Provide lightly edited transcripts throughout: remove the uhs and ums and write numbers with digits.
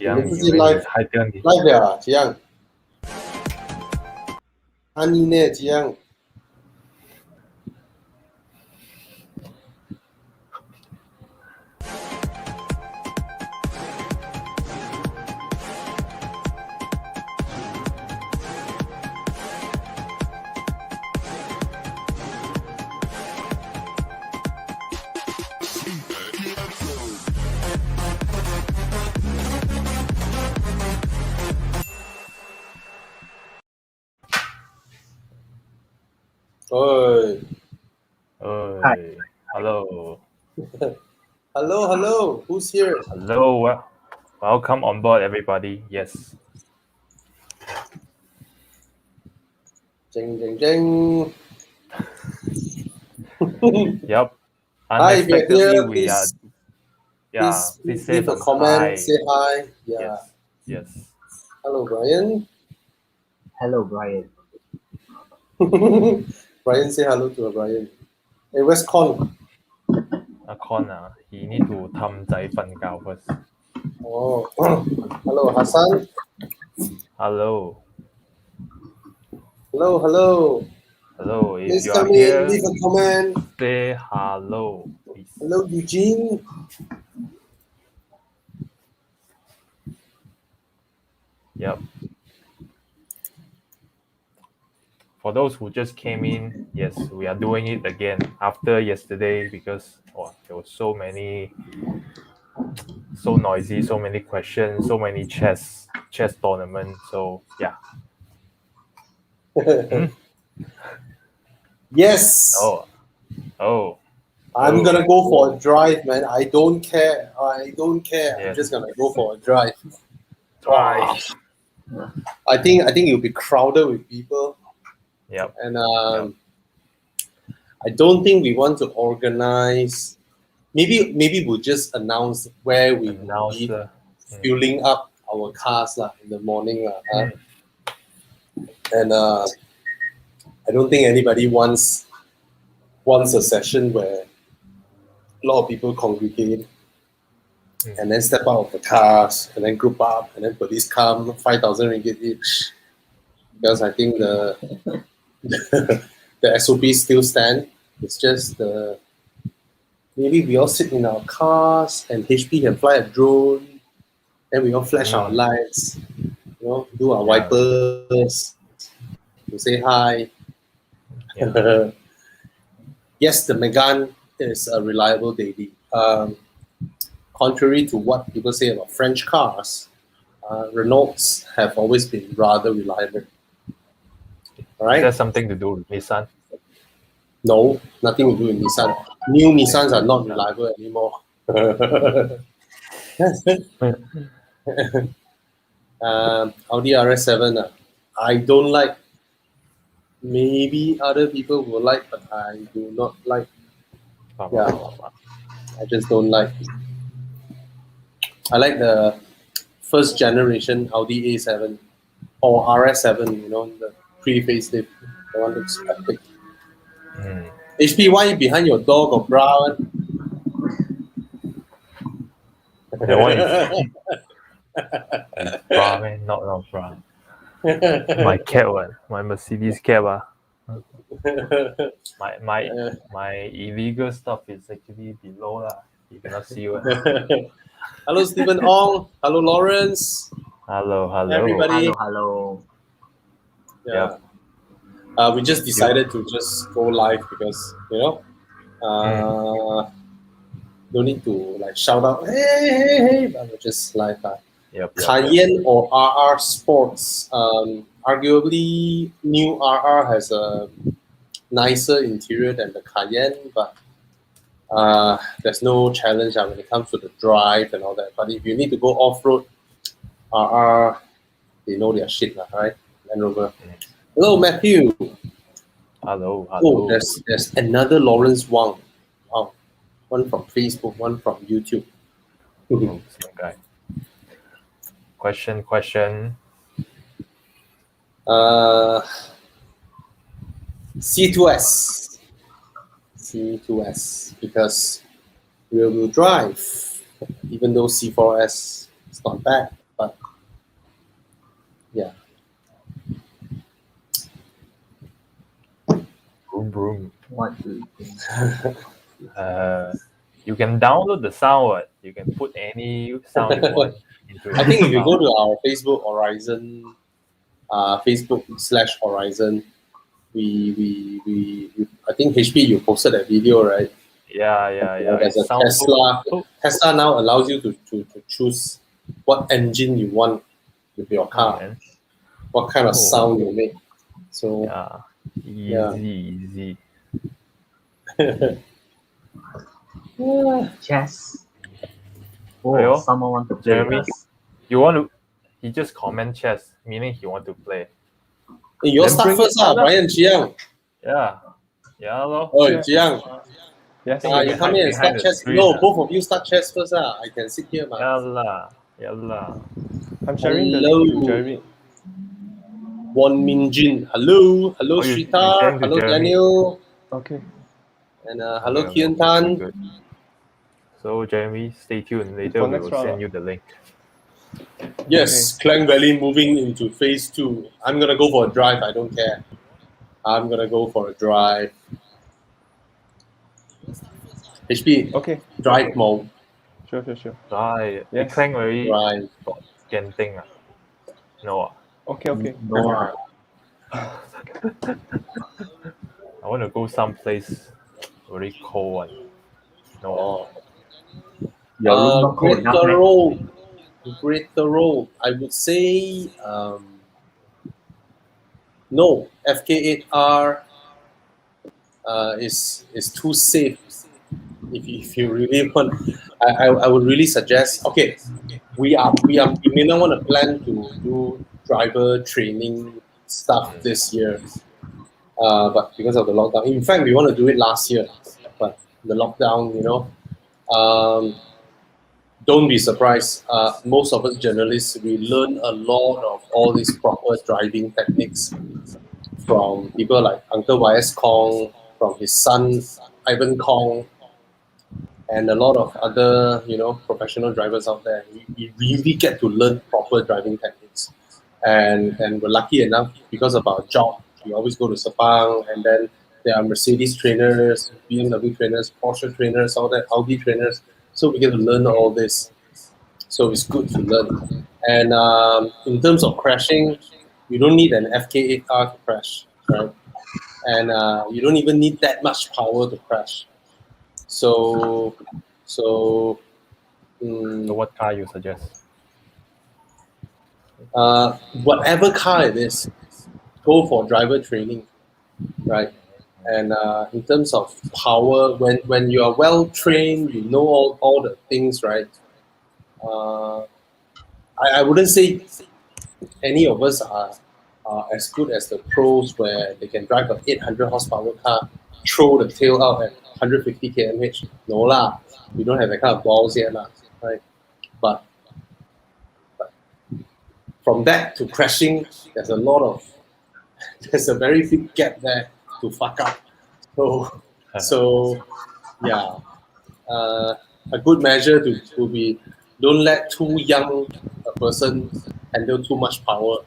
我们自己 live 了啊，这样。安妮呢？这样。Hi. Hello. Hello. Who's here? Hello. Welcome on board, everybody. Yes. Jing. Yep. Hi, if you're here, please leave a comment, hi. say hi. Yeah. Yes. Hello, Brian. Hello, Brian. Brian, say hello to Brian. Hey, where's Con? Con, he need to 氹仔瞓覺 first. Oh, hello, Hassan. Hello. Hello. If Please you are come here, in, leave a comment. say hello, please. Hello, Eugene. Yep. For those who just came in, yes, we are doing it again after yesterday because there was so noisy, so many questions, so many chess tournaments. So yeah. Yes. Oh. I'm gonna go for a drive, man. I don't care. Yes. I'm just gonna go for a drive. Drive. I think it'll be crowded with people. Yep. And I don't think we want to organize. Maybe we'll just announce where we will be filling up our cars in the morning. And I don't think anybody wants a session where a lot of people congregate and then step out of the cars and then group up and then police come, 5,000 ringgit each. Because I think the SOP still stand. It's just maybe we all sit in our cars and HP can fly a drone, and we all flash our lights, do our wipers, to say hi. Yeah. Yes, the Megane is a reliable daily. Contrary to what people say about French cars, Renaults have always been rather reliable. Right? Is that something to do with Nissan? No, nothing to do with Nissan. New Nissans are not reliable anymore. Audi RS7, I don't like. Maybe other people will like, but I do not like. Yeah, I just don't like. I like the first generation Audi A7 or RS7, the pre-facelift. The one looks epic. HP, why behind your door got bra? That one is bra, man, not bra. My cab one, my Mercedes cab. My illegal stuff is actually below lah. You cannot see it. Hello, Stephen Ong. Hello, Lawrence. Hello. Everybody. Hello. Yeah. We just decided to just go live because don't need to shout out, hey, but we're just live. Cayenne or RR Sports. Arguably, new RR has a nicer interior than the Cayenne, but there's no challenge when it comes to the drive and all that. But if you need to go off-road, RR, they know their shit, right? Land Rover. Hello, Matthew. Hello. Oh, there's another Lawrence Wang. Wow. One from Facebook, one from YouTube. Same guy. Question. C2S, because rear-wheel drive, even though C4S is not bad. Yeah. Boom, boom. What do you think? You can download the sound. What? You can put any sound you want into I think if you sound. go to our Facebook Horizon, Facebook/Horizon, we I think HP you posted that video, right? Yeah. There's It a sounds Tesla. so Tesla now allows you to choose what engine you want with your car, man. what kind of Oh. sound you make. So Yeah. Yeah. Easy. Chess. Oh, Ayo, someone want to play Jeremy? with us. You want to? He just comment chess, meaning he want to play. You Then start bring first, it on, Brian Jiang. Yeah, lor. Oh, Jiang. Yes. Think You come here and behind start the chess. screen, No, ah. both of you start chess first. I can sit here, man. Yeah lah. I'm sharing the link to Hello. Jeremy. Won Min Jin. Hello. Hello, Oh, you Shrita. send to Hello, Jeremy. Daniel. Okay. And hello, Okay, Kian Tan. good. So Jeremy, stay tuned. Later For we next will round, send you the link. Yes, Klang Valley moving into phase 2. I'm gonna go for a drive. I don't care. I'm gonna go for a drive. HP Okay. drive mode. Sure. Right. Yes. Clang already Drive. got Genting. No. Okay. No. I want to go someplace very cold one. No. Oh. Your room not cold enough, Greater man. Road. Greater Road. I would say no. FK8R is too safe. If you really want, I would really suggest. Okay, we may not want to plan to do driver training stuff this year, but because of the lockdown. In fact, we want to do it last year, but the lockdown, don't be surprised. Most of us journalists, we learn a lot of all these proper driving techniques from people like Uncle Y.S. Kong, from his son Ivan Kong, and a lot of other professional drivers out there. We really get to learn proper driving techniques, and we're lucky enough because of our job. We always go to Sepang, and then there are Mercedes trainers, BMW trainers, Porsche trainers, all that, Audi trainers. So we get to learn all this. So it's good to learn. And in terms of crashing, you don't need an FK8R to crash, right? And you don't even need that much power to crash. So So what car you suggest? whatever car it is, go for driver training, right? And in terms of power, when you are well trained, you know all the things, right? I wouldn't say any of us are as good as the pros where they can drive an 800 horsepower car, throw the tail out at 150 km/h. No lah, we don't have that kind of balls yet lah, right? But from that to crashing, there's a very big gap there to fuck up. So yeah, a good measure to be don't let too young a person handle too much power.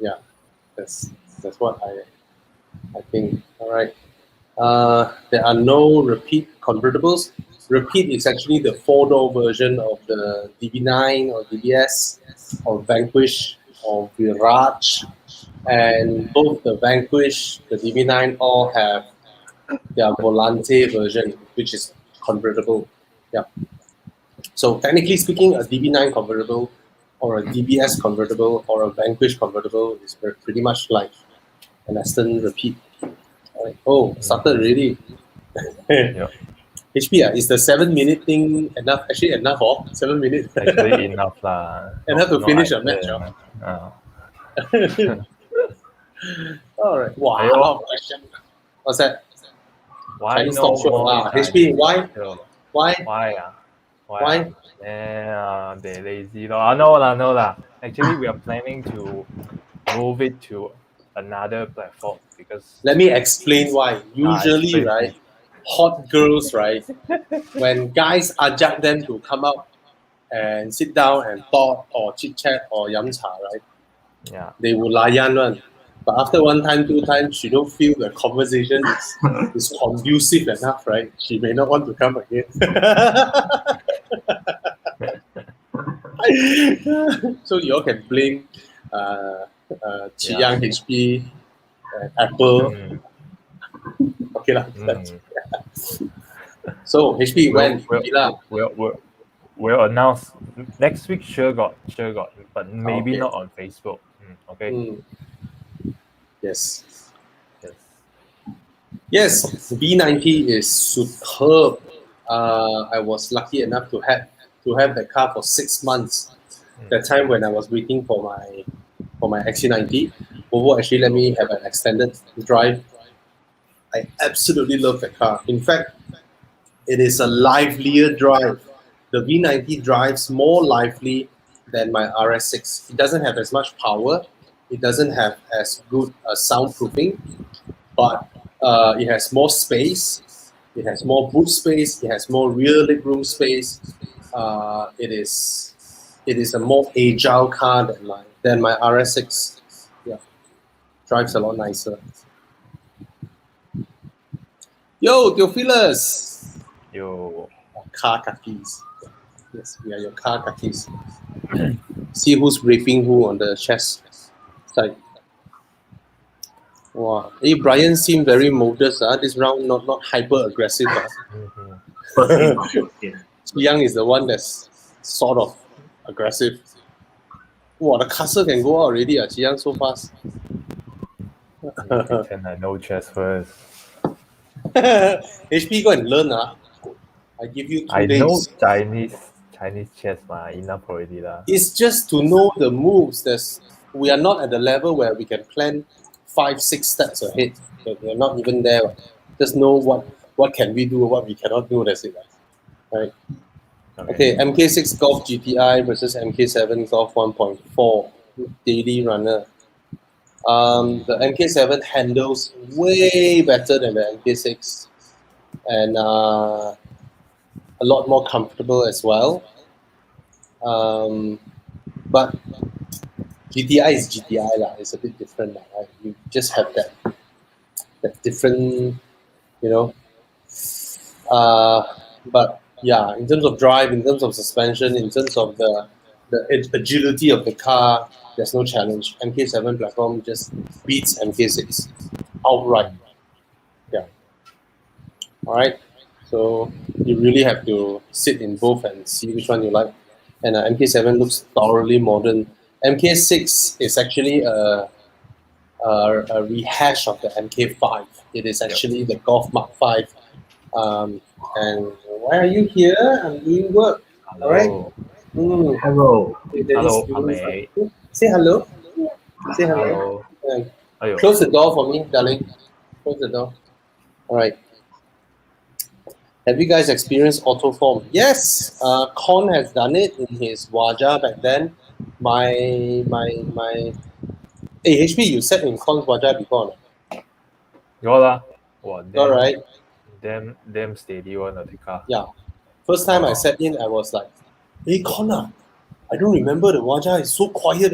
Yeah, that's what I think. All right. There are no repeat convertibles. Repeat is actually the 4-door version of the DB9 or DBS or Vanquish or Virage, and both the Vanquish, the DB9 all have their Volante version, which is convertible. Yeah. So technically speaking, a DB9 convertible or a DBS convertible or a Vanquish convertible is pretty much like an Aston Repeat. Right. Oh, started already. Yeah. HP, is the 7-minute thing enough? Actually, enough, 7 minutes. Actually enough lah. Enough to Not finish a like match. that, All right. Wow, Ayo. a lot of questions. What's that? Why Chinese no talk show. more HP, why? Why? Why? They lazy. No lah. Actually, we are planning to move it to another platform because Let me explain why. Usually, explain, right, hot girls, right, when guys ajak them to come out and sit down and talk or chit chat or yum cha, right, Yeah. They will layan one. But after one time, two times, she don't feel the conversation is conducive enough, right? She may not want to come again. So you all can blame Qi Yang, HP, Apple. Mm. Okay lah. Mm. So HP when? We'll announce next week. Sure got, but maybe Okay. not on Facebook. Okay. Mm. Yes. Yes. Yes, V90 is superb. I was lucky enough to have the car for 6 months. The time when I was waiting for my XC90, Volvo actually let me have an extended drive. I absolutely love the car. In fact, it is a livelier drive. The V90 drives more lively than my RS6. It doesn't have as much power. It doesn't have as good soundproofing, but it has more space. It has more boot space. It has more rear legroom space. It is a more agile car than my RS6. Yeah, drives a lot nicer. Yo, Theophilus. Yo. Car kakis. Yes, we are your car kakis. See who's raping who on the chest side. Wow. Hey, Brian seemed very modest. This round, not hyper aggressive. Young is the one that's sort of aggressive. Wow, the castle can go out already. Young so fast. Pretend I know chess first. HP, go and learn. I give you 2 days. I know Chinese chess, enough already lah. It's just to know the moves. We are not at the level where we can plan 5-6 steps ahead. We're not even there. Just know what can we do, what we cannot do. That's it. Right. Okay. MK6 Golf GTI versus MK7 Golf 1.4 daily runner. The MK7 handles way better than the MK6, and a lot more comfortable as well. But GTI is GTI lah. It's a bit different, right? You just have that different, But yeah, in terms of drive, in terms of suspension, in terms of the agility of the car, there's no challenge. MK7 platform just beats MK6 outright. Yeah. All right. So you really have to sit in both and see which one you like. And MK7 looks thoroughly modern. MK6 is actually a rehash of the MK5. It is actually the Golf Mark 5. And why are you here? I'm doing work. Hello. All right. Hello. Hello, mate. Say hello. Say hello. Close the door for me, darling. Close the door. All right. Have you guys experienced autoform? Yes. Con has done it in his Waja back then. My Hey, HP, you sat in Con's Waja before, no? Got lah. Wow, All right. Damn steady one the car. Yeah. First time I sat in, I was like, hey, Con, I don't remember the Waja. It's so quiet.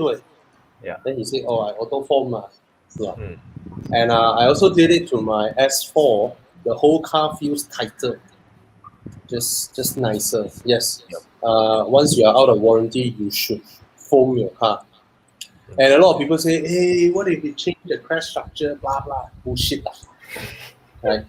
Yeah. Then he said, I autoform. Yeah. And I also did it to my S4. The whole car feels tighter. Just nicer. Yes. Yep. Once you are out of warranty, you should foam your car. And a lot of people say, hey, what if we change the crash structure, blah, blah. Bullshit. Right?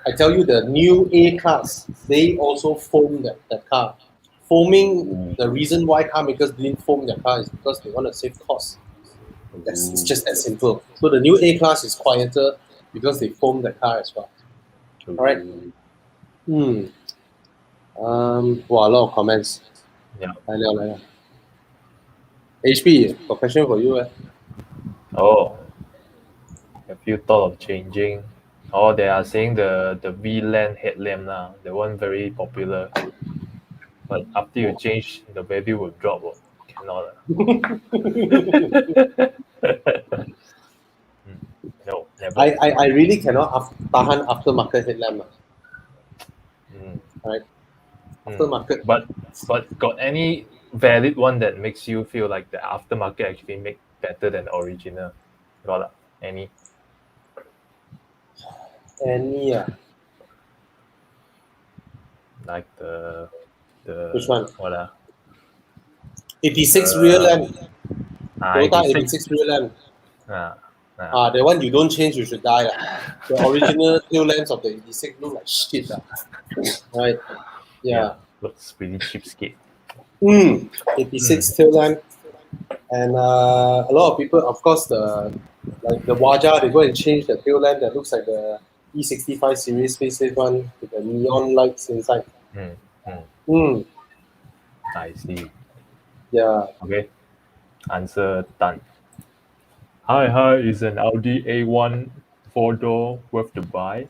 I tell you, the new A-Class, they also foam the car. Foaming, the reason why car makers didn't foam their car is because they want to save costs. It's just that simple. So the new A-Class is quieter because they foam the car as well. All right? Wow, a lot of comments. Yeah. HP, a question for you. Oh, have you thought of changing? Oh, they are saying the VLAN headlamp now. The one very popular. But after you change, the value will drop. Cannot. No, never. I really cannot tahan aftermarket headlamp. Right? Aftermarket. But got any valid one that makes you feel like the aftermarket actually make better than the original? Got any? Any Like the which one? what 86 real lamp. Toyota 86. 86 real lamp. Ah, The one you don't change, you should die. The original tail lamps of the 86 look like shit. Right? Yeah. looks pretty cheapskate. 86 tail lamp. And a lot of people, of course, the Waja, they go and change the tail lamp that looks like the E65 series facelift one with the neon lights inside. I see. Yeah. Okay. Answer done. Hi, is an Audi A1 4-door worth to buy?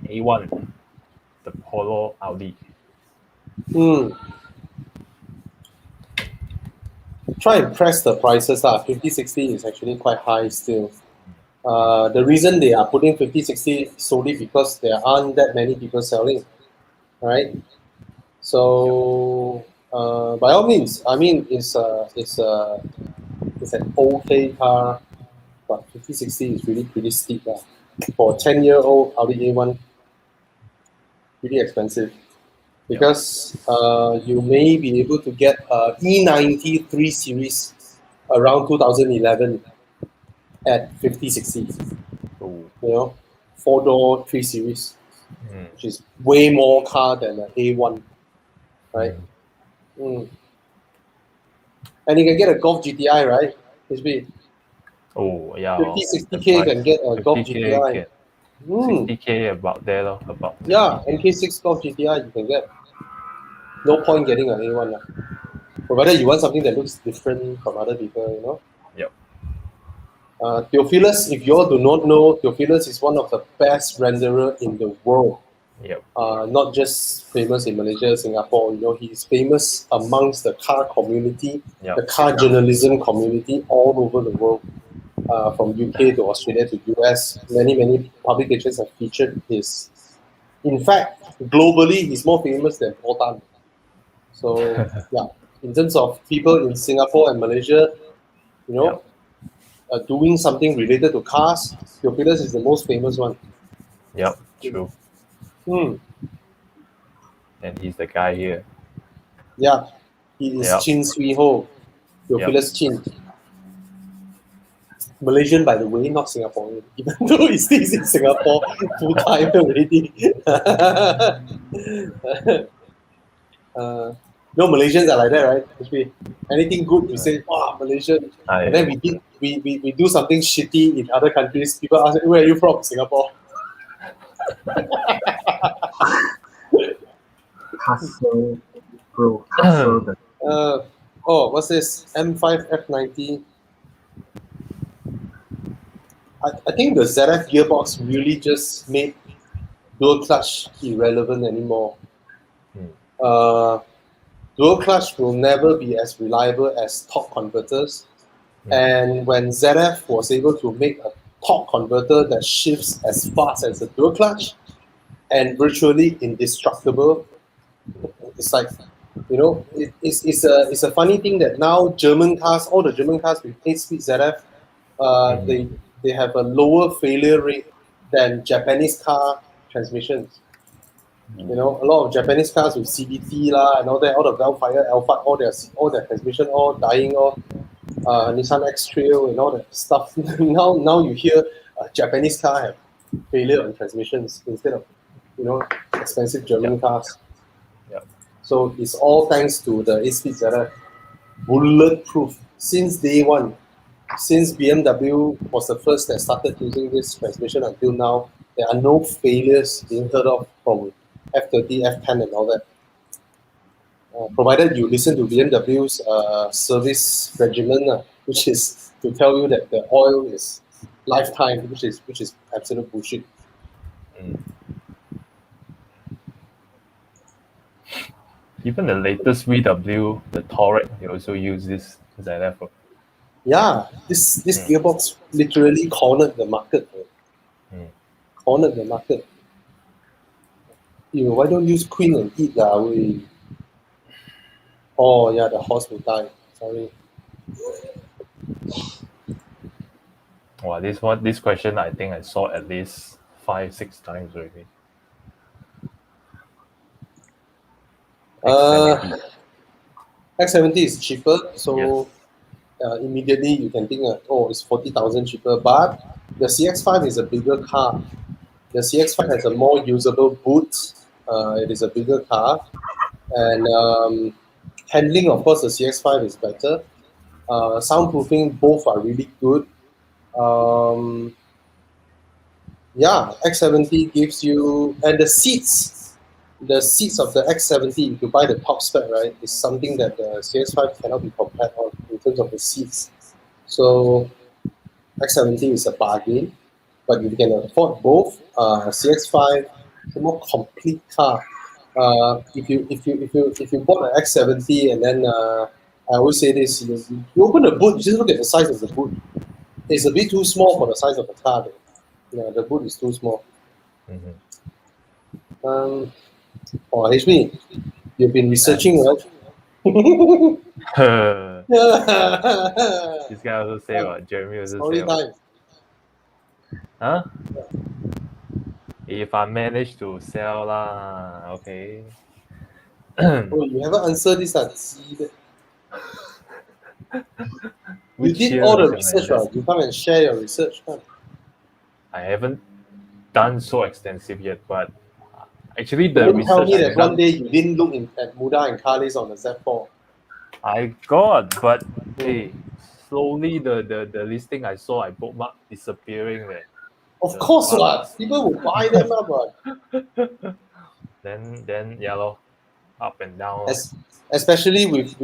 A1, the Polo Audi. Try and press the prices. 50-60 is actually quite high still. The reason they are putting 50-60 solely because there aren't that many people selling, right? So by all means, I mean it's an okay car, but 50-60 is really pretty steep. For a 10-year-old Audi A1, pretty expensive. Because you may be able to get E90 3 Series around 2011 at 50-60. Oh. You know, 4-door 3 Series, which is way more car than an A1, right? And you can get a Golf GTI, right? HB. Oh, yeah. 50-60K can get a Golf GTI. 60K about there, about. Yeah, MK6 Golf GTI you can get. No point getting an A1. Provided you want something that looks different from other people, you know? Yep. Theophilus, if you all do not know, Theophilus is one of the best renderer in the world. Yep. Not just famous in Malaysia, Singapore. You know, he's famous amongst the car community, the car journalism community all over the world. From UK to Australia to US, many publications have featured his. In fact, globally, he's more famous than Paul Tan. So yeah, in terms of people in Singapore and Malaysia, you know, doing something related to cars, Theophilus is the most famous one. Yep, true. And he's the guy here. Yeah, he is Chin Swee Ho, Theophilus Chin. Malaysian, by the way, not Singaporean, even though he stays in Singapore full time already. No, Malaysians are like that, right? Anything good, we say, wow, Malaysian. And then we do something shitty in other countries. People ask, where are you from? Singapore. Hustle, bro. Hustle. What's this? M5 F90. I think the ZF gearbox really just made dual clutch irrelevant anymore. Dual clutch will never be as reliable as torque converters. And when ZF was able to make a torque converter that shifts as fast as a dual clutch and virtually indestructible, it's like, you know, it's a funny thing that now German cars, all the German cars with 8-speed ZF, they have a lower failure rate than Japanese car transmissions. You know, a lot of Japanese cars with CVT and all that, all the Velfire, Alpha, all their transmission all dying off. Nissan X-Trail and all that stuff. now you hear a Japanese car have failure on transmissions instead of, you know, expensive German cars. So it's all thanks to the 8-speed ZF. Bulletproof since day one. Since BMW was the first that started using this transmission until now, there are no failures being heard of from F30, F10 and all that. Provided you listen to BMW's service regimen, which is to tell you that the oil is lifetime, which is absolute bullshit. Even the latest VW, the Touareg, they also use this ZF. Yeah, this gearbox literally cornered the market. Cornered the market. Why don't you use Queen and eat Oh yeah, the horse will die. Sorry. Wow, this question I think I saw at least 5-6 times already. X70. X70 is cheaper, so Yes. immediately you can think, it's 40,000 cheaper. But the CX5 is a bigger car. The CX5 has a more usable boot. It is a bigger car, and handling, of course, the CX5 is better. Soundproofing, both are really good. Yeah, X70 gives you, and the seats of the X70, if you buy the top spec, right, is something that the CX5 cannot be compared on in terms of the seats. So X70 is a bargain, but if you can afford both, CX5 is a more complete car. If you bought an X70 and then I always say this, you open the boot, you just look at the size of the boot. It's a bit too small for the size of the car. Though. Yeah, the boot is too small. Mhm. HP, you've been researching, right? This guy also say what? Jeremy also Story say what? time. Huh? If I manage to sell lah, okay. Oh, you haven't answered this. You Which did year all the was research, it? right? You come and share your research. Right? I haven't done so extensive yet, but actually the Don't tell research me I've that one done, day you didn't look at Muda and Khalis on the Z4. I got, but hey, slowly the listing I saw, I bookmark disappearing there. Of The course, fuck? what? People will buy them up, but Then yeah lor, up and down lor. especially with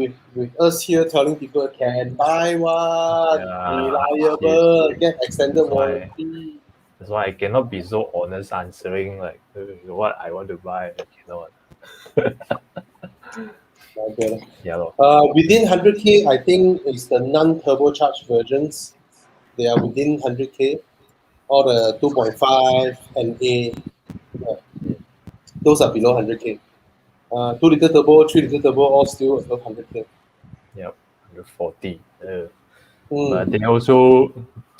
us here telling people can buy one, Yeah, reliable, get extended That's why- warranty. That's why I cannot be so honest answering like what I want to buy. I cannot. Okay. Yeah lor. Within 100K, I think is the non-turbocharged versions. They are within 100K. All the 2.5 and A, those are below 100K. 2 liter turbo, 3 liter turbo, all still above 100K. Yep, 140. But Mm. they also,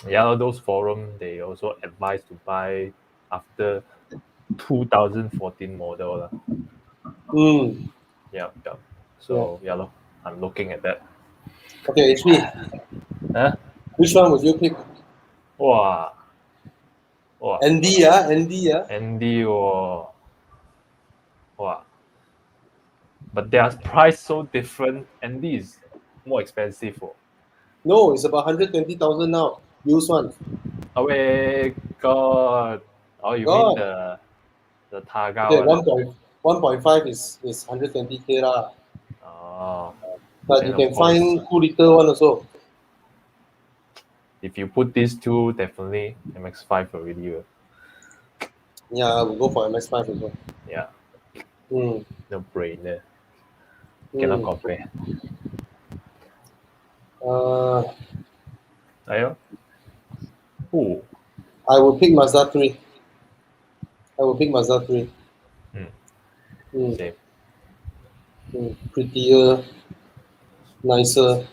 yeah, those forum they also advise to buy after 2014 model lah. Mm. Yep. So yeah lor, I'm looking at that. Okay, HP, Huh? which one would you pick? Wow. ND, ND. ND or wow. But their price so different. ND is more expensive. No, it's about 120,000 now. Used one. Oh wait, God. Oh, you mean God. the Targa Okay, one? 1.5 is 120K lah. Oh, But then you of can course, find 2 liter one also. if you put these two, definitely MX5 already. Yeah, we'll go for MX5 as well. Yeah, Mm. no brainer. Cannot Mm. compare. Ayo. Oh. I will pick Mazda 3. I will pick Mazda 3. Same. Prettier, nicer,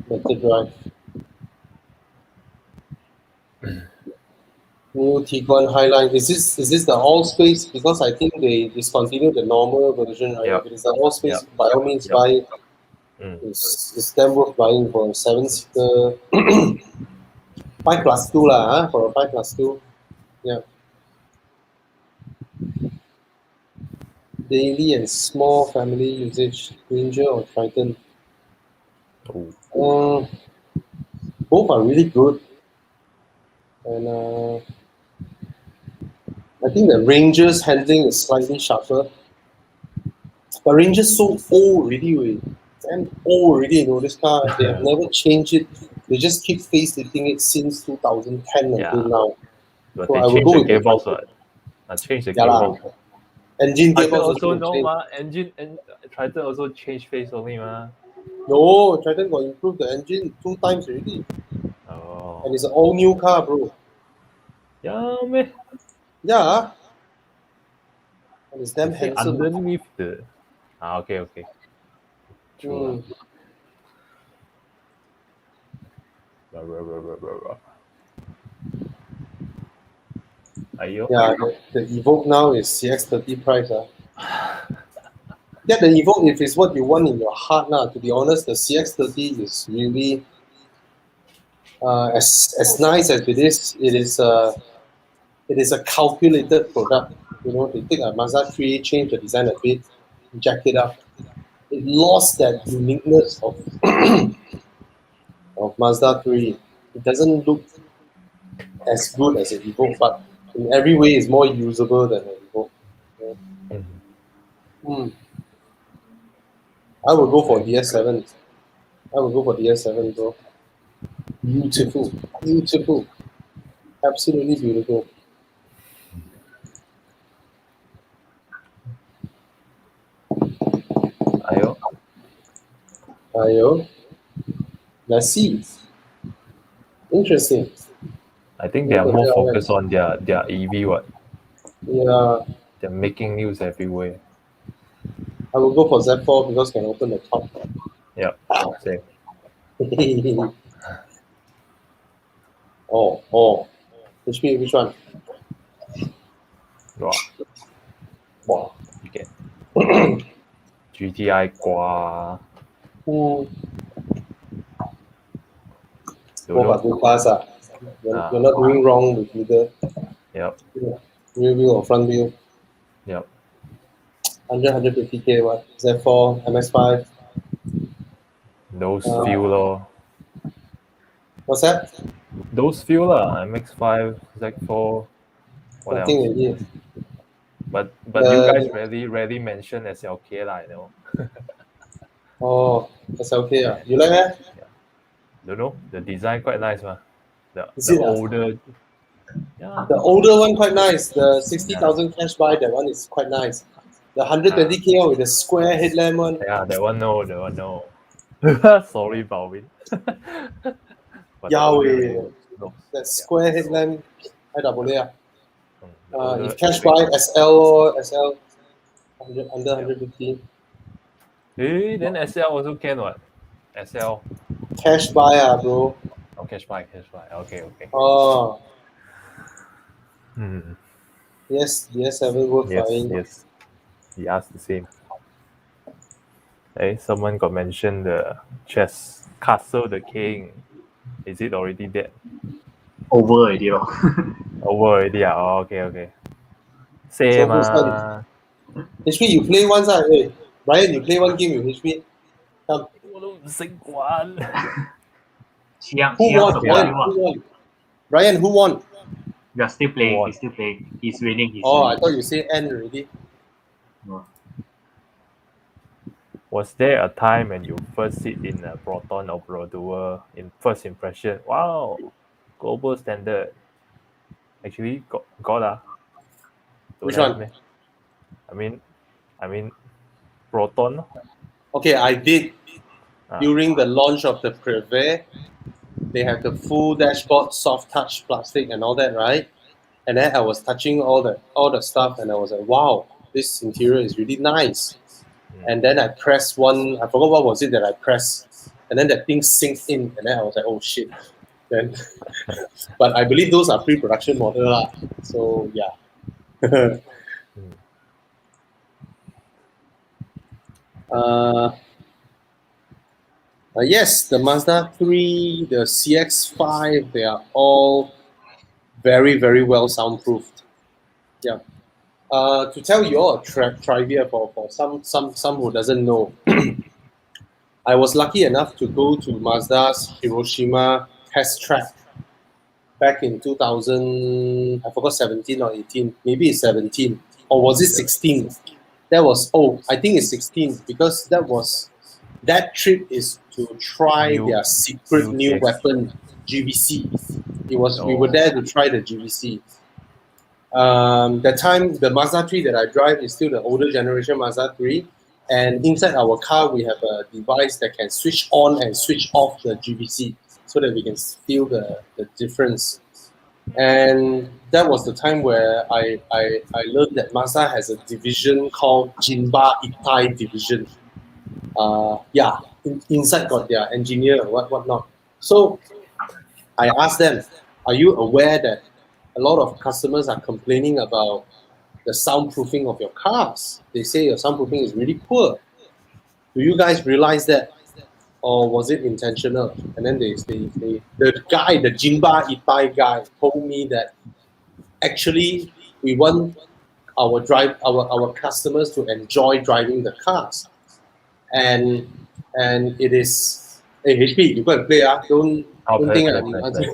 better drive. New Tiguan Highline. Is this the all space? Because I think they discontinued the normal version, right? Yep. If it is the all space, Yep. by all means Yep. buy it. Mm. It's damn worth buying for a 7-seater. 5+2 lah, for a 5+2. Yeah. Daily and small family usage, Ranger or Triton. Oh. Both are really good. And I think the Ranger's handling is slightly sharper. But Ranger's so old already, damn old already, this car. They have never changed it. They just keep facelifting it since 2010 until now. But So they I will changed go the with the gearbox, Triton. what? I changed the Yeah lah. gearbox. Engine Triton gearbox also also no change. ma. Engine and Triton also change face only ma. No, Triton got improved the engine 2 times already. Oh. And it's an all new car, bro. Yeah, man. Yeah. And it's damn You say handsome. underneath the. Okay. True. Ayo. Yeah, the Evoque now is CX30 price. Yeah, the Evoque, if it's what you want in your heart, to be honest, the CX30 is really as nice as it is. It is a calculated product. You know, they take a Mazda 3, change the design a bit, jack it up. It lost that uniqueness of of Mazda 3. It doesn't look as good as an Evoque, but in every way it's more usable than an Evoque. Yeah. Mhm. I would go for DS7. I would go for DS7, bro. Beautiful. Beautiful. Absolutely beautiful. Ayo. Ayo. Let's see. Interesting. I think they are more focused on their EV. What? Yeah. They're making news everywhere. I will go for Z4 because can open the top. Yep. Same. oh. Which one? Wow. Wow. Okay. GTI qua. Go Don't for know. good class. You're not doing wrong with either Yep. rear wheel or front wheel. Yep. 150k what? Z4, MX5. Those few lor. What's that? Those few lah. MX5, Z4. What else? Nothing already. But you guys rarely mention SLK lah. You know. Oh, SLK. You like that? Don't know. The design quite nice, ma. Is The it, older. Yeah. The older one quite nice. The 60,000 cash buy, that one is quite nice. The 120k one with the square headlamp one. Yeah, that one no. Sorry, Balvin. But Yahweh. no. That square headlamp. I double The older if cash buy SL or SL under 150. then SL also can what? SL. Cash buy, bro. Oh, cash buy. Okay. Oh, Hmm. yes, DS7 worth buying. Yes. He asked the same. Hey, someone got mentioned the chess Castle the King. Is it already dead? Over already, lor. Over already. Oh, okay. So Same. who's done? HP, you play once, Hey, Brian, you play one game with HP. Come. Who won? Brian, who won? We are still playing. Won. He's still playing. He's winning. I thought you said end already. No. Was there a time when you first sit in a Proton or Brodua in first impression? Wow, global standard. Actually, got Which one? Man. I mean, Proton. Okay, I did. During the launch of the Privé, they have the full dashboard, soft touch plastic and all that, right? And then I was touching all the stuff and I was like, wow, this interior is really nice. And then I pressed one, I forgot what was it that I pressed. And then that thing sinks in and then I was like, oh shit. Then but I believe those are pre-production model. So yeah. Yes, the Mazda 3, the CX-5, they are all very, very well soundproofed. Yeah. To tell you all a trivia for some who doesn't know, I was lucky enough to go to Mazda's Hiroshima test track back in 2000, I forgot 17 or 18, maybe it's 17, or was it 16? That was, I think it's 16 because that trip is to try their secret new weapon, GVC. We were there to try the GVC. The time the Mazda 3 that I drive is still the older generation Mazda 3, and inside our car we have a device that can switch on and switch off the GVC so that we can feel the difference. And that was the time where I learned that Mazda has a division called Jinba Itai division. Inside got their engineer or whatnot. So I asked them, are you aware that a lot of customers are complaining about the soundproofing of your cars? They say your soundproofing is really poor. Do you guys realize that? Or was it intentional? And then the guy, the Jimba Itai guy, told me that actually we want our customers to enjoy driving the cars. And it is HP, you go and play, don't think I'm answering.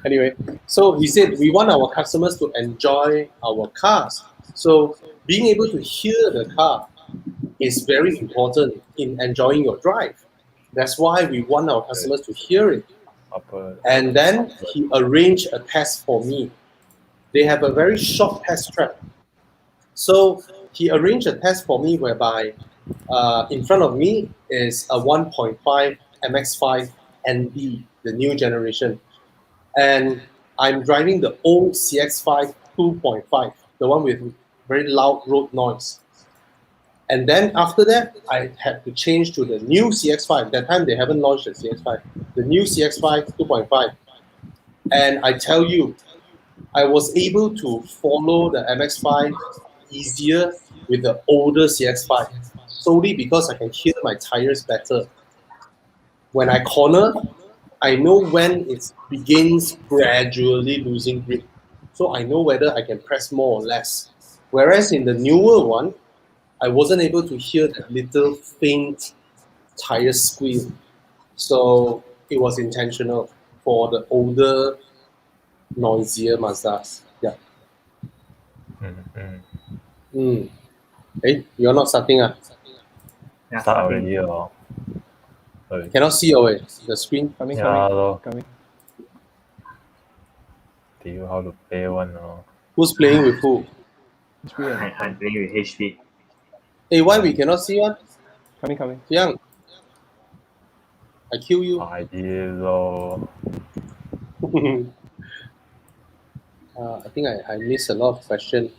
Anyway, so he said we want our customers to enjoy our cars. So being able to hear the car is very important in enjoying your drive. That's why we want our customers to hear it. And then he arranged a test for me. They have a very short test track. So he arranged a test for me whereby in front of me is a 1.5 MX5 ND, the new generation. And I'm driving the old CX5 2.5, the one with very loud road noise. And then after that, I had to change to the new CX5. That time they haven't launched the CX5, the new CX5 2.5. And I tell you, I was able to follow the MX5 easier with the older CX5, solely because I can hear my tires better. When I corner, I know when it begins gradually losing grip. So I know whether I can press more or less. Whereas in the newer one, I wasn't able to hear that little faint tire squeal. So it was intentional for the older, noisier Mazdas. Yeah. Hey, you're not starting. Yeah, Start starting. already. Cannot see the screen. Coming. Tell you how to play one. Who's playing with who? I'm playing with HP. Hey, why we cannot see one? Coming. Yang, I kill you. Ideal. I think I missed a lot of questions.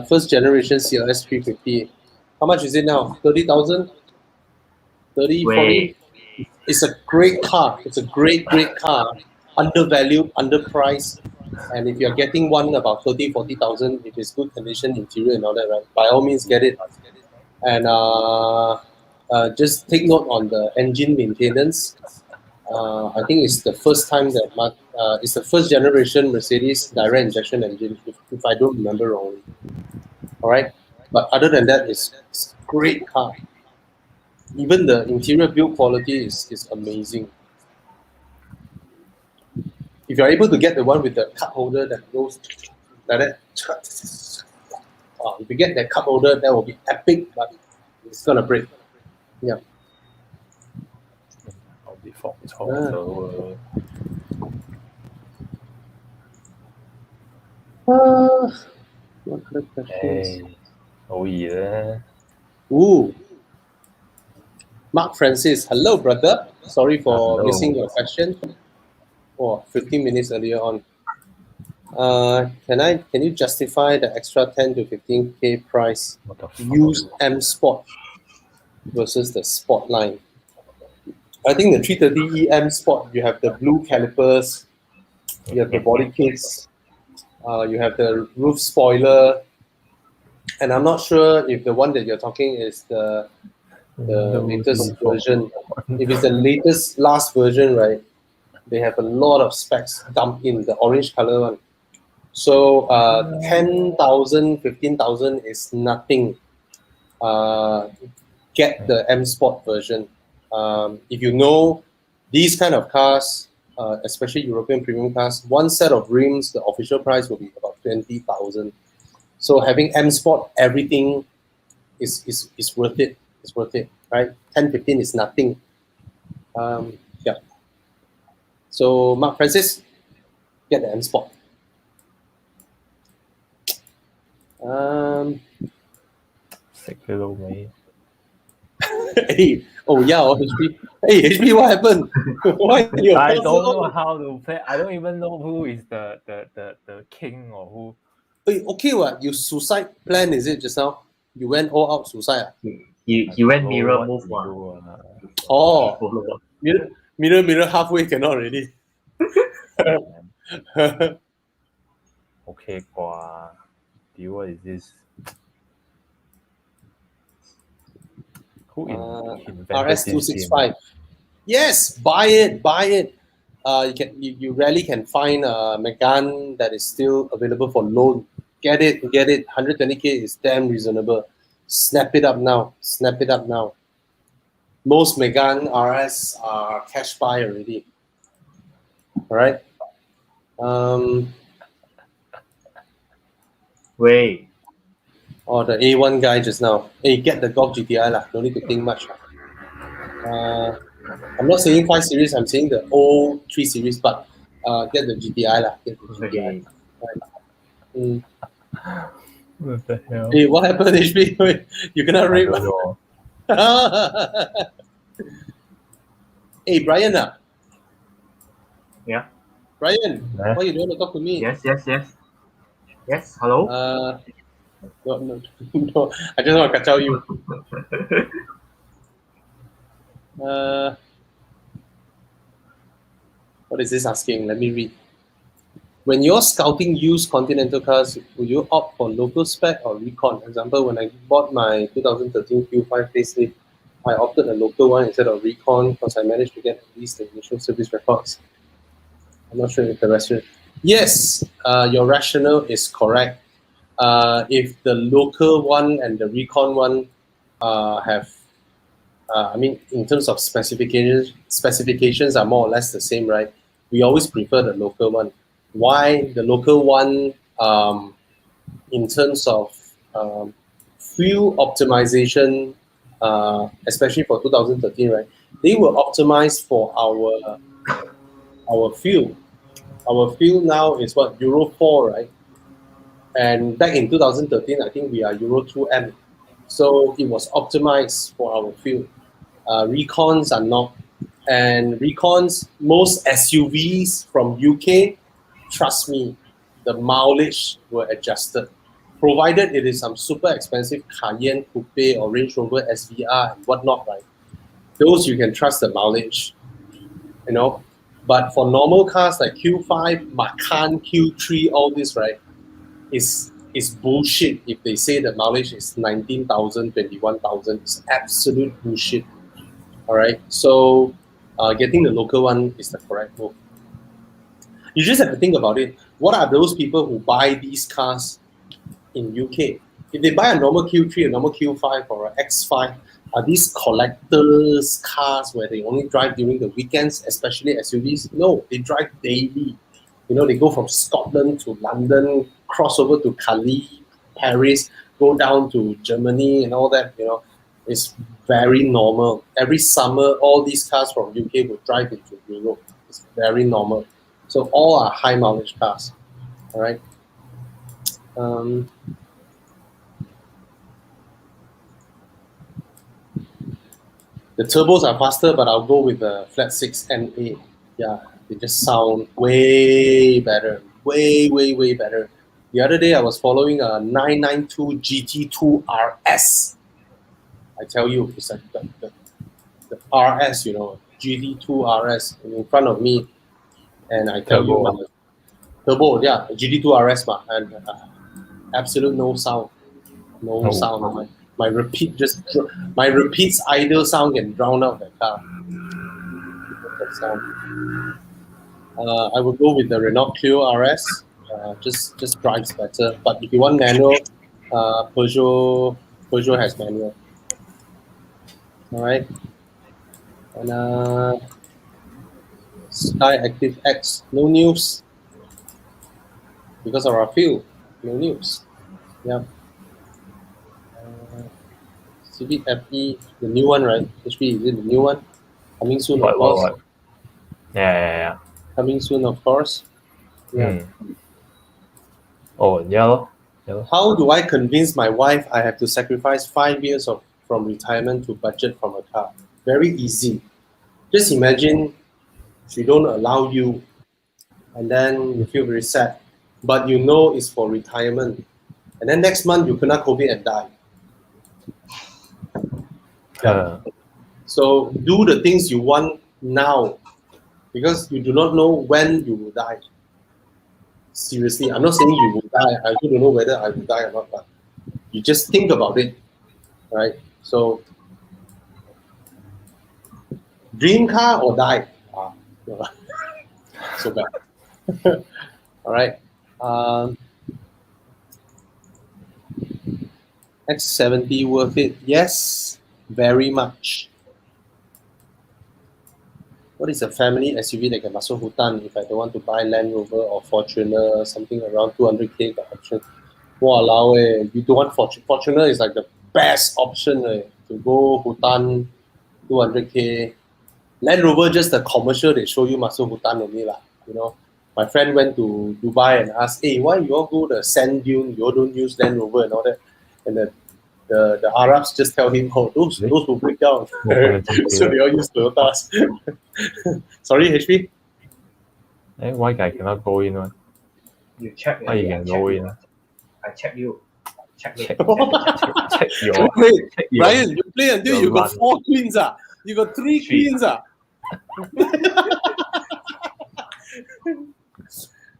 First generation CLS 350. How much is it now? 30,000? 30, 40? It's a great car. It's a great car. Undervalued, underpriced. And if you're getting one about 30, 40,000, if it's good condition, interior and all that, right? By all means, get it. And just take note on the engine maintenance. I think it's the first time that it's the first generation Mercedes direct injection engine, if I don't remember wrongly. All right, but other than that, it's a great car. Even the interior build quality is amazing. If you're able to get the one with the cup holder that goes like that, if you get that cup holder, that will be epic, but it's gonna break. Yeah. What other questions? Ooh. Mark Francis, hello, brother. Sorry for missing your question. 15 minutes earlier on. Can you justify the extra 10 to 15K price used M Sport versus the Sport line? I think the 330E M Sport, you have the blue calipers, you have the body kits, you have the roof spoiler, and I'm not sure if the one that you're talking is the latest version. If it's the last version, right, they have a lot of specs dumped in, the orange color one. So 10,000, 15,000 is nothing. Get the M Sport version. If you know these kind of cars, especially European premium cars, one set of rims, the official price will be about 20,000. So having M Sport, everything is worth it. It's worth it, right? 10, 15 is nothing. Yeah. So Mark Francis, get the M Sport. Say hello, mate. Hey, HP. Hey, HP, what happened? Why I don't know how to play. I don't even know who is the king or who. Hey, okay, what? You suicide plan, is it just now? You went all out suicide? He went mirror move. Oh, Mirror halfway cannot already. Okay, kwa. What is this? Who invented this game? RS265. Yes, buy it. You rarely can find a Megane that is still available for loan. Get it. 120k is damn reasonable. Snap it up now. Most Megane RS are cash buy already. All right. Wait. Or the A1 guy just now. Hey, get the Golf GTI lah. No need to think much. I'm not saying 5 Series. I'm saying the old 3 Series, but get the GTI lah. Get the GTI. Okay. Right. What the hell? Hey, what happened, HP? Wait, you cannot I read. don't know. Hey, Brian. Yeah. Brian, Eh? why you don't want to talk to me? Yes. Yes. Hello. No, I just want to tell you. What is this asking? Let me read. When you're scouting used Continental cars, would you opt for local spec or recon? For example, when I bought my 2013 Q5 facelift, I opted a local one instead of recon because I managed to get at least the initial service records. I'm not sure if the rest. Yes, your rationale is correct. If the local one and the recon one have, I mean, in terms of specifications are more or less the same, right? We always prefer the local one. Why the local one? In terms of fuel optimization, especially for 2013, right? They were optimized for our fuel. Our fuel now is what, Euro 4, right? And back in 2013, I think we are Euro 2M. So it was optimized for our fuel. Recons are not. And recons, most SUVs from UK, trust me, the mileage were adjusted. Provided it is some super expensive Cayenne Coupe or Range Rover SVR and whatnot, right? Those you can trust the mileage, you know. But for normal cars like Q5, Macan, Q3, all this, right, is bullshit if they say the mileage is 19,000, 21,000. It's absolute bullshit. All right. So getting the local one is the correct move. You just have to think about it. What are those people who buy these cars in UK? If they buy a normal Q3, a normal Q5, or an X5, are these collectors' cars where they only drive during the weekends, especially SUVs? No, they drive daily. You know, they go from Scotland to London, cross over to Calais, Paris, go down to Germany and all that. You know, it's very normal. Every summer, all these cars from UK will drive into Europe. It's very normal. So all are high mileage cars. All right. The turbos are faster, but I'll go with the flat 6 N8. Yeah, they just sound way better. Way better. The other day I was following a 992 GT2 RS. I tell you, it's like the RS, you know, GT2 RS in front of me. And I tell Turbo. you, turbo, yeah, GT2 RS, and absolute no sound. No sound. My repeats idle sound can drown out the car. I would go with the Renault Clio RS. Just drives better. But if you want manual, Peugeot has manual. All right. And Sky Active X, no news because of our fuel. No news. Yeah. Civic FE, the new one, right? HP, is it the new one? Coming soon, of course. What? Yeah. Coming soon, of course. Yeah. Oh, yeah. How do I convince my wife I have to sacrifice 5 years from retirement to budget from a car? Very easy. Just imagine she don't allow you, and then you feel very sad. But you know it's for retirement. And then next month you kena COVID and die. Yeah. So do the things you want now because you do not know when you will die. Seriously, I'm not saying you will die. I also don't know whether I will die or not, but you just think about it, right? So, dream car or die? No. So bad. All right. X70 worth it? Yes, very much. What is a family SUV that can masuk hutan if I don't want to buy Land Rover or Fortuner, something around 200K the option? Walao you don't want Fortuner is like the best option to go hutan 200K. Land Rover just the commercial they show you masuk hutan only lah. You know, my friend went to Dubai and asked, hey, why you all go the sand dune? You all don't use Land Rover and all that. And the Arabs just tell him, oh, those will break down. So they all use Toyotas. Sorry, HP? Why I cannot go in one? You check. Why you can go in? I check you. CHECKMATE. Check your. Wait, check your Brian, you play until your you got run. 4 queens. You got 3 queens.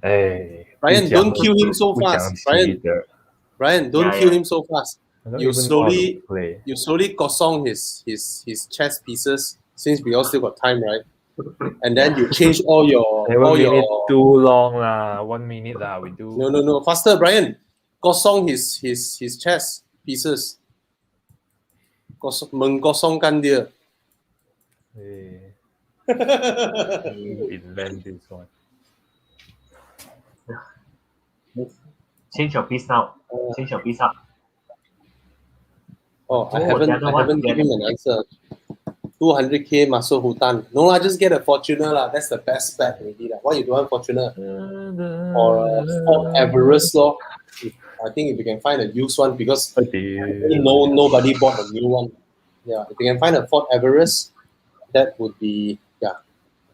Hey, Brian, don't kill him so 不讲 fast. Brian, don't Yeah, kill yeah. him so fast. I don't You even know how to slowly play. kosong his chess pieces since we all still got time, right? And then you change all 7 minutes your too long lah. 1 minute lah. We do. no faster, Brian. Kosong his chess pieces. Mengkosongkan dia. Hey, invent this one. Change your piece now. Change your piece up. Oh, I Oh, the other one, haven't given him an answer. 200K masuk hutan. No lah, just get a Fortuner lah. That's the best bet already lah. Why you don't want Fortuner? Or a Ford Everest lor. I think if you can find a used one, because nobody bought a new one. Yeah, if you can find a Ford Everest, that would be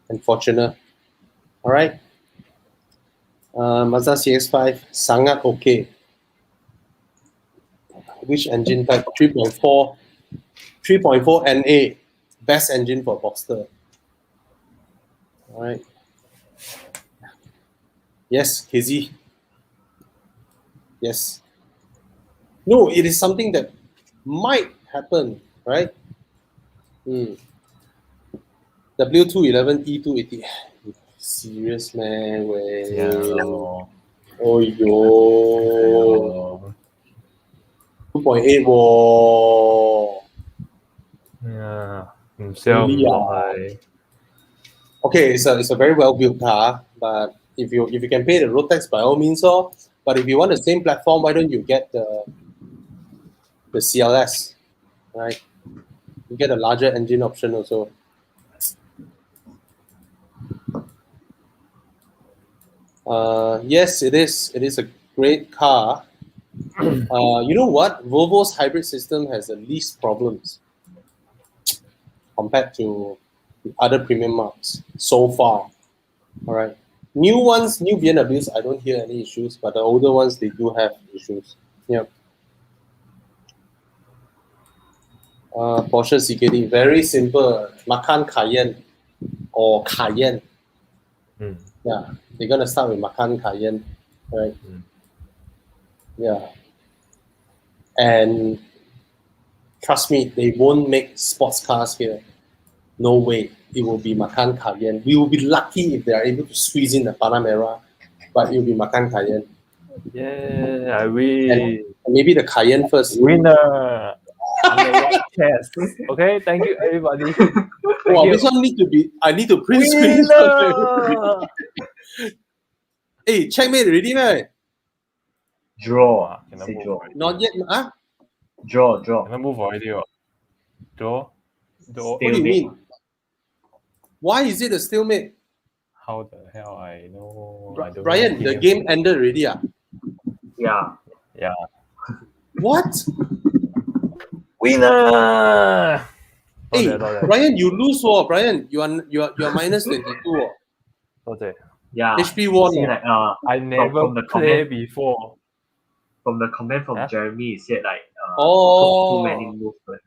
unfortunate. All right. Mazda CX-5 sangat okay. Which engine type? 3.4 NA, best engine for Boxster. All right. Yes, KZ. Yes. No, it is something that might happen, right? W211 E280. Serious man, Yeah. Oh yo. 2.8 whoa. Yeah. Really, okay, it's a very well built car, but if you can pay the road tax, by all means, but if you want the same platform, why don't you get the CLS, right? You get a larger engine option also. Yes, it is. It is a great car. You know what? Volvo's hybrid system has the least problems compared to the other premium marques so far. All right. New ones, new BMWs, I don't hear any issues, but the older ones, they do have issues. Yeah. Porsche CKD, very simple. Macan Cayenne or Cayenne. Yeah, they're gonna start with Macan Cayenne, right? Yeah. And trust me, they won't make sports cars here. No way. It will be Macan Cayenne. We will be lucky if they are able to squeeze in the Panamera, but it will be Macan Cayenne. Yeah, I win. And maybe the Cayenne first. Winner. Chess. Okay, thank you everybody. This one I need to print screen. Hey, checkmate already, right? Draw. Draw. Not yet, Draw. Can I move already? Draw. What do you mean? Why is it a stalemate? How the hell I know? I don't Brian, know. the game ended already. Yeah. What? Winner! Hey, Brian, you lose, Brian. You are minus 22. Okay. Yeah. HP won. Like, I never played before. From the comment from Jeremy, he said like Oh. too many movements.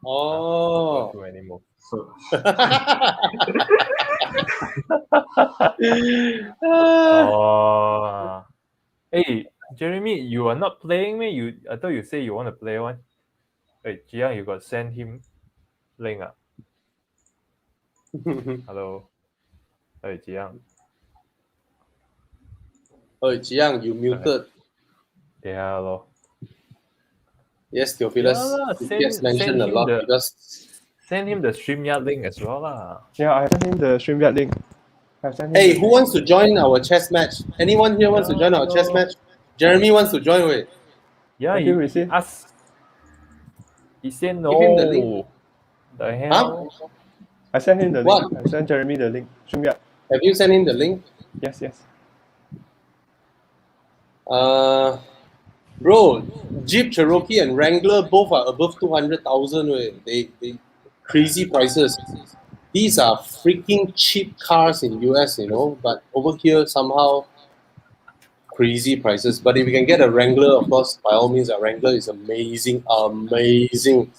Don't Oh. do anymore. So Oh. Hey, Jeremy, you are not playing me? I thought you say you want to play one. Wait, Jiang, you got send him link. Hello. Hey, Jiang. Oh, Jiang, you muted. Yeah, lor. Yes, Theophilus. Yeah, It gets mentioned send a him lot the because send him the StreamYard link as well lah. Yeah, I sent him the StreamYard link. I sent him hey, the who wants to join our chess match? Anyone here wants to join our chess match? Jeremy wants to join. Wait, Yeah, Have you he received? asked. He said give him the link. no. The hell? Huh? I sent him the What? link. I sent Jeremy the link. StreamYard. Have you sent him the link? Yes, yes. Bro, Jeep Cherokee and Wrangler both are above 200,000. They crazy prices. These are freaking cheap cars in US, but over here somehow crazy prices. But if you can get a Wrangler, of course, by all means, a Wrangler is amazing, amazing.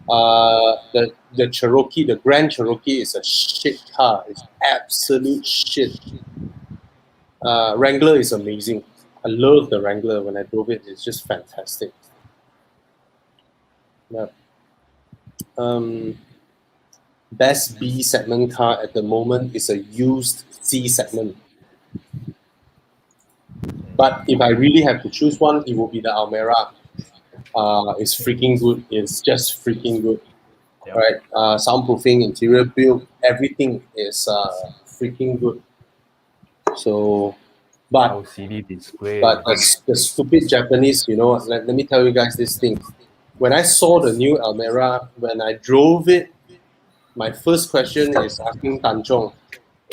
The Cherokee, the Grand Cherokee is a shit car. It's absolute shit. Wrangler is amazing. I love the Wrangler. When I drove it, it's just fantastic. Yeah. Best B segment car at the moment is a used C segment. But if I really have to choose one, it will be the Almera. It's freaking good. It's just freaking good. Yep. Right? Soundproofing, interior build, everything is freaking good. So, but LCD display. the stupid Japanese, let me tell you guys this thing. When I saw the new Almera, when I drove it, my first question is asking Tanchong,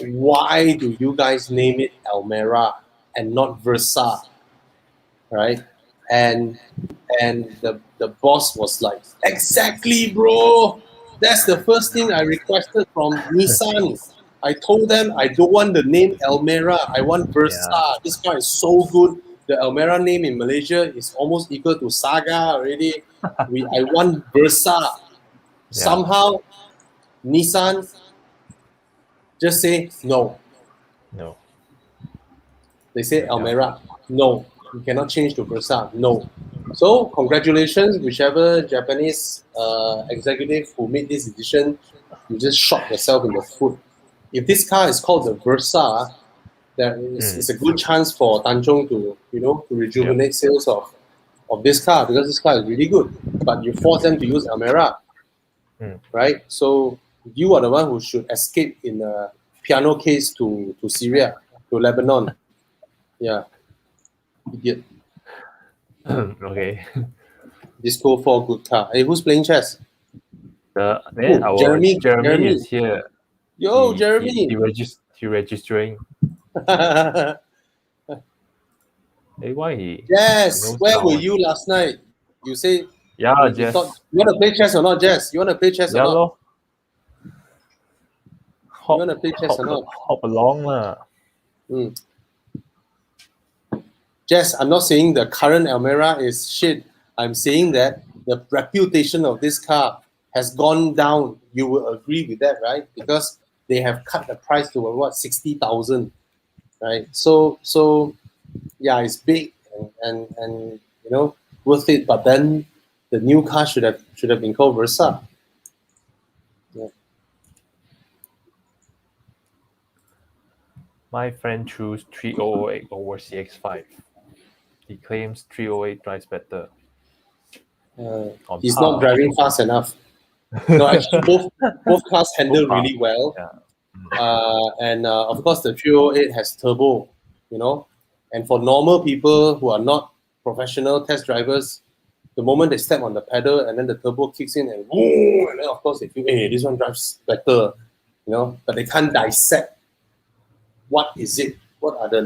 why do you guys name it Almera and not Versa? Right? And the boss was like, exactly, bro. That's the first thing I requested from Nissan. I told them I don't want the name Almera. I want Versa. Yeah. This car is so good. The Almera name in Malaysia is almost equal to Saga already. I want Versa. Somehow, Nissan just say no. No. They say Yeah. Almera. No. You cannot change to Versa. No. So congratulations, whichever Japanese executive who made this decision, you just shot yourself in the foot. If this car is called the Versa, there is it's a good chance for Tanchong to to rejuvenate sales of this car because this car is really good. But you force them to use Almera, right? So you are the one who should escape in a piano case to Syria, to Lebanon. Yeah, idiot. Okay. Disco 4 good car. Hey, who's playing chess? Then our Jeremy. Jeremy is here. Yo, He Jeremy. registering. Hey, why he? Yes. knows Where now, were you last night? You say Yeah, you Jess. thought you want to play chess or not, Jess? You want to play chess or Yeah, not? lor. You want to play chess or not? Hop along lah. Mm. Jess, I'm not saying the current Almera is shit. I'm saying that the reputation of this car has gone down. You will agree with that, right? Because they have cut the price to what 60,000, right? So yeah, it's big and worth it. But then the new car should have been called Versa. Yeah. My friend chose 3008 over CX5. He claims 308 drives better. On He's par. not driving fast enough. No, actually, both cars handle really well. Yeah. And of course, the 308 has turbo, And for normal people who are not professional test drivers, the moment they step on the pedal and then the turbo kicks in and boom, and then of course they feel, hey, this one drives better, But they can't dissect what is it, what are the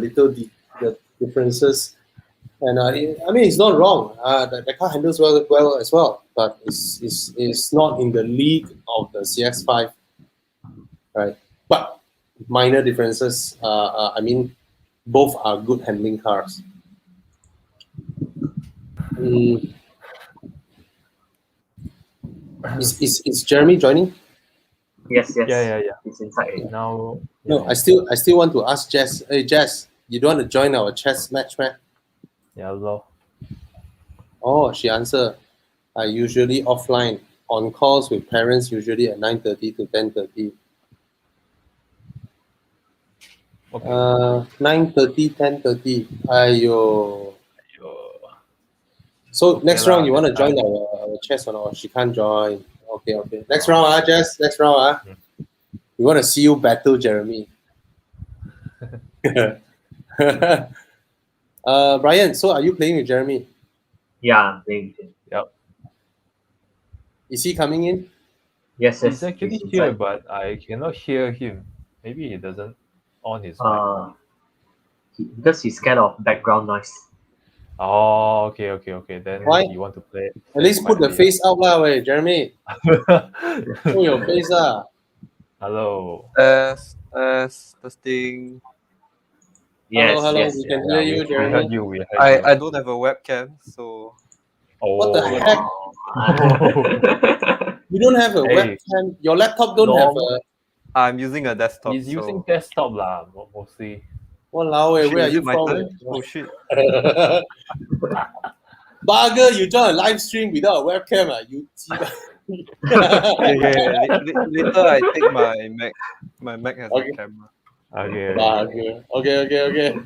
the differences. And I mean, it's not wrong. The car handles well as well, but it's not in the league of the CX5, right? But minor differences. I mean, both are good handling cars. Is Jeremy joining? Yes. Yeah. It's inside. Now, No, I still want to ask Jess. Hey Jess, you don't want to join our chess match, man? yeah, lor. Oh, she answered. I usually offline on calls with parents, usually at 9:30 to 10:30. Okay. 9:30, 10:30. Ayo. Yo. So next Okay round, lah, you want to that join time. our chess or not? She can't join. Okay. Next round, Jess. Next round, We want to see you battle Jeremy. Brian, so are you playing with Jeremy? Yeah, I'm playing with him. Yep. Is he coming in? Yes. He's actually He's here, inside. but I cannot hear him. Maybe he doesn't on his mic. Because he's scared of background noise. Oh, okay. Then Why? you want to play? At least put the face out lah, way, Jeremy. Show your face lah. Hello. Testing. Yes. Hello. Yes. We can hear you, We heard Jeremy. you. We heard you. I don't have a webcam, so What the Oh. heck? You don't have a Hey. webcam. Your laptop don't have a. I'm using a desktop. He's using so... desktop lah, mostly. Walao, Shit, where are is you it my from? turn? Oh shit. Bugger, you join a live stream without a webcam, you Later I take my Mac. My Mac has Okay. a camera. Okay. Bugger. Okay.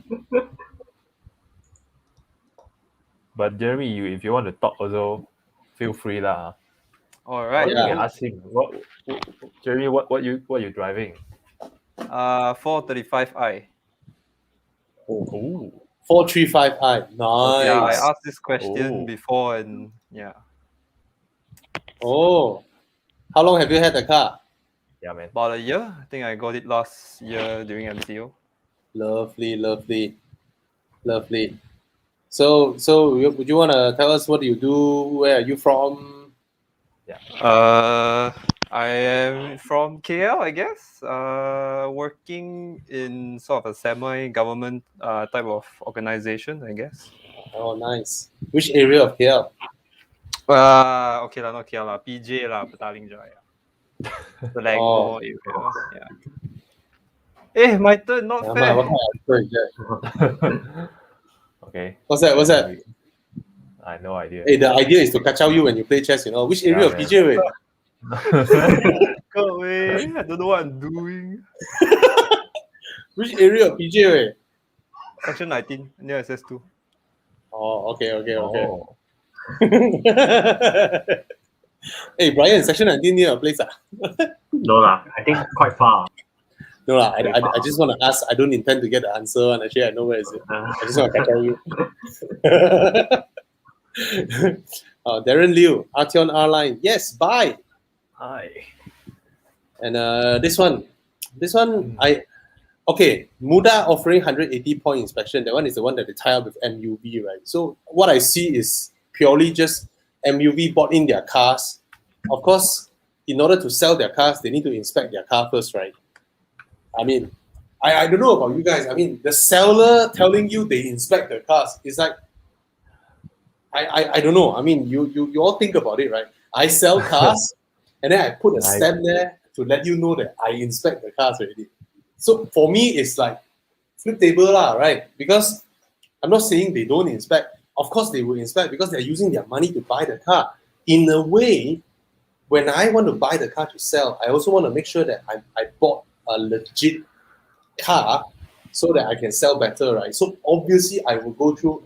But Jeremy, if you want to talk also, feel free lah. Alright. You can ask him. Jeremy, what you driving? 435i. Oh. 435i. Nice. Yeah, I asked this question Oh. before and yeah. Oh. How long have you had the car? Yeah, man. About a year. I think I got it last year during MCO. Lovely. So would you want to tell us what you do? Where are you from? I am from KL, I guess. Working in sort of a semi-government type of organization, I guess. Oh, nice. Which area of KL? Okay lah, not KL lah. PJ lah, Petaling Jaya. Selangor area. Yeah. My turn, not What fair. kind of answer is that? Okay. What's that? I have no idea. Hey, the idea is to catch out you when you play chess, Which area of man. PJ, wait? Go away. I don't know what I'm doing. Which area of PJ, wait? Section 19, near SS2. Oh, okay. Oh. Hey, Brian, section 19 near your place, No lah, I think quite far. No, I just want to ask. I don't intend to get the answer, and actually, I know where is it. I just want to catch out you. Darren Liu, Artion R line. Yes, bye. Hi. And this one, Muda offering 180 point inspection. That one is the one that they tie up with MUV, right? So what I see is purely just MUV bought in their cars. Of course, in order to sell their cars, they need to inspect their car first, right? I mean, I don't know about you guys. I mean, the seller telling you they inspect their cars is like, I don't know. I mean, you all think about it, right? I sell cars, and then I put a stamp there to let you know that I inspect the cars already. So for me, it's like flip table lah, right? Because I'm not saying they don't inspect. Of course, they will inspect because they're using their money to buy the car. In a way, when I want to buy the car to sell, I also want to make sure that I bought a legit car so that I can sell better, right? So obviously, I will go through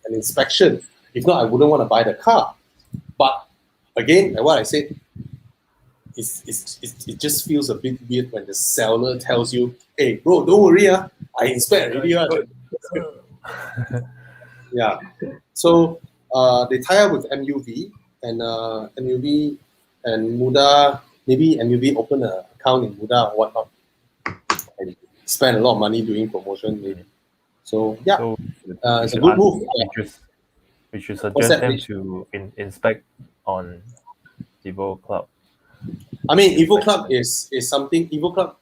an inspection. If not, I wouldn't want to buy the car. But again, like what I said, it just feels a bit weird when the seller tells you, "Hey, bro, don't worry, I inspect already." Yeah. So they tie up with MUV and MUV and Muda. Maybe MUV open an account in Muda or whatnot, and spend a lot of money doing promotion. Maybe. So yeah, So it's a good move. We should What's suggest that, them Rich? to inspect on Evo Club. I mean, Evo Club is something. Evo Club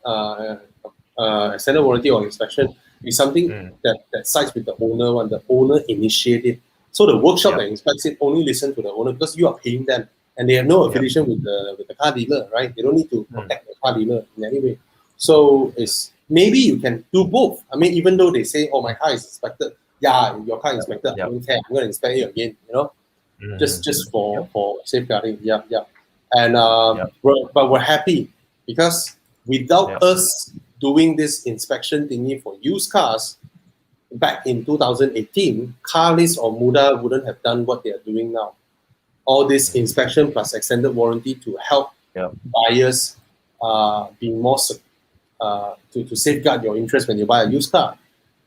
extended warranty or inspection is something that sides with the owner when the owner initiated. So the workshop that inspects it only listen to the owner because you are paying them, and they have no affiliation with the car dealer, right? They don't need to protect the car dealer in any way. So it's maybe you can do both. I mean, even though they say, "Oh, my ar is inspected," yeah, your car inspected. I don't care. I'm going to inspect it again. Just for safeguarding. Yeah. And but we're happy because without us doing this inspection thingy for used cars back in 2018, Carlist or Muda wouldn't have done what they are doing now. All this inspection plus extended warranty to help buyers be more to safeguard your interest when you buy a used car.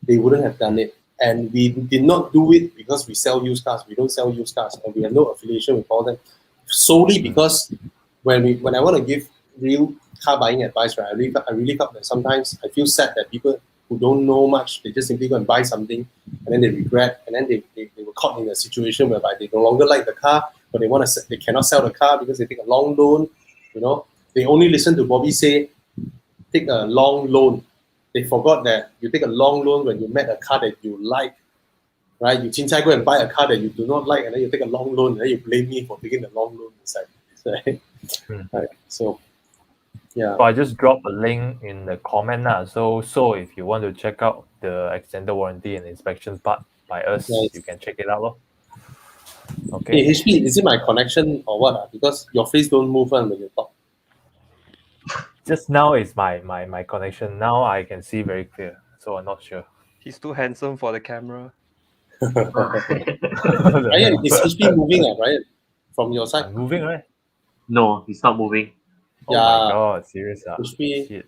They wouldn't have done it. And we did not do it because we sell used cars. We don't sell used cars, and we have no affiliation with all them. Solely because when I want to give real car buying advice, right, I really felt that sometimes I feel sad that people who don't know much, they just simply go and buy something and then they regret, and then they were caught in a situation whereby they no longer like the car, but they cannot sell the car because they take a long loan. They only listen to Bobby say, take a long loan. They forgot that you take a long loan when you met a car that you like, right? You go and buy a car that you do not like, and then you take a long loan, and then you blame me for taking the long loan inside. Right? So, yeah. So I just dropped a link in the comment now. So if you want to check out the extended warranty and inspection part by us, you can check it out. Okay. Hey, HP, is it my connection or what? Because your face don't move when you talk. Just now is my connection. Now I can see very clear, so I'm not sure. He's too handsome for the camera. Ryan, is HP moving, Ryan? From your side? Moving, right? No, he's not moving. Oh my god, serious? HP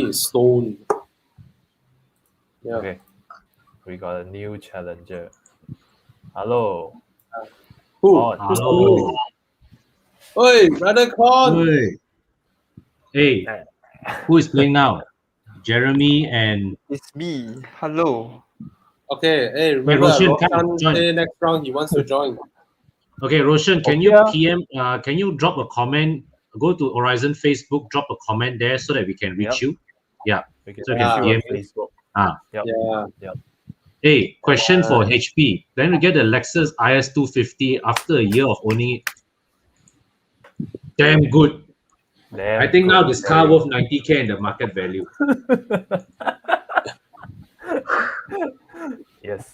is stone. Yeah. Okay. We got a new challenger. Hello. Who? Hello. Oi, brother Con. Hey. Hey, who is playing now? Jeremy and It's me. Hello. Okay, hey, remember Roshan, Roshan join. say next round he wants to join. Okay, Roshan, can you PM? Can you drop a comment? Go to Horizon Facebook, drop a comment there so that we can reach you. Yeah. So we can PM Facebook. Yeah. Hey, question for HP. Then we get the Lexus IS 250 after a year of owning it. Damn good. I think now this car worth 90K in the market value. Yes,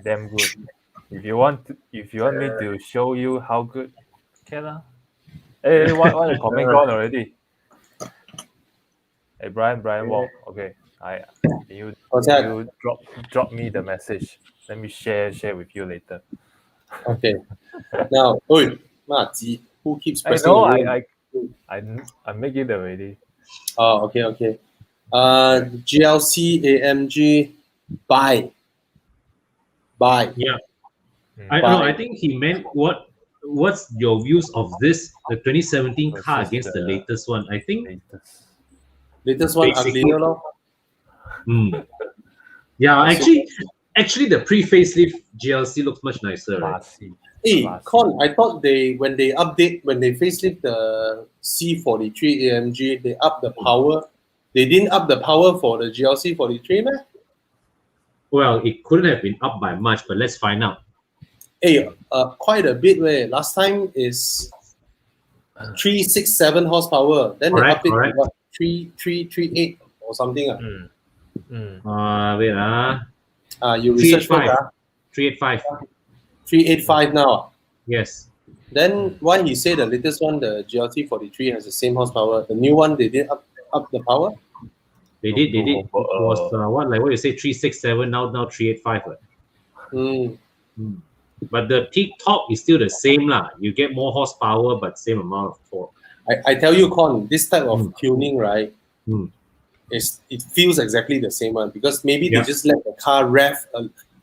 damn good. If you want me to show you how good, can Hey, what the comment gone already? Hey, Brian Walk. Okay, you drop me the message. Let me share with you later. Okay. Now, oi, Mati, who keeps I pressing? know. I make it already. Oh, okay. GLC AMG buy. Yeah. I think he meant what's your views of the 2017 car against the latest one? I think latest one uglier, lor. Yeah, actually the pre-facelift GLC looks much nicer. Right? Hey, Con, I thought when they facelift the C43 AMG, they up the power. They didn't up the power for the GLC 43, man. Well, it couldn't have been up by much, but let's find out. Hey, quite a bit. Last time is 367 horsepower. Then they up it to what 338 or something. Wait. You research for that. 385. 385 now. Yes. Then why he said the latest one, the GLT 43, has the same horsepower. The new one, they didn't up the power. They did. It was what you say 367 now 385. But the peak torque is still the same lah. You get more horsepower but same amount of torque. I tell you, Con, this type of tuning, right? It feels exactly the same one because maybe they just let the car rev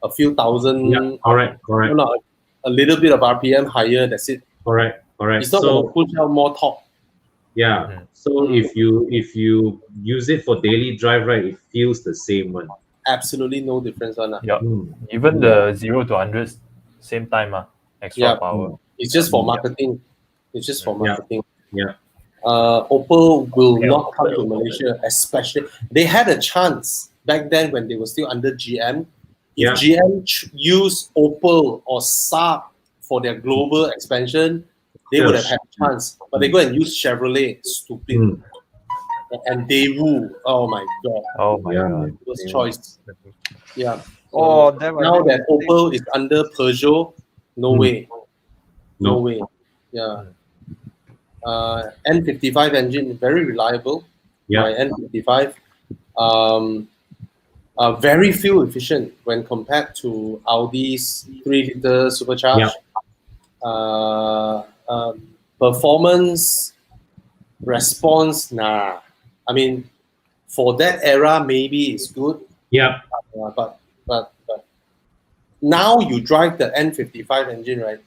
a few thousand. Yeah, correct. A little bit of RPM higher. That's it. Correct. It's not going to push out more torque. Yeah. So if you use it for daily drive, right, it feels the same one. Absolutely no difference on that. Yeah. Even the 0 to 100 same time. Extra power. It's just for marketing. It's just for marketing. Yeah. Opel will not come to Malaysia, especially. They had a chance back then when they were still under GM. If GM used Opel or Saab for their global expansion, they would have had a chance. But they go and use Chevrolet, stupid. And Daewoo, oh my god. Oh my god. First choice. Yeah. Oh, damn, I Now made that Opel is under Peugeot, no way. No way. Yeah. N55 engine, very reliable. My N55. Very fuel efficient when compared to Audi's 3-liter supercharged. Performance, response, nah. I mean, for that era, maybe it's good. Yeah. But now you drive the N55 engine, right?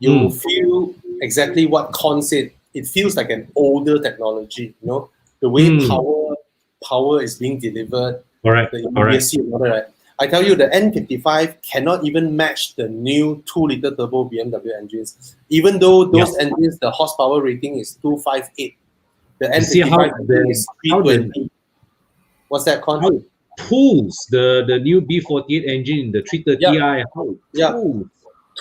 You feel exactly what Con said. It feels like an older technology, you know, the way power is being delivered, the immediacy and all that, right? I tell you, the N55 cannot even match the new 2-liter turbo BMW engines. Even though those engines, the horsepower rating is 258. The N55 engine is 320. What's that, Con? How it pulls the new B48 engine in the 330i. How it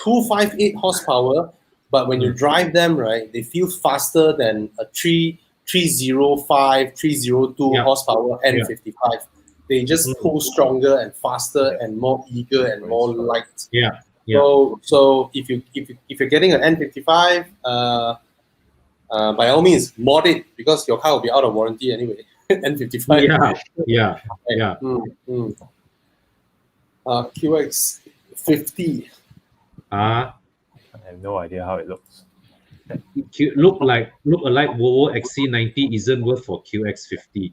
258 horsepower, but when you drive them, right, they feel faster than a 305, 302 horsepower N55. They just pull stronger and faster and more eager and more light. So if you're getting an N55, by all means mod it, because your car will be out of warranty anyway. N55. QX50. I have no idea how it looks. Look alike Volvo XC90 isn't worth for QX50.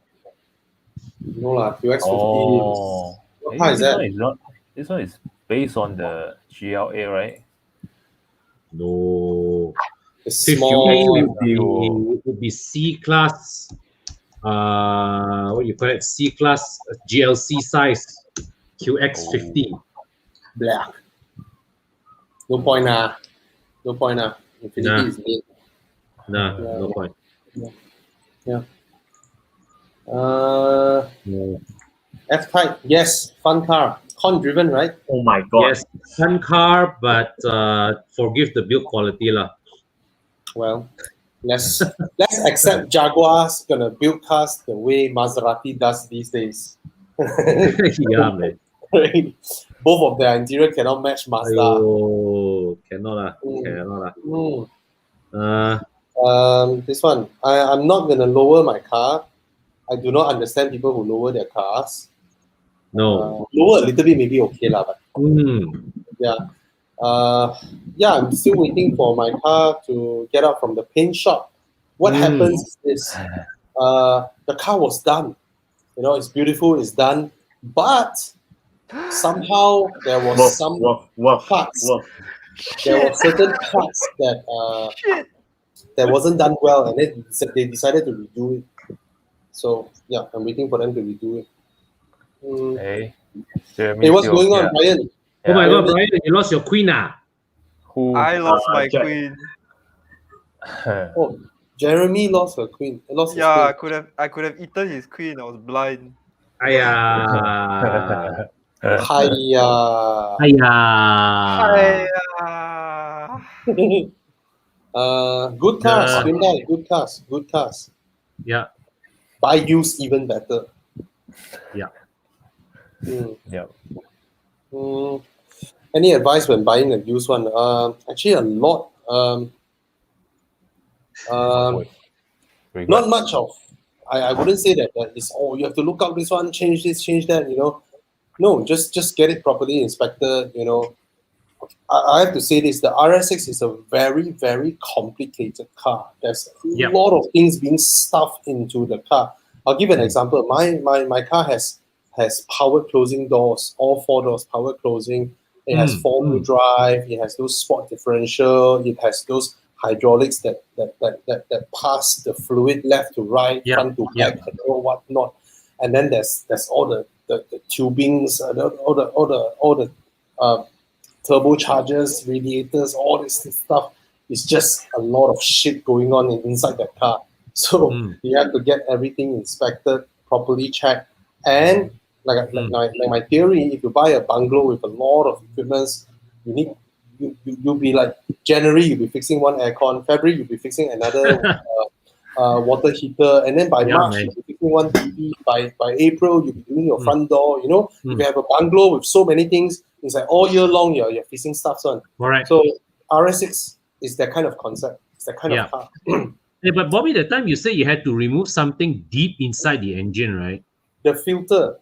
No lah, QX50. Oh, what car is that? This one is based on the GLA, right? No. It's small. It would be C-class. What do you call it? C-class GLC size QX50. Black. No point nah. Infinity is late. No point. F-Type, yes, fun car. Con driven, right? Oh my god. Yes, fun car, but forgive the build quality lah. Well, let's accept Jaguar's gonna build cars the way Maserati does these days. Yeah, man. Both of their interior cannot match Mazda. Oh, cannot lah. This one, I'm not gonna lower my car. I do not understand people who lower their cars. No. Lower a little bit, maybe okay lah, but I'm still waiting for my car to get out from the paint shop. What happens is this: the car was done. You know, it's beautiful, it's done, but somehow there was some parts. There were certain parts that wasn't done well, and then they decided to redo it. So yeah, I'm waiting for them to redo it. Hey, what's going on, Brian? Oh my god, Brian, you lost your queen ah. I lost my queen. Oh, Jeremy lost her queen. His queen. I could have eaten his queen. I was blind. Hiya. Good cars, Hyundai, good cars. Yeah. Buy used even better. Yeah. Any advice when buying a used one? Actually, a lot. Not much of. I wouldn't say that it's you have to look out this one, change this, change that. You know, no, just get it properly inspected. You know, I have to say this: the RS6 is a very, very complicated car. There's a lot of things being stuffed into the car. I'll give an example. My car has power closing doors, all 4 doors power closing. It has 4-wheel drive. It has those sport differential. It has those hydraulics that pass the fluid left to right, front to back, or whatnot. And then there's all the tubings, all the turbochargers, radiators, all this stuff. It's just a lot of shit going on inside that car. So you have to get everything inspected, properly checked, and like my theory, if you buy a bungalow with a lot of equipment, you need you'll be like January you'll be fixing one aircon, February you'll be fixing another water heater, and then by March man. you'll be fixing one TV. By April you'll be doing your front door. You know, if you have a bungalow with so many things, it's like all year long you're fixing stuff on. All right. So RS6 is that kind of concept. It's that kind of car. Yeah, but Bobby, the time you say you had to remove something deep inside the engine, right? The filter,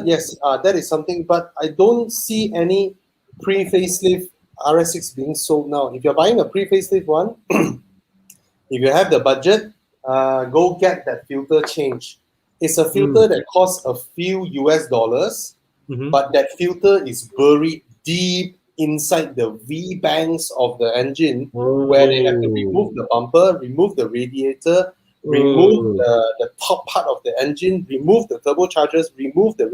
yes, that is something. But I don't see any pre-facelift RS6 being sold now. If you're buying a pre-facelift one, if you have the budget, go get that filter change. It's a filter that costs a few US dollars, but that filter is buried deep inside the V banks of the engine, where they have to remove the bumper, remove the radiator, remove the top part of the engine, remove the turbochargers, remove the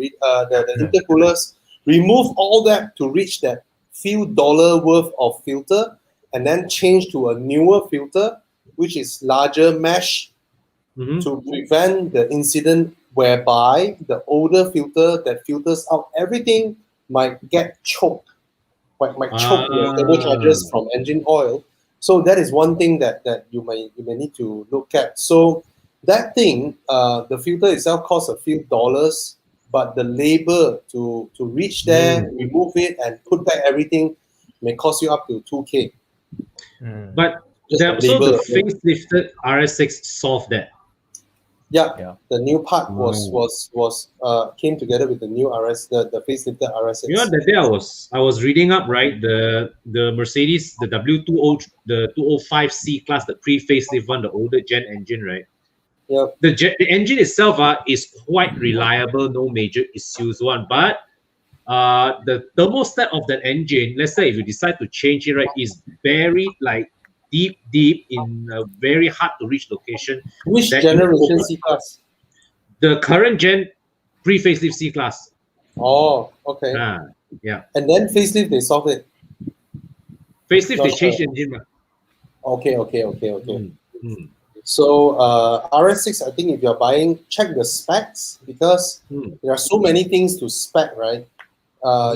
intercoolers, remove all that to reach that few dollar worth of filter, and then change to a newer filter, which is larger mesh, to prevent the incident whereby the older filter that filters out everything might get choked. Might choke your turbochargers from engine oil. So that is one thing that you may need to look at. So that thing, the filter itself costs a few dollars, but the labor to reach there, remove it, and put back everything may cost you up to 2K. But so the facelifted RS6 solved that. Yeah, the new part was came together with the new RS, the facelifted RS6. You know, that day I was reading up, right? The Mercedes, the W20, the 205C class, the pre-facelift one, the older gen engine, right? Yeah. The engine itself is quite reliable, no major issues one. But the thermostat of that engine, let's say if you decide to change it, right, is buried like deep in a very hard to reach location. Which generation C class? The current gen pre-facelift C class. Oh, okay. Yeah. And then facelift, they solved it. Facelift, they changed the engine. Okay. So RS6, I think if you're buying, check the specs, because there are so many things to spec, right?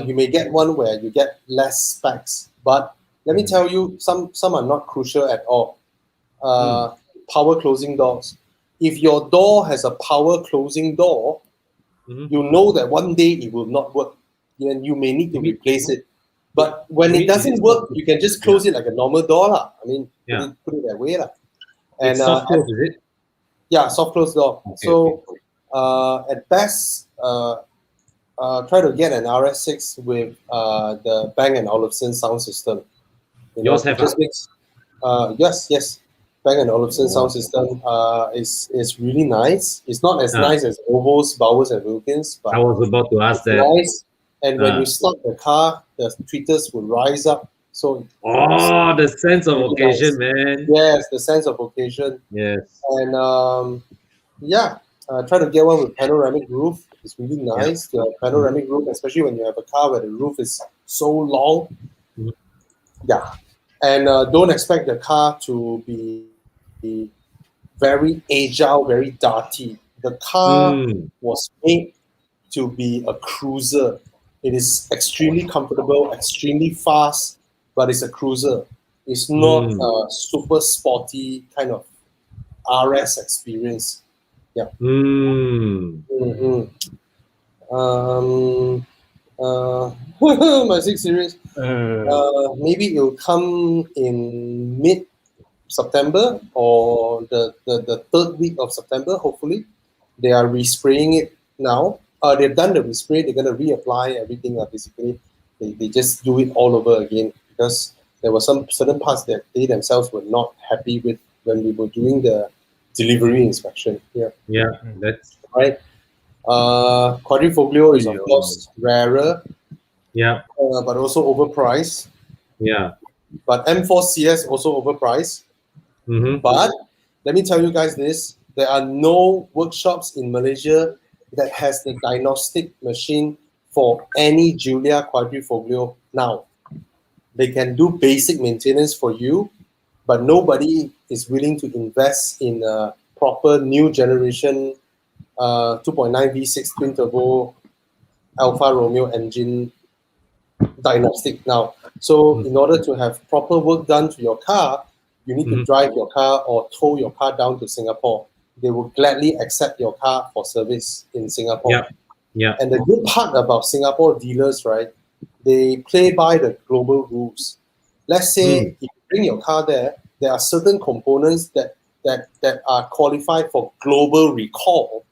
You may get one where you get less specs, but let me tell you, some are not crucial at all. Power closing doors. If your door has a power closing door, you know that one day it will not work. Then you may need to replace it. But when it doesn't work, you can just close it like a normal door. I mean, put it that way. And soft close, is it? Yeah, soft close door. At best, try to get an RS6 with the Bang & Olufsen sound system. Yours have just makes, yes. Bang & Olufsen sound system is really nice. It's not as nice as Volvo's, Bowers, and Wilkins, but I was about to ask that. Nice. And when you start the car, the tweeters will rise up. So the sense of really occasion, nice. man. Yes, the sense of occasion. Yes. And try to get one with panoramic roof. It's really nice to have panoramic roof, especially when you have a car where the roof is so long. Yeah. And don't expect the car to be very agile, very dirty. The car was made to be a cruiser. It is extremely comfortable, extremely fast, but it's a cruiser. It's not a super sporty kind of RS experience. Yeah. My 6 Series. Maybe it will come in mid-September or the third week of September, hopefully. They are respraying it now. They've done the respray. They're going to reapply everything. Basically, they just do it all over again, because there were some certain parts that they themselves were not happy with when we were doing the delivery inspection. Yeah, that's right. Quadrifoglio is of course rarer. Yeah. But also overpriced. Yeah. But M4 CS also overpriced. But let me tell you guys this: there are no workshops in Malaysia that has the diagnostic machine for any Giulia Quadrifoglio now. They can do basic maintenance for you, but nobody is willing to invest in a proper new generation 2.9 V6 twin turbo Alfa Romeo engine diagnostic now. So in order to have proper work done to your car, you need to drive your car or tow your car down to Singapore. They will gladly accept your car for service in Singapore. Yeah. Yeah. And the good part about Singapore dealers, right, they play by the global rules. Let's say if you bring your car there are certain components that are qualified for global recall.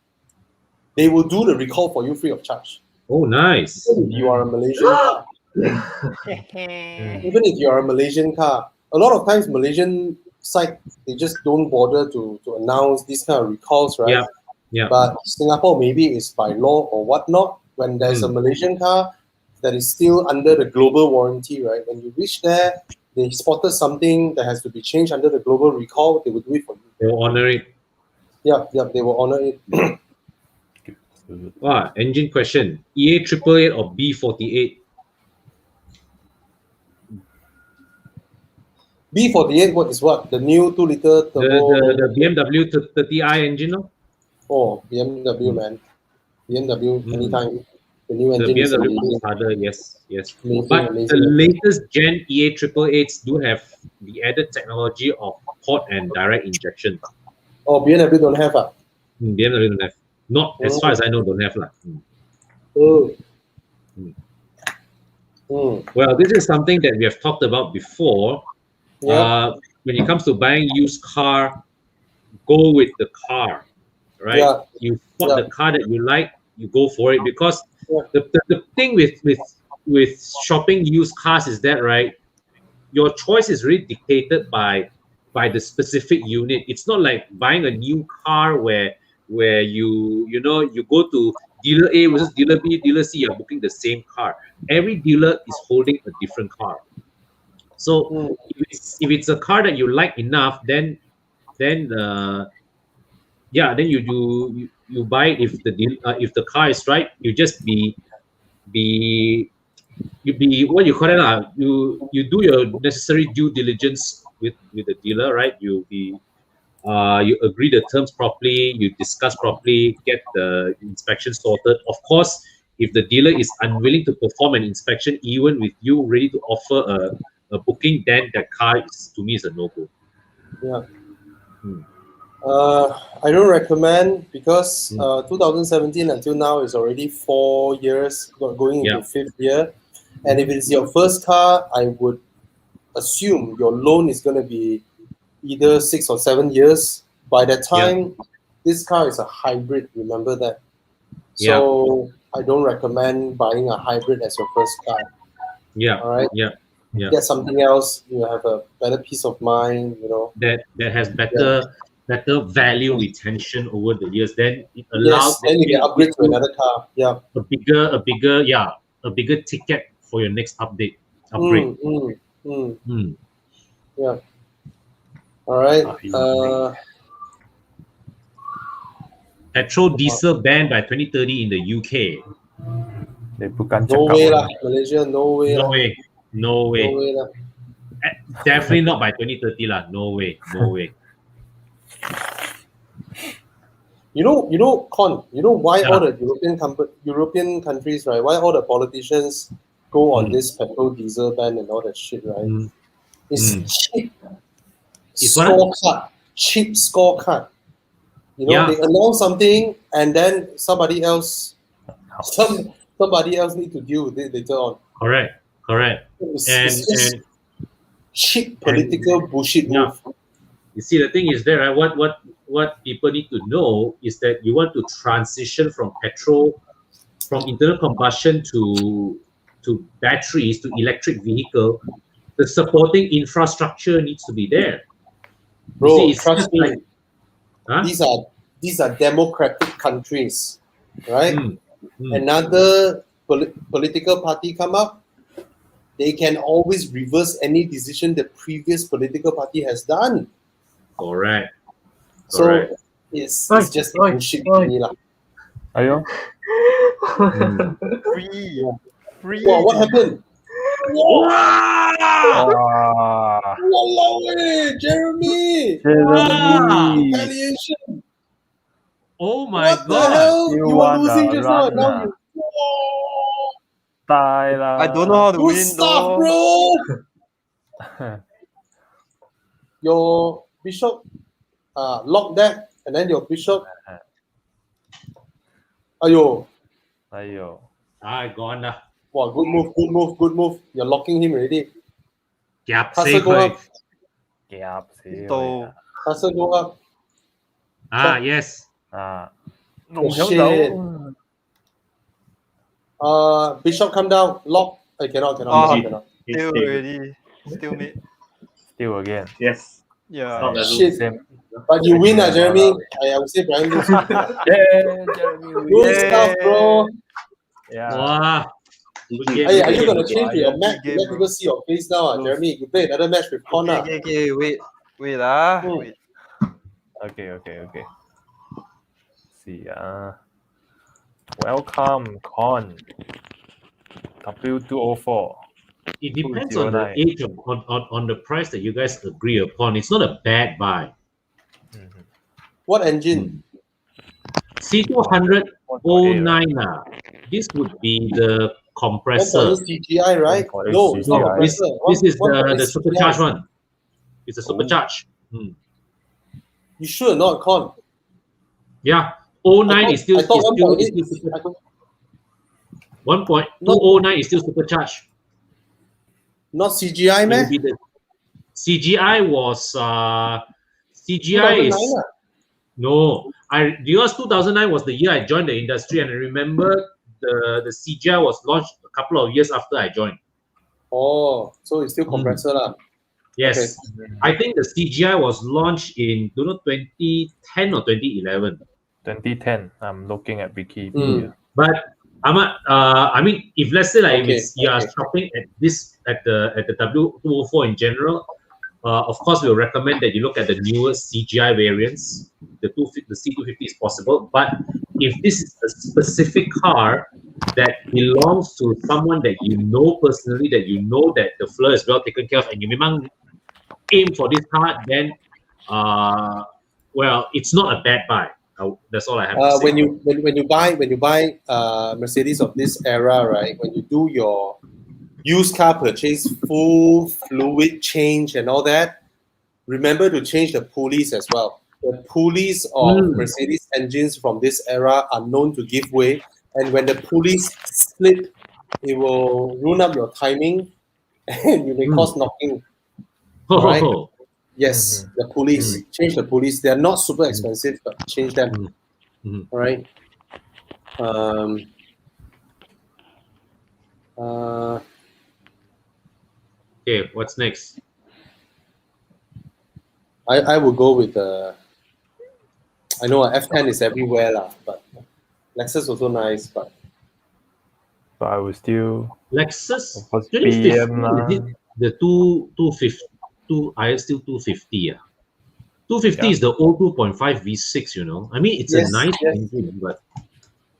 They will do the recall for you free of charge. Oh, nice. Even if you are a Malaysian car. Even if you are a Malaysian car. A lot of times Malaysian site, they just don't bother to announce these kind of recalls, right? Yeah. Yeah. But Singapore, maybe it's by law or whatnot. When there's a Malaysian car that is still under the global warranty, right? When you reach there, they spotted something that has to be changed under the global recall, they will do it for you. They will honor it. Yeah, they will honor it. Engine question. EA 888 or B48? B48, what is what? The new 2-liter turbo. The BMW 30i engine, no? Oh, BMW, man. BMW, anytime. The new The engine is BMW amazing. is harder, yes. Amazing, But amazing. the latest Gen EA 888s do have the added technology of port and direct injection. Oh, BMW don't have ah? BMW don't have. Not as far as I know, don't have lah. Well, this is something that we have talked about before. Yeah. When it comes to buying used car, go with the car, right? Yeah. You spot the car that you like, you go for it, because the thing with shopping used cars is that, right, your choice is really dictated by the specific unit. It's not like buying a new car where you go to dealer A versus dealer B, dealer C, you're booking the same car. Every dealer is holding a different car. So if it's a car that you like enough, then you buy it. If the car is right, you just be what you call it, you do your necessary due diligence with the dealer, right? You agree the terms properly, you discuss properly, get the inspection sorted. Of course, if the dealer is unwilling to perform an inspection, even with you ready to offer a booking, then that car to me is a no-go. Yeah. I don't recommend, because 2017 until now is already 4 years, going into 5th year. And if it's your first car, I would assume your loan is going to be either 6 or 7 years. By that time, this car is a hybrid, remember that. So I don't recommend buying a hybrid as your first car. All right. Get something else. You have a better peace of mind. That has better value retention over the years. Then it allows. Then you can upgrade to another car. Yeah. A bigger ticket for your next upgrade. Yeah. All right. Petrol diesel banned by 2030 in the UK. No way lah, Malaysia. No way. No way. Definitely not by 2030 lah. No way. You know, Con. You know why all the European countries, right? Why all the politicians go on this petrol diesel ban and all that shit, right? It's cheap. Scorecard. Cheap scorecard. They announce something and then somebody else need to deal with it later on. Correct. And cheap political bullshit move. You see, the thing is there, right? What people need to know is that you want to transition from internal combustion to batteries to electric vehicle. The supporting infrastructure needs to be there. Bro, trust me. These are democratic countries, right? Another political party come up, they can always reverse any decision the previous political party has done. Correct. So it's just bullshit to me lah. Ayo. Free. Wow, what happened? Wow. Jeremy! Retaliation! Oh my What the hell? You You were wanna losing just now. run, Now you. die lah. I don't know how to Good win stuff, though. bro. Your bishop, lock that, and then your bishop. Ayo, Aiyo. Gone lah. wow, good move, good move, good move. You're locking him already. Kiap Castle safe go rồi. up. Kiap xíu So à. Castle go up. Yes. À. Oh, shit. Bishop come down. Lock. I cannot. still already. Still mate. Still again. Yes. Yeah. Not the Shit. Same. But you win, Jeremy. I would say Brian lose. Yeah, Jeremy win. Good stuff, bro. Yeah. Wow. Hey, are you gonna Okay. change your match to Game, let bro. people see your face now, Jeremy? You play another match with Con. Okay. Wait. Wait. Okay. See welcome Con. W204. It depends on the 209. age of on the price that you guys agree upon. It's not a bad buy. Mhm. What engine? C200 09 this would be the compressor. 1.8 CGI, right? 1.8 No, it's not CGI. compressor. This is 1.8 the CGI. supercharged one. It's a supercharged. You sure not, Con? Yeah. 09 is still I thought 1.8 super, 1.209 is still supercharged. not CGI, It will man. be the CGI was CGI 2009 is no. Because 2009 was the year I joined the industry, and I remember the CGI was launched a couple of years after I joined. Oh, so it's still compressor lah. Yes, I think the CGI was launched in 2010 or 2011. 2010. I'm looking at Wiki. But Ahmad, I mean, if let's say like if it's you are Okay. shopping at the W204 in general, of course we'll recommend that you look at the newer CGI variants. The C250 is possible, but if this is a specific car that belongs to someone that you know personally, that you know that the floor is well taken care of, and you memang aim for this car, then well, it's not a bad buy. That's all I have to say. When you buy Mercedes of this era, right? When you do your used car purchase, full fluid change and all that, remember to change the pulleys as well. The pulleys of Mercedes engines from this era are known to give way, and when the pulleys slip, it will ruin up your timing, and you may cause knocking. Right? Yes, the pulleys. Change the pulleys. They are not super expensive, but change them. All right. Okay, what's next? I will go with I know F10 is everywhere lah, but Lexus also nice, but I will still Lexus of course 2050 BM lah. is it the 250 still 250 250 is the old 2.5 V6, you know. I mean, it's a nice engine, but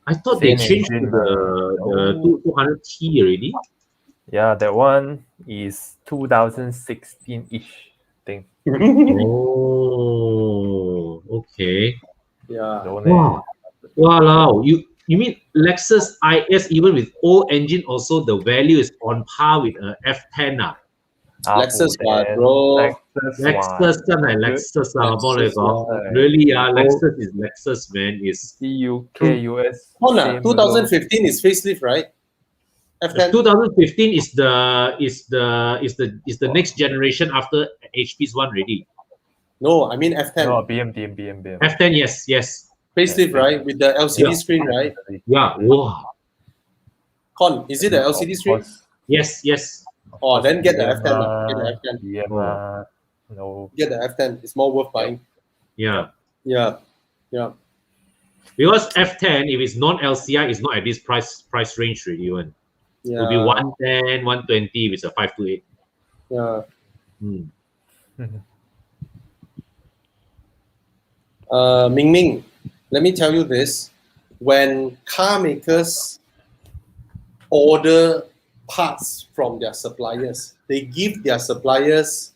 I thought they Same changed to engine, the 200T already. Yeah, that one is 2016-ish thing. Oh, okay. yeah. Don't Wow. Wow, you mean Lexus IS even with old engine also the value is on par with a F10 Lexus bro. Lexus Lexus, really Lexus is Lexus, man. Is UK, US. Honda, 2015 is facelift, right? F10. 2015 is the next generation after HP's one ready. No, I mean F10. No, BM. F10, yes. Facelift, right? With the LCD screen, right? Yeah. Wow. Con, is it the LCD screen? Yes. Oh, then get the F10. Get the F10. BM, no. Get the F10. It's more worth buying. Yeah. Because F10, if it's non-LCI, it's not at this price range really. One. It will be 110, 120 if it's a 528. Yeah. Ming, let me tell you this. When car makers order parts from their suppliers, they give their suppliers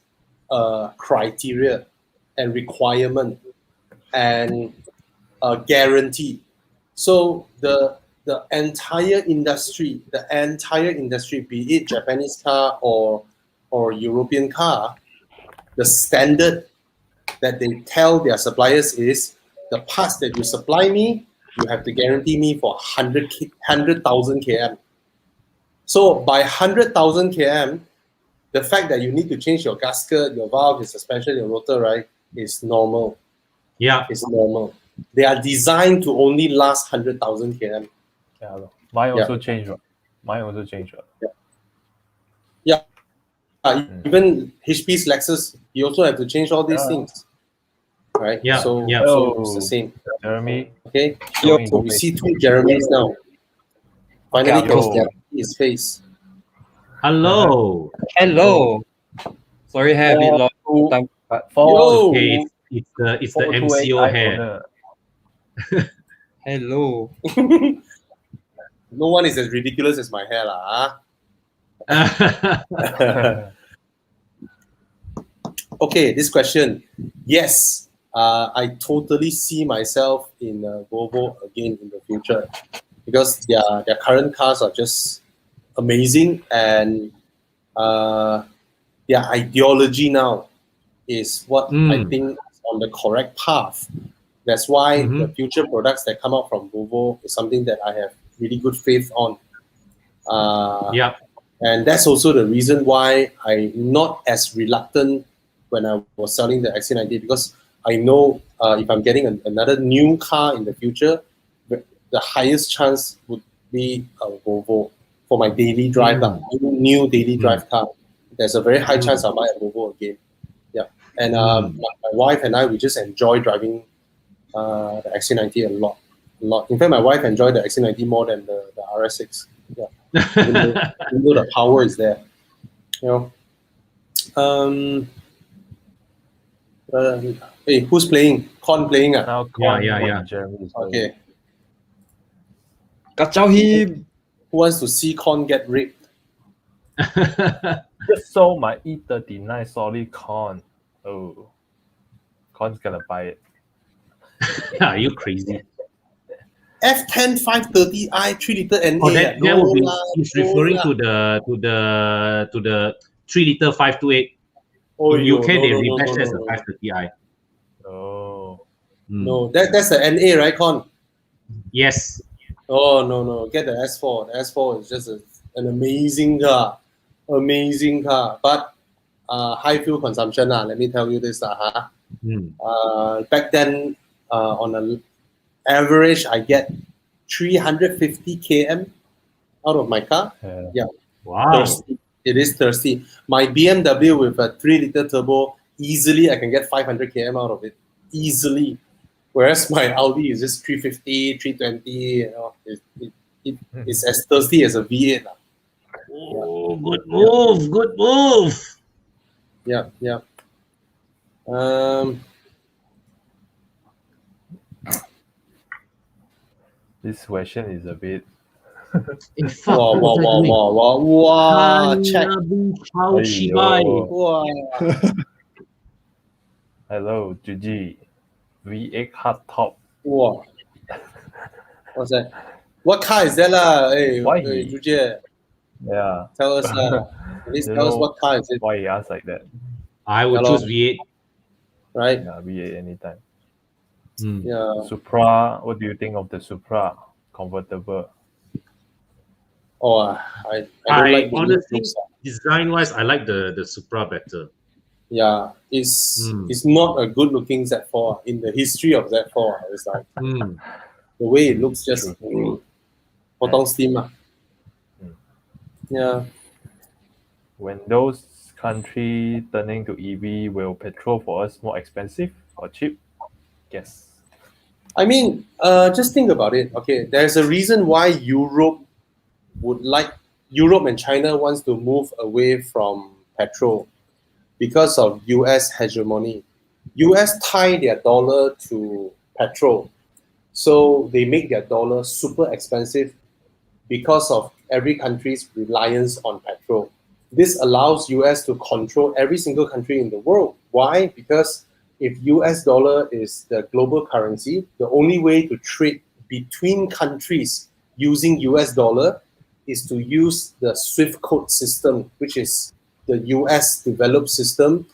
criteria and requirement and a guarantee. So the the entire industry, be it Japanese car or European car, the standard that they tell their suppliers is the parts that you supply me, you have to guarantee me for 100,000 km. So by 100,000 km, the fact that you need to change your gasket, your valve, your suspension, your rotor, right, is normal. Yeah. It's normal. They are designed to only last 100,000 km. Yeah, mine also changed. Right? Mine also changed. Right? Yeah. Even HP's Lexus, you also have to change all these things. Right? Yeah. So, Yeah. so it's the same. Jeremy. Okay. Show me So the we face. see two Jeremys now. Finally, Okay, can yo. see his face. Hello. Hello. Sorry, hair a bit long. Time, but Yo. Okay, it's the 428 MCO hair. owner. hello. No one is as ridiculous as my hair, lah. Okay, this question. Yes, I totally see myself in Volvo again in the future because their current cars are just amazing, and their ideology now is what I think is on the correct path. That's why the future products that come out from Volvo is something that I have really good faith on. Yeah. And that's also the reason why I'm not as reluctant when I was selling the XC90, because I know if I'm getting another new car in the future, the highest chance would be a Volvo for my daily drive, new daily drive car. There's a very high chance I'll buy a Volvo again. Yeah, and my wife and I, we just enjoy driving the XC90 a lot. In fact, my wife enjoyed the XC90 more than the RS6. Yeah, even though the power is there, you know. Hey, who's playing? Con playing? Now, Yeah. Jeremy is Okay. Kacau him. Who wants to see Con get raped? Just sold my E39 solid con. Oh, Con's gonna buy it. Are you crazy? F10 530i 3-liter NA. Oh, that would be. He's referring to the 3-liter 528. In UK, they rebatch as a 530i. Oh, No, that's the NA, right, Con? Yes. Oh, no. Get the S4. The S4 is just an amazing car. But high fuel consumption, let me tell you this. Back then, on an average, I get 350 km out of my car. Yeah. Wow. Thirsty. It is thirsty. My BMW with a 3-liter turbo, easily I can get 500 km out of it. Easily. Whereas my Audi is just 350, 320. You know, it's as thirsty as a V8. Oh, good move. Good move. Yeah. this question is a bit. In fact, Wow. Check. Wow. Hello, Juji. V8 hard top. Wow. What's that? What car is that, lah? Hey, Why Jujie, Yeah. tell us, please tell us what car is it, Why he asked like that? I would choose V8. right? Yeah, V8 anytime. Yeah. Supra. What do you think of the Supra convertible? Oh, I don't I like the honestly, looks. design-wise, I like the Supra better. Yeah, it's not a good looking Z4 in the history of Z4. It's like the way it looks just potong steam. Yeah. When those countries turning to EV, will petrol for us more expensive or cheap? Yes. I mean, just think about it. Okay, there's a reason why Europe and China wants to move away from petrol because of US hegemony. US tie their dollar to petrol, so they make their dollar super expensive because of every country's reliance on petrol. This allows US to control every single country in the world. Why? Because if US dollar is the global currency, the only way to trade between countries using US dollar is to use the SWIFT code system, which is the US developed system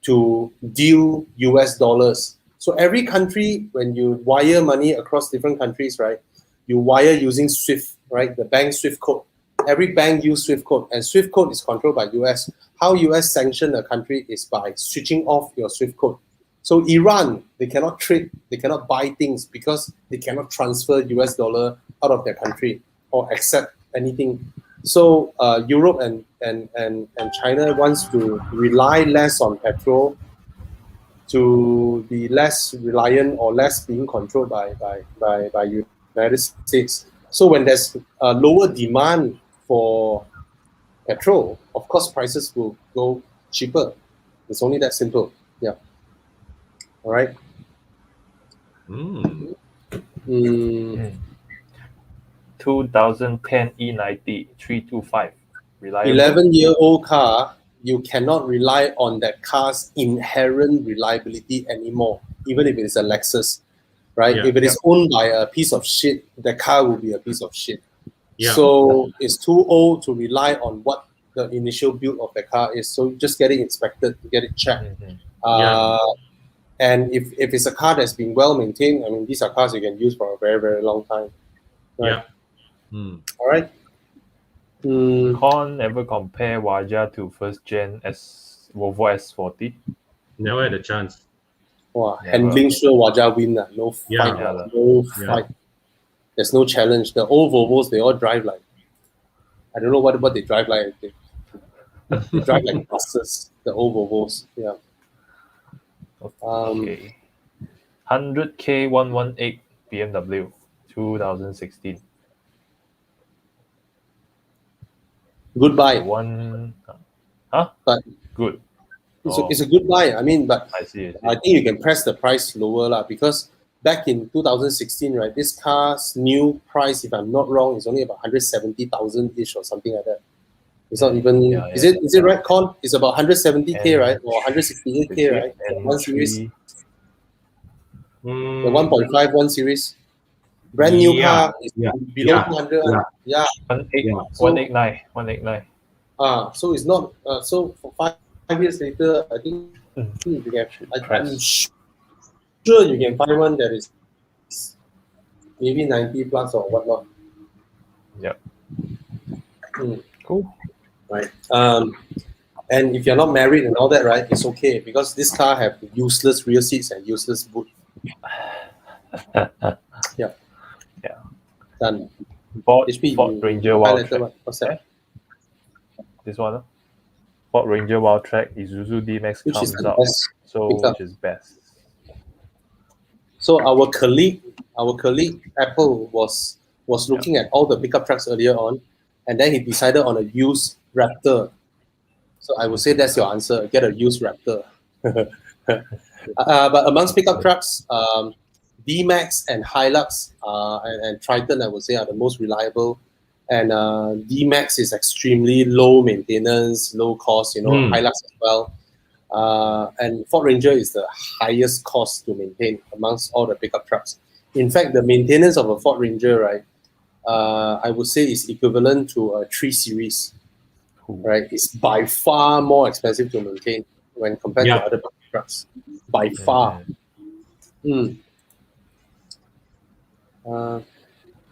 to deal US dollars. So every country, when you wire money across different countries, right, you wire using SWIFT, right, the bank SWIFT code. Every bank use SWIFT code, and SWIFT code is controlled by US. How US sanction a country is by switching off your SWIFT code. So Iran, they cannot trade, they cannot buy things because they cannot transfer US dollar out of their country or accept anything. So Europe and China wants to rely less on petrol, to be less reliant or less being controlled by United States. So when there's a lower demand for petrol, of course prices will go cheaper. It's only that simple. Yeah. All right. Mm. 2010 E90 325. Reliable. 11-year-old car, you cannot rely on that car's inherent reliability anymore, even if it's a Lexus, right? Yeah, If it is owned by a piece of shit, the car will be a piece of shit. Yeah. So it's too old to rely on what the initial build of the car is. So just get it inspected, get it checked. And if it's a car that's been well maintained, I mean, these are cars you can use for a very, very long time. Right? Yeah. Mm. All right. Can't ever compare Waja to first gen Volvo S40. Never had a chance. Wow, Never. handling sure Waja win. No fight. Yeah. No Yeah. fight. There's no challenge. The old Volvos, they all drive like, I don't know what they drive like. They drive like buses, the old Volvos. Yeah. Okay. 100K 118 BMW 2016. Goodbye. One, huh? But Good. it's a good buy. I mean, but I see. I think you can press the price lower lah, because back in 2016, right, this car's new price, if I'm not wrong, is only about 170,000 ish or something like that. It's not even. Yeah, is it right, Con? It's about 170K, right, or 168K, right? The And 1 series, the Mm. 1.5 1 series, brand new Yeah, car is yeah, below yeah, 200. yeah. Yeah. 189. So it's not. So for 5 years later, I think you can. I'm sure you can find one that is maybe 90 plus or whatnot. Yep. Mm. Cool. Right. And if you're not married and all that, right, it's okay, because this car have useless rear seats and useless boot. Yeah. Yeah. Done. Ford HP, Ranger highlighted Wild Track. what? What's that? This one, huh? Ford Ranger Wild Track Isuzu D-Max Which is comes the out. best So pickup? which is best? So our colleague Apple was looking at all the pickup trucks earlier on, and then he decided on a used Raptor. So I would say that's your answer. Get a used Raptor. But amongst pickup trucks, D-Max and Hilux and Triton, I would say, are the most reliable. And D-Max is extremely low maintenance, low cost. Hilux as well. And Ford Ranger is the highest cost to maintain amongst all the pickup trucks. In fact, the maintenance of a Ford Ranger, right, I would say is equivalent to a 3 Series. Right, it's by far more expensive to maintain when compared to other pickup trucks. By far.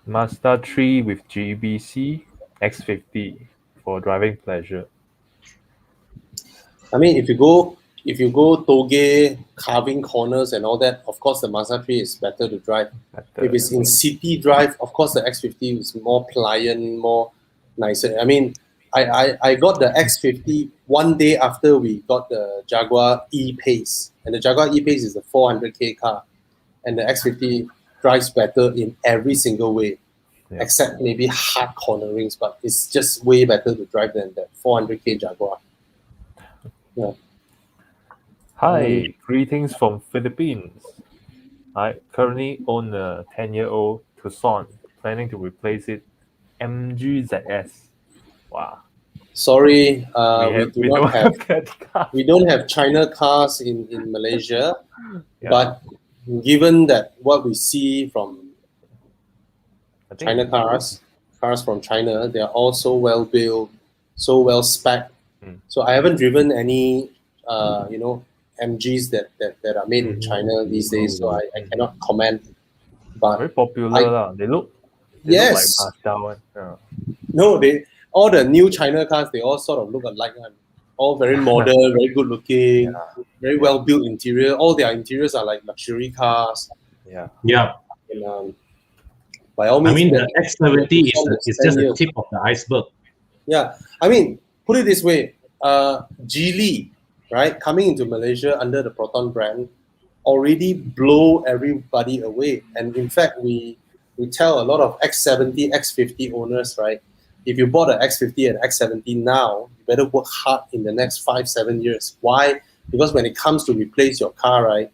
Mazda 3 with GBC X50 for driving pleasure. I mean, if you go toge, carving corners and all that, of course the Mazda 3 is better to drive. If it's in city drive, of course the X50 is more pliant, more nicer. I mean, I got the X50 one day after we got the Jaguar E-Pace. And the Jaguar E-Pace is a 400K car. And the X50 drives better in every single way, except maybe hard cornerings, but it's just way better to drive than the 400K Jaguar. Yeah. Hi, greetings from Philippines. I currently own a 10-year-old Tucson, planning to replace it MG-ZS. Wow. Sorry, we don't have that car. we don't have China cars in Malaysia, but given that what we see from I think China cars from China. They are all so well built, so well spec. So I haven't driven any, MGs that are made in China these days. So I cannot comment. But very popular lah. They look like yes, Mazda one. Yeah. no, all the new China cars, they all sort of look alike. All very modern, very good looking, very well built interior. All their interiors are like luxury cars. Yeah. Yeah. And, by all means, I mean, the X70 is just the tip of the iceberg. Yeah, I mean, put it this way: Geely, right, coming into Malaysia under the Proton brand, already blow everybody away. And in fact, we tell a lot of X70, X50 owners, right, if you bought an X50 and X70 now, you better work hard in the next 5-7 years. Why? Because when it comes to replace your car, right,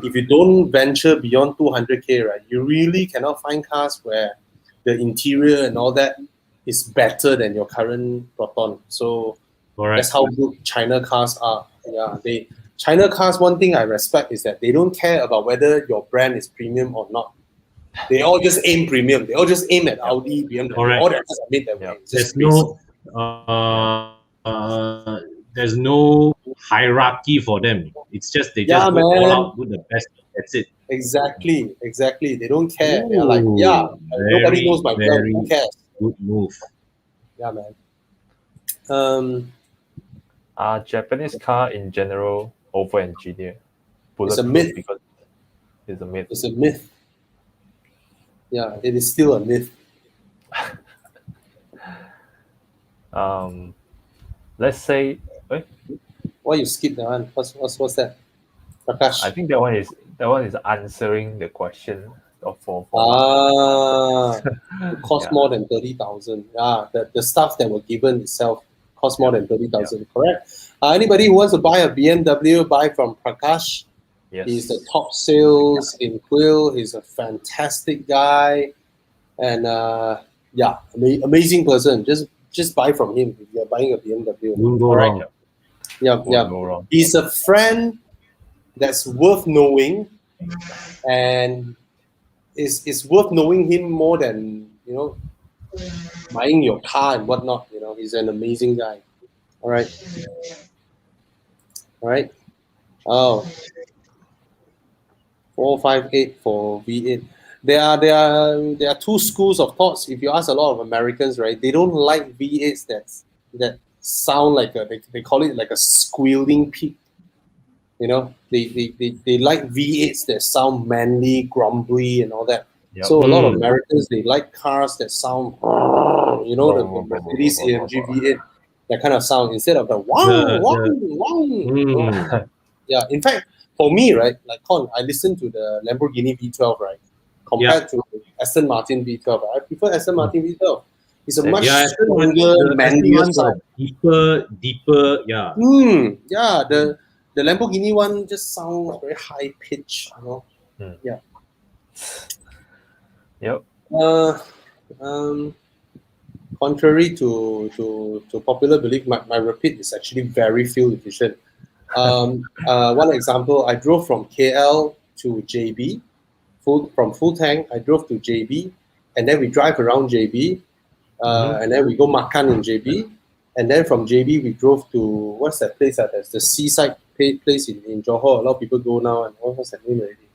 if you don't venture beyond 200K, right, you really cannot find cars where the interior and all that is better than your current Proton. So that's how good China cars are. Yeah, China cars, one thing I respect is that they don't care about whether your brand is premium or not. They all just aim premium. They all just aim at Audi, BMW. All their cars are made that way. There's no hierarchy for them. It's just they just go all out, do the best. That's it. Exactly. They don't care. They're like, nobody knows my brand. Who cares? Good move. Yeah, man. Japanese car in general over-engineered. It's a myth. Because it's a myth. It's a myth. Yeah, it is still a myth. Let's say, why you skip that one? What's that? Prakash. I think that one is answering the question for it costs more than 30,000. The stuff that were given itself costs more than 30,000. Correct. Anybody who wants to buy a BMW, buy from Prakash. Yes. He's the top sales in Quill. He's a fantastic guy, and amazing person. Just buy from him if you're buying a BMW. Won't go wrong. Yeah. He's a friend that's worth knowing, and it's worth knowing him more than buying your car and whatnot. He's an amazing guy. All right. Oh. 458 for V8. There are two schools of thoughts. If you ask a lot of Americans, right, they don't like V8s that sound like they call it like a squealing pig. They like V8s that sound manly, grumbly, and all that. Yep. So a lot of Americans, they like cars that sound, the Mercedes AMG V8, that kind of sound instead of the wow. Yeah, in fact, for me, right, like I listen to the Lamborghini V12, right, compared to Aston Martin V12. I prefer Aston Martin V12. It's a much stronger, manlier sound. Deeper, yeah. The Lamborghini one just sounds very high pitch, Yeah. Yep. Contrary to popular belief, my Rapid is actually very fuel efficient. One example, I drove from KL to JB, from full tank. I drove to JB, and then we drive around JB, and then we go makan in JB, and then from JB we drove to what's that place? There's the seaside place in Johor. A lot of people go now, and what's that name already?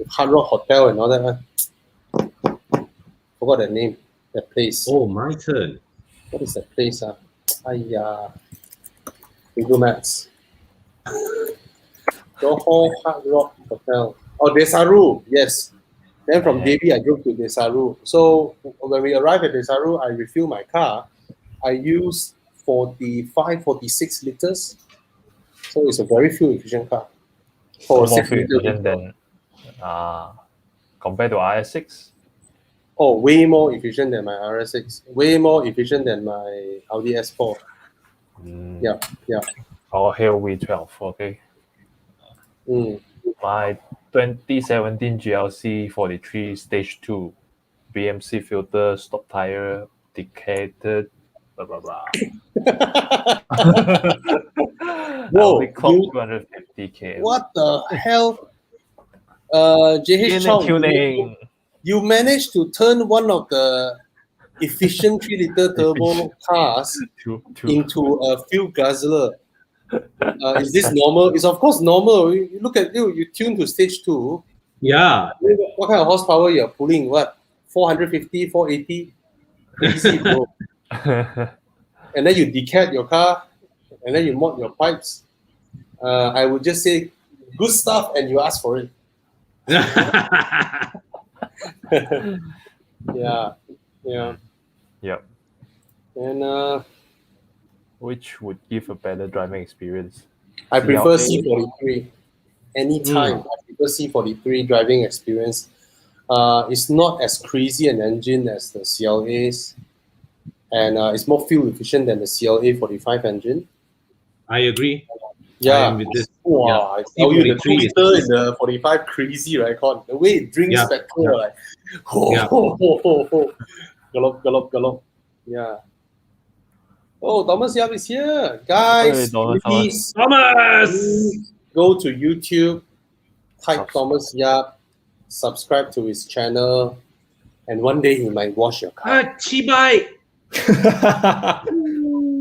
Hard Rock Hotel and all that. Forgot the name. That place. Oh, my turn. What is that place? Google Maps. Johor Hard Rock Hotel. Oh, Desaru. Yes. Then from JB, I drove to Desaru. So when we arrived at Desaru, I refueled my car. I used 46 liters. So it's a very fuel efficient car. More fuel efficient than compared to RS6. Oh, way more efficient than my RS6. Way more efficient than my Audi S4. Yeah. Or Hail V12, okay. My 2017 GLC 43 Stage 2, BMC filter, stop tire, decayed, blah blah blah. Whoa, 250K. What the hell? JH Chong, tuning. You managed to turn one of the efficient 3-liter turbo cars Two. into a fuel guzzler. Is this normal? It's of course normal. You look at you tune to stage 2. Yeah. What kind of horsepower you're pulling? What? 450, 480? Crazy, bro. And then you decat your car, and then you mod your pipes. I would just say, good stuff, and you ask for it. Yeah. Yep. And Which would give a better driving experience? I prefer CLA? C43. Anytime, I prefer C43 driving experience. It's not as crazy an engine as the CLAs, and it's more fuel efficient than the CLA 45 engine. I agree. I Yeah. am with this. Wow, Yeah. I tell you, the C43 is- two-liter in the 45 crazy, right? Con? The way it drinks Yeah. petrol, like, Yeah. Gallop. Yeah. Oh, Thomas Yap is here. Guys, Hey, Thomas. please Thomas! go to YouTube, type Subscribe. Thomas Yap, subscribe to his channel, and one day he might wash your car. Chibai!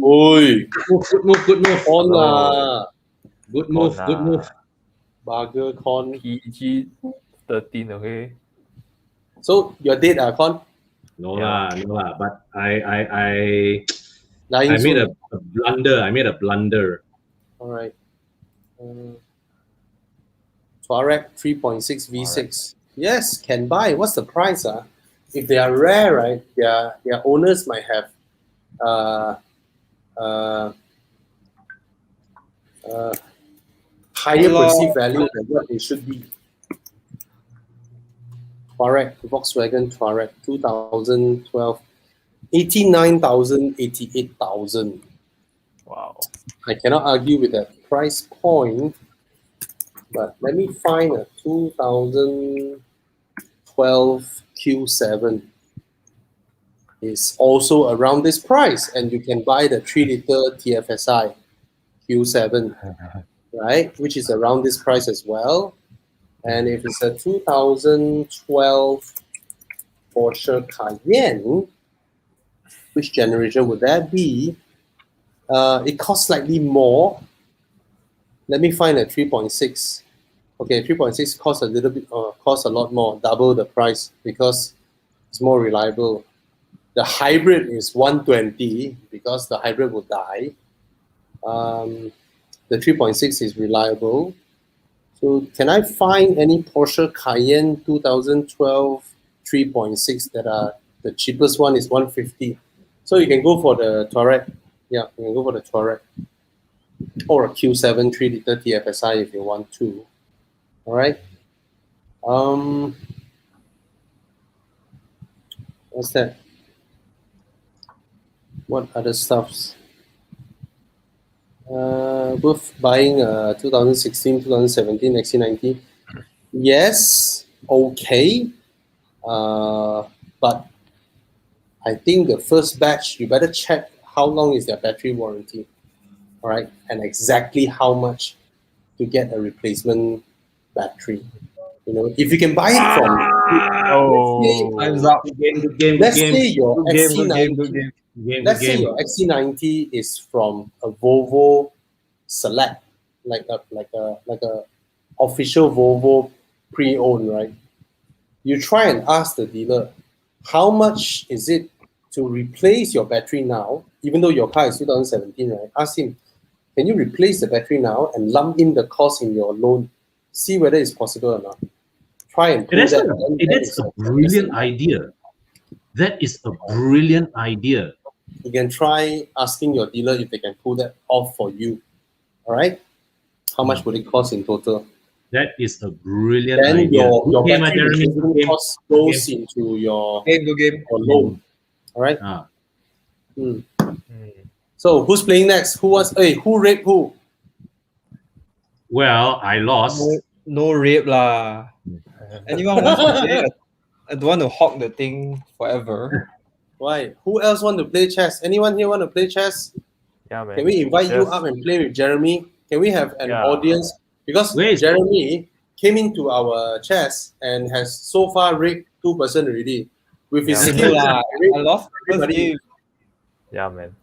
Oi, Good move. con lah. Good move. Bugger con. PG 13, okay? So, you're dead, con? No lah. But I Dying made soon. a blunder. All right. Touareg 3.6 V6. Yes, can buy. What's the price? If they are rare, right, their owners might have higher perceived value than what they should be. Touareg, Volkswagen Touareg 2012, 89,000, 88,000. Wow. I cannot argue with that price point, but let me find a 2012 Q7. It's also around this price, and you can buy the 3-liter TFSI Q7, right? Which is around this price as well. And if it's a 2012 Porsche Cayenne, which generation would that be? It costs slightly more. Let me find a 3.6. Okay, 3.6 costs a little bit, costs a lot more, double the price because it's more reliable. The hybrid is 120 because the hybrid will die. The 3.6 is reliable. So can I find any Porsche Cayenne 2012 3.6 that are the cheapest one is 150. So you can go for the Touareg. Yeah, you can go for the Touareg. Or a Q7 3-liter TFSI if you want to. All right. What's that? What other stuffs? Worth buying a 2016, 2017 XC90. Yes, okay. But I think the first batch, you better check how long is their battery warranty. All right, and exactly how much to get a replacement battery. You know, if you can buy it from, Time's up. Good game. let's say your Good game. XC90, let's say your XC90 is from a Volvo Select, like a official Volvo pre-owned, right? You try and ask the dealer, how much is it to replace your battery now, even though your car is 2017, right? Ask him, can you replace the battery now and lump in the cost in your loan? See whether it's possible or not. Try and That's that. a brilliant idea. That is a brilliant idea. You can try asking your dealer if they can pull that off for you. All right? How much would it cost in total? That is a brilliant Then idea. your Okay, my battery Jeremy, replacement game. cost goes into your Game. loan. All right? Ah. So who's playing next? Who raped who? Well, I lost. No rape lah. Anyone wants to play? I don't want to hog the thing forever. Why? Who else want to play chess? Anyone here want to play chess? Yeah, man. Can we invite you Yes. up and play with Jeremy? Can we have an audience? Because Where is- Jeremy came into our chess and has so far raped 2% already. With his Yeah. skills, I lost the first everybody. game. Yeah, man.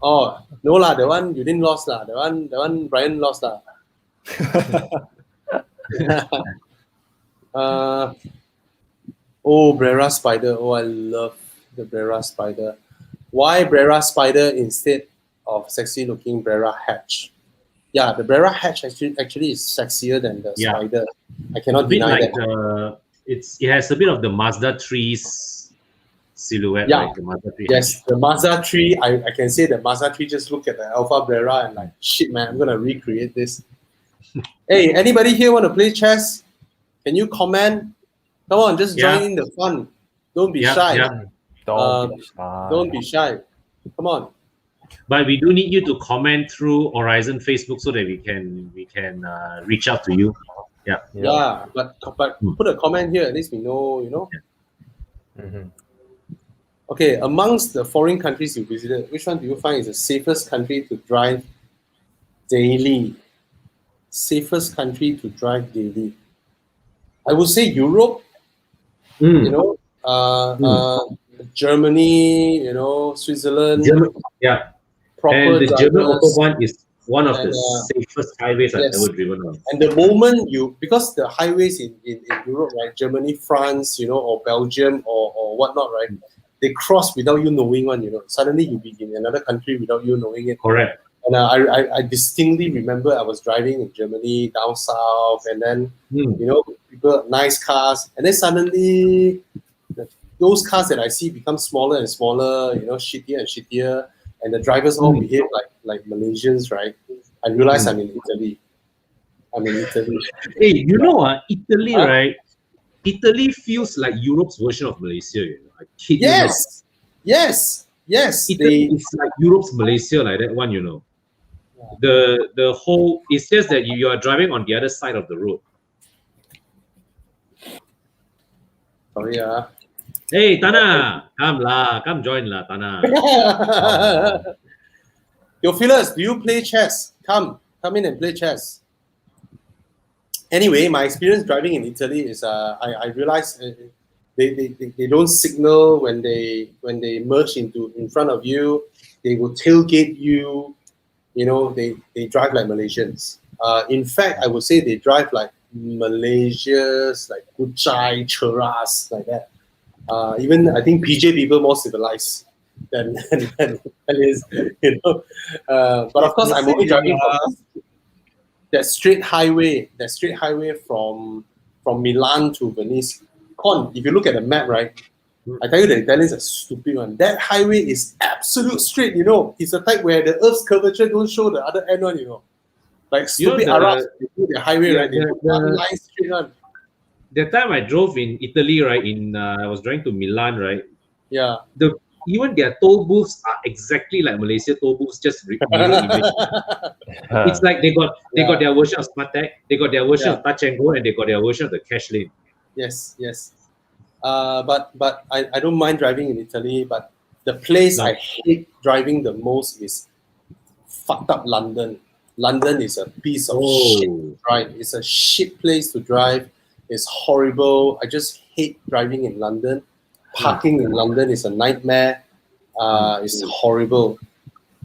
Oh no lah, that one you didn't lost lah. That one Brian lost lah. Oh, Brera Spider. Oh, I love the Brera Spider. Why Brera Spider instead of sexy looking Brera Hatch? Yeah, the Brera Hatch actually is sexier than the Yeah. Spider. I A cannot bit deny like that. it has a bit of the Mazda 3's silhouette, Yeah. right? The Mazda 3. Yes, the Mazda 3, I can say the Mazda 3 just look at the Alpha Brera and like, shit man, I'm gonna recreate this. Hey, anybody here want to play chess? Can you comment? Come on, just join Yeah. in the fun. Don't be Yeah, shy. yeah. Don't be shy. Don't be shy. Come on. But we do need you to comment through Horizon Facebook so that we can reach out to you. Yeah, but put a comment here. At least we know, you know. Mhm. Okay, amongst the foreign countries you visited, which one do you find is the safest country to drive daily? Safest country to drive daily. I would say Europe. You know, Germany. You know, Switzerland. Yeah. Proper And the German drivers. autobahn is one of And, the safest highways I've yes. ever driven on. And the moment because the highways in Europe, right, Germany, France, you know, or Belgium or whatnot, right, they cross without you knowing one, you know. Suddenly you'll be in another country without you knowing it. Correct. And I distinctly remember I was driving in Germany down south, and then you know, people nice cars, and then suddenly those cars that I see become smaller and smaller, you know, shittier and shittier, and the drivers all behave like Malaysians, right? I realize I'm in Italy. Hey, you know, Italy, Huh? right? Italy feels like Europe's version of Malaysia. You know, I kid you not. Yes. Italy is like Europe's Malaysia, like that one, you know. The whole, it's just that you are driving on the other side of the road. Sorry, Hey, Tana, come join lah, Tana. Theophilus, do you play chess? Come in and play chess. Anyway, my experience driving in Italy is I realized they don't signal when they merge in front of you. They will tailgate you. You know, they drive like Malaysians. In fact, I would say they drive like Malaysia's like Kuchai, Cheras, like that. Even I think PJ people more civilized than is, you know. But of course, I'm only driving from that straight highway from Milan to Venice. Con, if you look at the map, right, I tell you the Italians are stupid one. That highway is absolute straight, you know. It's a type where the Earth's curvature don't show the other end one, you know. Like stupid Arabs, they do their highway, right? They do one line straight one. The time I drove in Italy, right, I was driving to Milan, right? Yeah. Even their toll booths are exactly like Malaysia toll booths, just mirror image. It's like they got their version of Smart Tag, they got their version of Touch and Go, and they got their version of the cash lane. Yes. But I don't mind driving in Italy, but the place I hate driving the most is fucked up London. London is a piece of shit to drive. It's a shit place to drive. It's horrible. I just hate driving in London. Parking in London is a nightmare. It's horrible.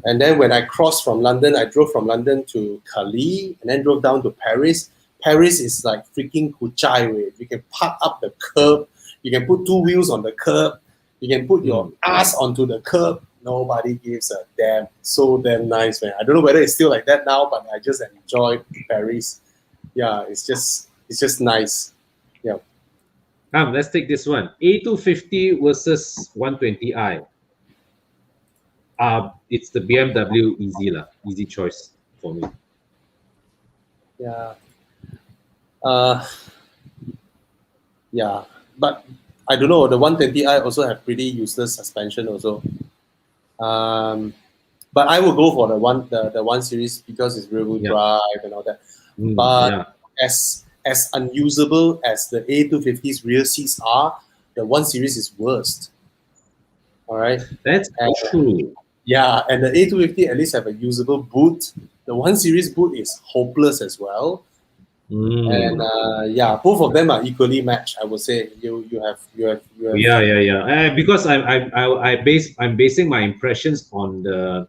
And then when I crossed from London, I drove from London to Calais and then drove down to Paris. Paris is like freaking Kuchai way. You can park up the curb. You can put two wheels on the curb. You can put your ass onto the curb. Nobody gives a damn. So damn nice, man. I don't know whether it's still like that now, but I just enjoy Paris. Yeah, it's just nice. Yeah. Let's take this one. A250 versus 120i. It's the BMW easy choice for me. Yeah. Yeah, but I don't know. The 120i also have pretty useless suspension also. But I will go for the 1 series because it's rear wheel drive and all that. But as unusable as the A250's rear seats are, the 1 series is worst. All right. That's true. Yeah, and the A250 at least have a usable boot. The 1 series boot is hopeless as well. And yeah, both of them are equally matched. I would say you have. Yeah. Because I'm basing my impressions on a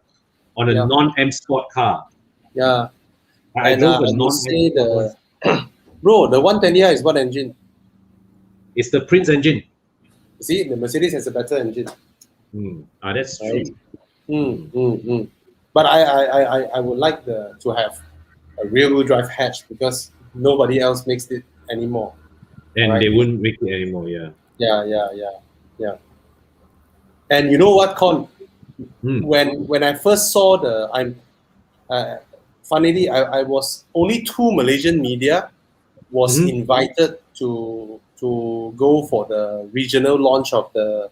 Yeah. non-M Sport car. Yeah, I and drove a I would non-M say Sport one. bro, the 110i is what engine? It's the Prince engine. See, the Mercedes has a better engine. That's Right. true. But I would like to have a rear-wheel drive hatch because nobody else makes it anymore. And Right. they wouldn't make it anymore. Yeah. Yeah. And you know what, Con? When I first saw funnily, I was only 2 Malaysian media was invited to go for the regional launch of the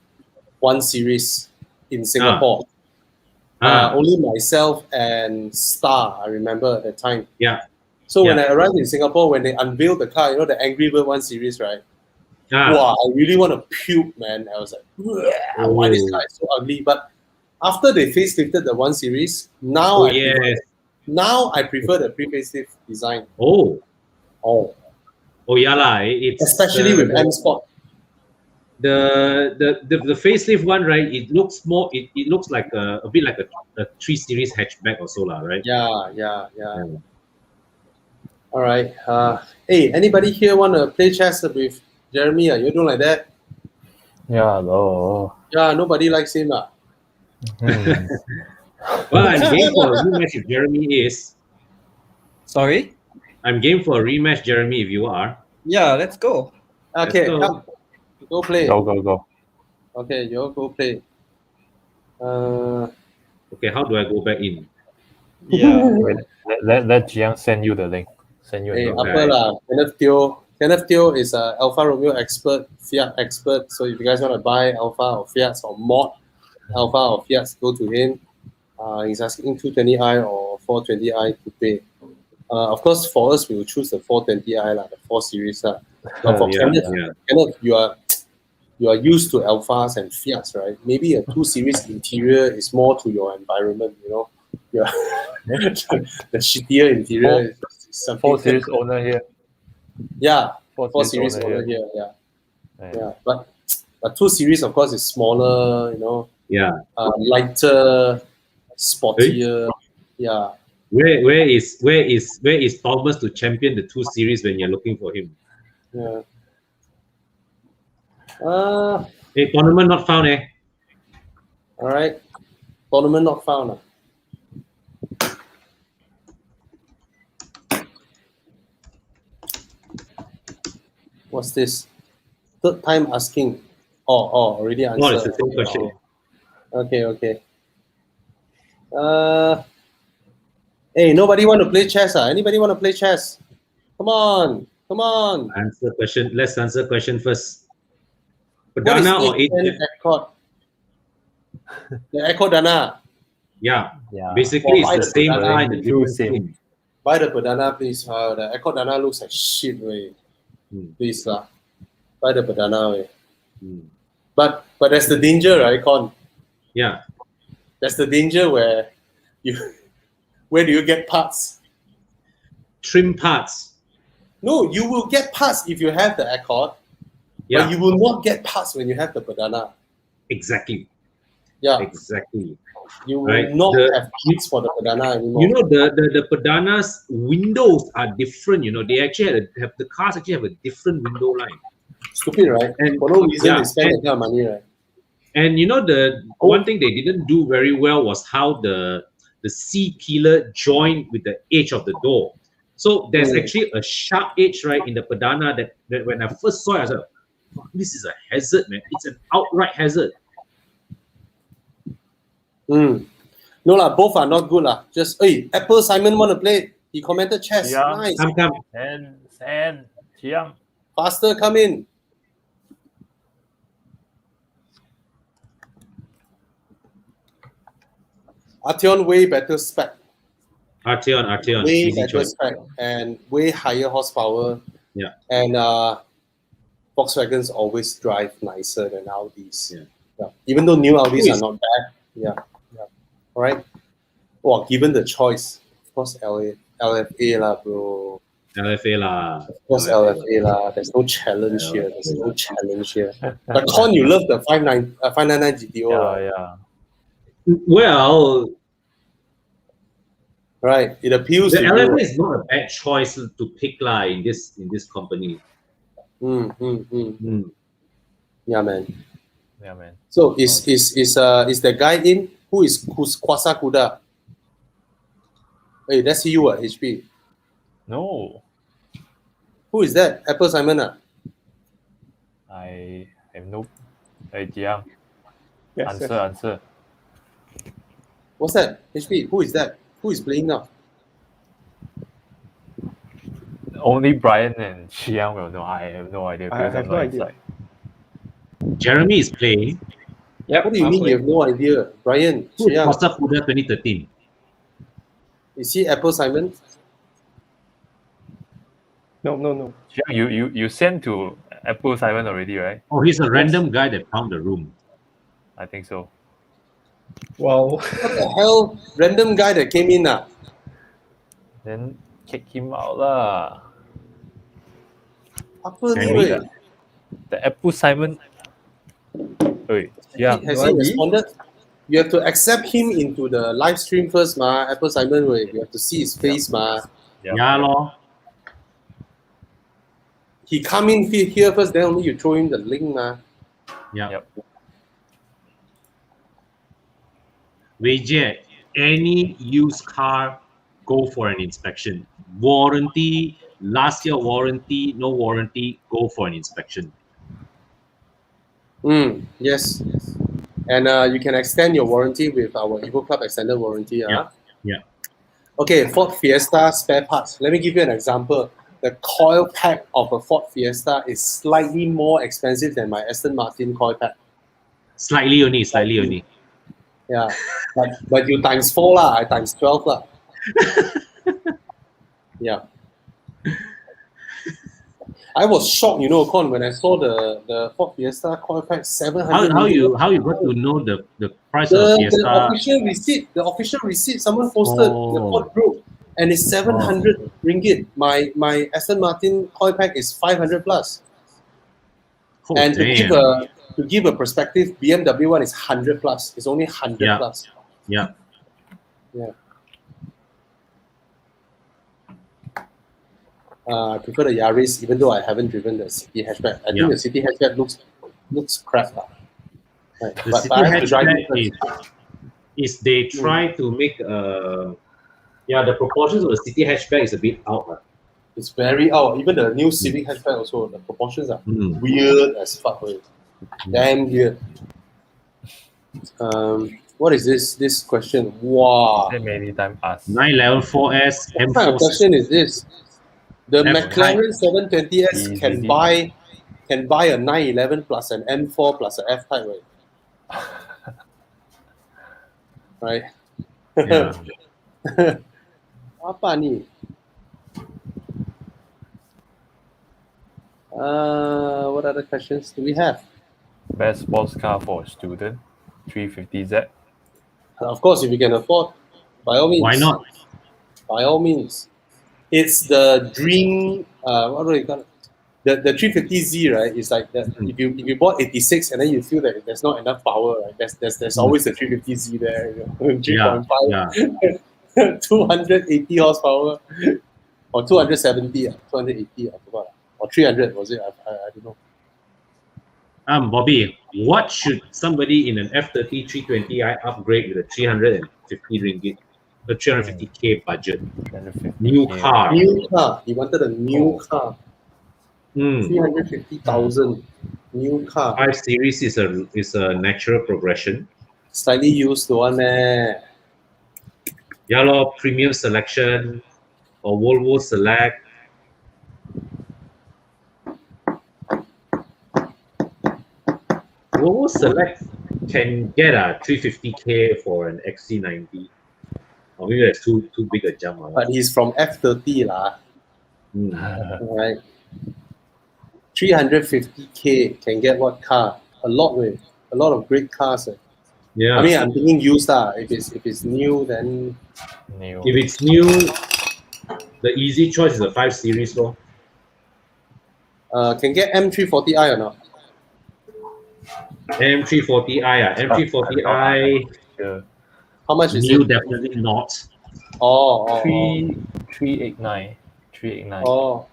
1 Series in Singapore. Only myself and Star, I remember at the time. Yeah. So when I arrived in Singapore, when they unveiled the car, the Angry Bird 1 Series, right? Wow, I really want to puke, man. I was like, why this car is so ugly? But after they facelifted the 1 Series, now I prefer the pre-facelift design. Oh yeah lah. It's especially with M Sport. The facelift one, right? It looks more. It looks like a bit like a 3 Series hatchback or so lah, right? Yeah. All right. Hey, anybody here want to play chess with Jeremy? You doing like that? Yeah, no. Yeah, nobody likes him. Well, I'm game for a rematch if Jeremy is. Sorry? I'm game for a rematch, Jeremy, if you are. Yeah, let's go. Okay, come. Go play. Go. Okay, you go play. Okay, how do I go back in? Yeah. Let Jiang send you the link. Send you a Hey, link. upper lah. Kenneth Teo is an Alfa Romeo expert, Fiat expert. So if you guys want to buy Alfa or Fiat or mod Alfa or Fiat, go to him. He's asking 220i or 420i to pay. Of course, for us, we will choose the 420i, the 4 Series. But for Kenneth, you are used to Alphas and Fiats, right? Maybe a 2 Series interior is more to your environment, Yeah. The shittier interior is something. 4 Series owner here. Yeah, 4 Series owner here. Yeah. But 2 Series, of course, is smaller, lighter, sportier. Yeah. Where is Thomas to champion the 2 Series when you're looking for him? Yeah. Hey, tournament not found, eh? All right. Tournament not found. What's this? Third time asking. Already answered. No, it's the same question. Okay. Hey, nobody want to play chess? Anybody want to play chess? Come on. Answer question. Let's answer question first. What is Perdana or 8 Accord? The Accord Dana. Yeah. Basically, it's the same Perdana. car in the different skin. Buy the Perdana, please. The Accord Dana looks like shit, way. Please, buy the Perdana, way. But that's the danger, right, Con? Yeah. That's the danger where do you get parts? Trim parts. No, you will get parts if you have the Accord. Yeah. But you will not get parts when you have the Perdana. Exactly. Yeah. Exactly. You will not have parts for the Perdana anymore. The Perdana's windows are different. They actually the cars actually have a different window line. Stupid, right? And for no reason they spend that kind of money, right? And the one thing they didn't do very well was how the C pillar joined with the edge of the door. So there's actually a sharp edge, right, in the Perdana that when I first saw it, I was like, fuck, this is a hazard, man. It's an outright hazard. No lah, both are not good lah. Just Apple Simon want to play. He commented chess. Yeah. Nice. Come. Send Jiang. Faster, come in. Arteon way better spec. Arteon. Way Easy better choice. spec and way higher horsepower. Yeah. And Volkswagens always drive nicer than Audis. Yeah. Even though new Audis are not bad. Yeah. All right. Well, given the choice, of course, LFA lah, bro. LFA lah. Of course, LFA lah. There's no challenge here. There's no challenge here. But Con, you love the 599 GTO, Yeah, right? yeah. Well, Right. It appeals the to LFA you. is not a bad choice to pick lah in this company. Yeah, man. Yeah, man. So is the guy in? Who's Kwasa Kuda? Hey, that's you at HP. No, Who is that? Apple Simon ah? I have no idea. Yes, Answer. What's that? HP. Who is that? Who is playing now? Only Brian and Xiang will know. I have no idea I because have I'm no not idea. inside. Jeremy is playing. Yep. What do you mean you have no idea? Brian, Who is Chiang, Costa Kuda 2013? is he Apple Simon? No. Xiang, you sent to Apple Simon already, right? Oh, he's a random guy that found the room. I think so. Wow. What the hell? Random guy that came in ah? Then kick him out lah. Apa ni Can weh? The Apple Simon. Wait, yeah. Has he responded? You have to accept him into the live stream first, ma. Apple Simon weh. You have to see his face, ma. Yeah, lor. He come in here first, then only you throw him the link, ma. Yeah. Yep. Wei any used car, go for an inspection. Warranty, last year warranty, no warranty, go for an inspection. Yes. And you can extend your warranty with our Evo Club extended warranty. Yeah. Okay, Ford Fiesta spare parts. Let me give you an example. The coil pack of a Ford Fiesta is slightly more expensive than my Aston Martin coil pack. Slightly only. Yeah, but you times 4 lah, I times 12 lah. Yeah. I was shocked, Con, when I saw the Ford Fiesta coil pack 700. How you got to know the price of the Fiesta? the official receipt someone posted in the Ford group, and it's 700 ringgit. My Aston Martin coil pack is 500 plus. Oh, And damn. to give a perspective, BMW one is 100 plus. It's only 100 plus. Yeah. I prefer the Yaris, even though I haven't driven the City hatchback. I think the City hatchback looks crap. Right. The But City I have to drive it hatchback is they try to make the proportions of the City hatchback is a bit out. It's very out. Even the new Civic hatchback also, the proportions are Mm. weird as fuck. Damn weird. What is this question? Wow. That many times asked. 911 4S What kind of M4. question is this? The F McLaren 720S Easy. can buy a 911 plus an M4 plus an F-Type, right? Yeah. Apa ni? What other questions do we have? Best sports car for a student, 350Z. Of course, if you can afford, by all means. Why not? By all means. It's the dream. What do you call it? The 350Z, right? Is like that. If you bought 86 and then you feel that there's not enough power, right? There's always the 350Z there. 3.5, 280 horsepower, or 270, 280. I forgot, or 300 was it? I don't know. Bobby, what should somebody in an F30 320i upgrade with a 350 ringgit, the 350k budget? 350K. New car. New car. He wanted a new car. 350,000. New car. 5 Series is a natural progression. Slightly used one eh. Yeah, lor, premium selection or Volvo Select. Volvo Select can get a 350k for an XC90. Or maybe that's too big a jump. But he's from F30 lah. Right. 350k can get what car? A lot of great cars. Yeah. I mean, I'm thinking used. If it's new, then New. If it's new, The easy choice is the 5 Series, though. Can get M340i or not? M340i, M340i, Yeah. How much is new it? definitely not. Oh, 389. 389. oh.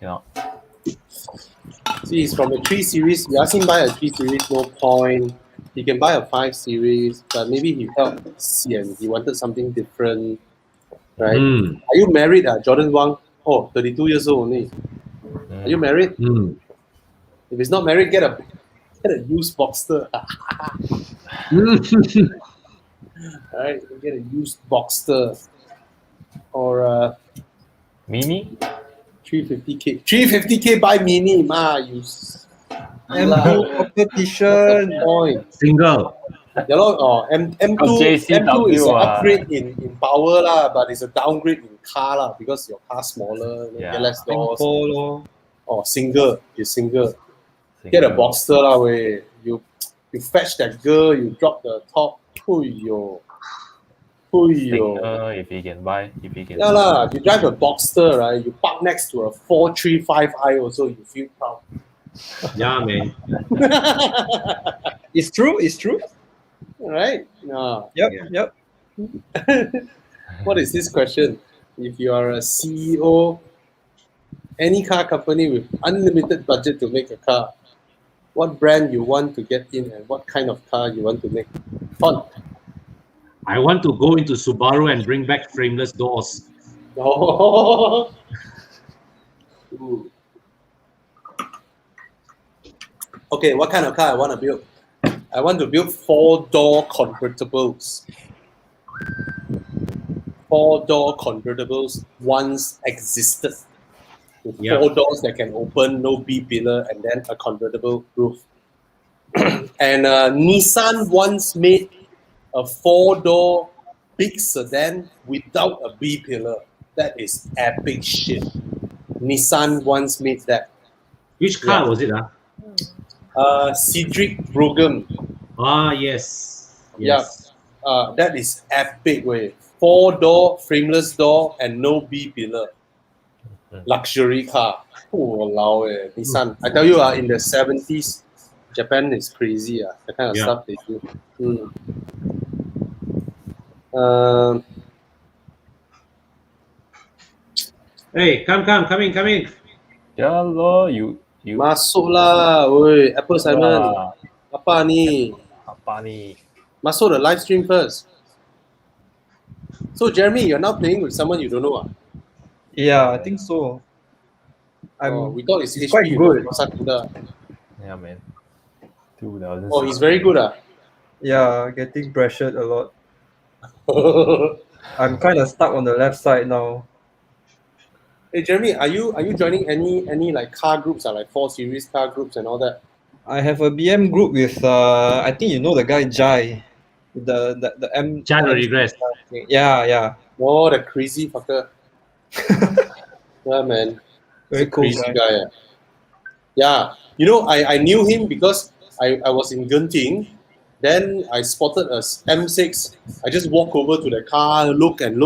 Yeah. See, it's from a 3 Series. You ask him buy a 3 Series, no point. He can buy a 5 Series, but maybe he felt sian. He wanted something different, right? Mm. Are you married, Jordan Wang? Oh, 32 years old only. Are you married? Mm. If he's not married, get a used Boxster. Alright, get a used Boxster. Or Mini? 350k. 350k buy Mini, ma, you. M2 competition. Point. Single. Yeah, M2 JCW, is an upgrade in power lah, but it's a downgrade in car lah because your car smaller, Yeah. get less doors. Polo. Or single, is single. Get a Boxster lah, way. You fetch that girl, you drop the top. Puyo. Stinger, if he can buy. Yeah lah, you drive a Boxster, right? You park next to a 435i also, you feel proud. Yeah, man. It's true. It's true. Right? No. Yep. Yeah. Yep. What is this question? If you are a CEO, any car company with unlimited budget to make a car, what brand you want to get in and what kind of car you want to make? Fun. I want to go into Subaru and bring back frameless doors. Oh. Ooh. Okay, what kind of car I want to build? I want to build 4-door convertibles. 4-door convertibles once existed. With Yeah. 4 doors that can open, no B-pillar, and then a convertible roof. And Nissan once made a 4-door big sedan without a B-pillar. That is epic shit. Nissan once made that. Which car Yeah. was it? Cedric Brogum. Ah, yes. Yes. That is epic way. 4-door, frameless door, and no B-pillar. Luxury car. Oh, wow, Nissan. I tell you, in the 70s, Japan is crazy. The kind of Yeah. stuff they do. Hey, come in. Yeah, lor, you Masuk lah, oi, Apple Simon. Wah, Apa ni? apa ni? Masuk the live stream first. So, Jeremy, you're now playing with someone you don't know. Yeah, I think so. We thought it's quite HP. good. Yeah, man. 2000. Oh, he's very good. Yeah, getting pressured a lot. I'm kind of stuck on the left side now. Hey, Jeremy, are you joining any like car groups, like 4 Series car groups and all that? I have a BM group with I think you know the guy Jai, the M. Child no regress. Yeah. Oh, the crazy fucker. Yeah, man. Very cool Crazy guy. guy. Yeah. You know, I knew him because I was in Genting. Then I spotted a M6. I just walk over to the car, look. And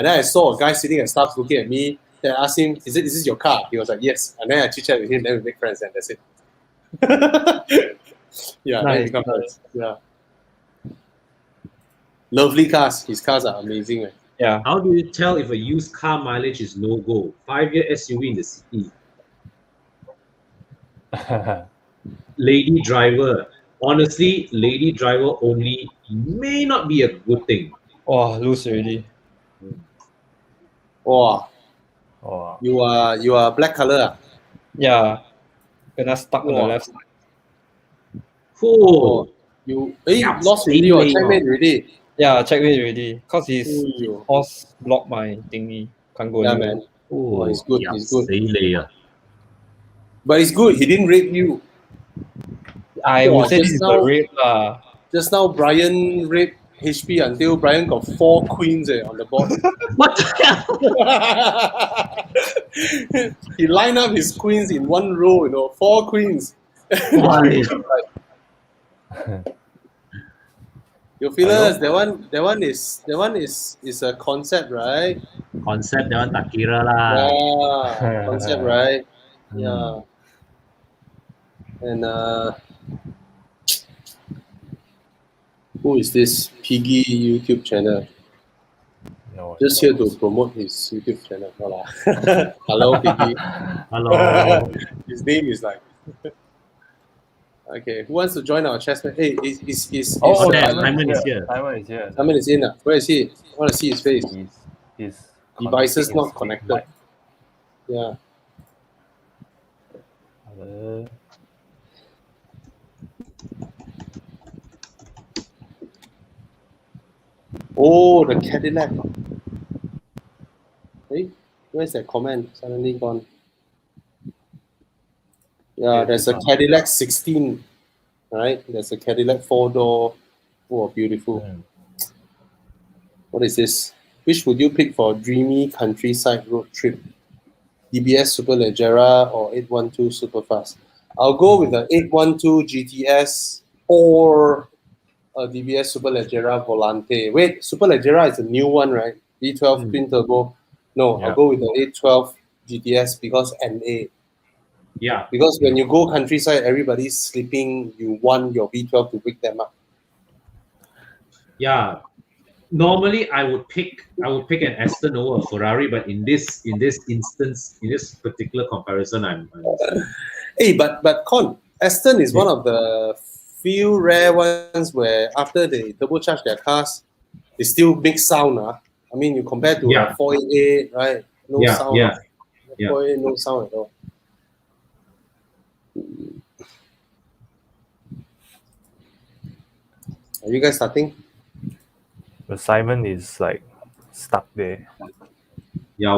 then I saw a guy sitting at staff looking at me. Then I asked him, is this your car? He was like, yes. And then I chit-chat with him, then we make friends, and that's it. Yeah, then we become friends. Yeah. Lovely cars. His cars are amazing. Right? Yeah. How do you tell if a used car mileage is no go? 5-year SUV in the city. Lady driver. Honestly, lady driver only may not be a good thing. Oh, lose already. Oh, Oh, you are black color. Yeah. Gonna stuck on the Wow. left side. Oh, You Yeah, lost already or stealing. checkmate already. Yeah, checkmate already. Cause his Ooh. horse blocked my thingy. Can't go Yeah, anywhere. man. oh, he's good, yeah, he's good. 死你啊. But it's good. He didn't rape you. I Oh, would say this just is now- the rape lah. Just now, Brian raped HP until Brian got 4 queens on the board. What the hell? He lined up his queens in one row, 4 queens. Why? Your feelers, that one is a concept, right? Concept that one tak kira lah. Yeah, concept, right? Hmm. Yeah. And who is this Piggy YouTube channel? No. Just here to promote his YouTube channel. Hola. Hello, Piggy. Hello. His name is like. Okay, who wants to join our CHECKMATE? Hey, is Oh, there, Simon Simon is here. Simon is here. Simon is in. Where is he? I want to see his face. He's Devices connecting not his connected. mic. Yeah. Oh, the Cadillac. Hey, where's that comment? Suddenly gone. Yeah, there's a Cadillac 16, right? There's a Cadillac 4-door. Oh, beautiful. What is this? Which would you pick for a dreamy countryside road trip? DBS Superleggera or 812 Superfast? I'll go with the 812 GTS or a DBS Superleggera Volante. Wait, Superleggera is a new one, right? V12 twin turbo. No, I'll Yeah. go with the 812 GTS because NA. Yeah. Because when you go countryside, everybody's sleeping. You want your V12 to wake them up. Yeah. Normally, I would pick an Aston over a Ferrari, but in this instance, in this particular comparison, I'm Hey, but Con, Aston is one of the few rare ones where after they turbocharge their cars, they still make sound. I mean, you compare to a 488, right? No sound. Yeah. 488, no sound at all. Are you guys starting? But Simon is like stuck there. Yeah.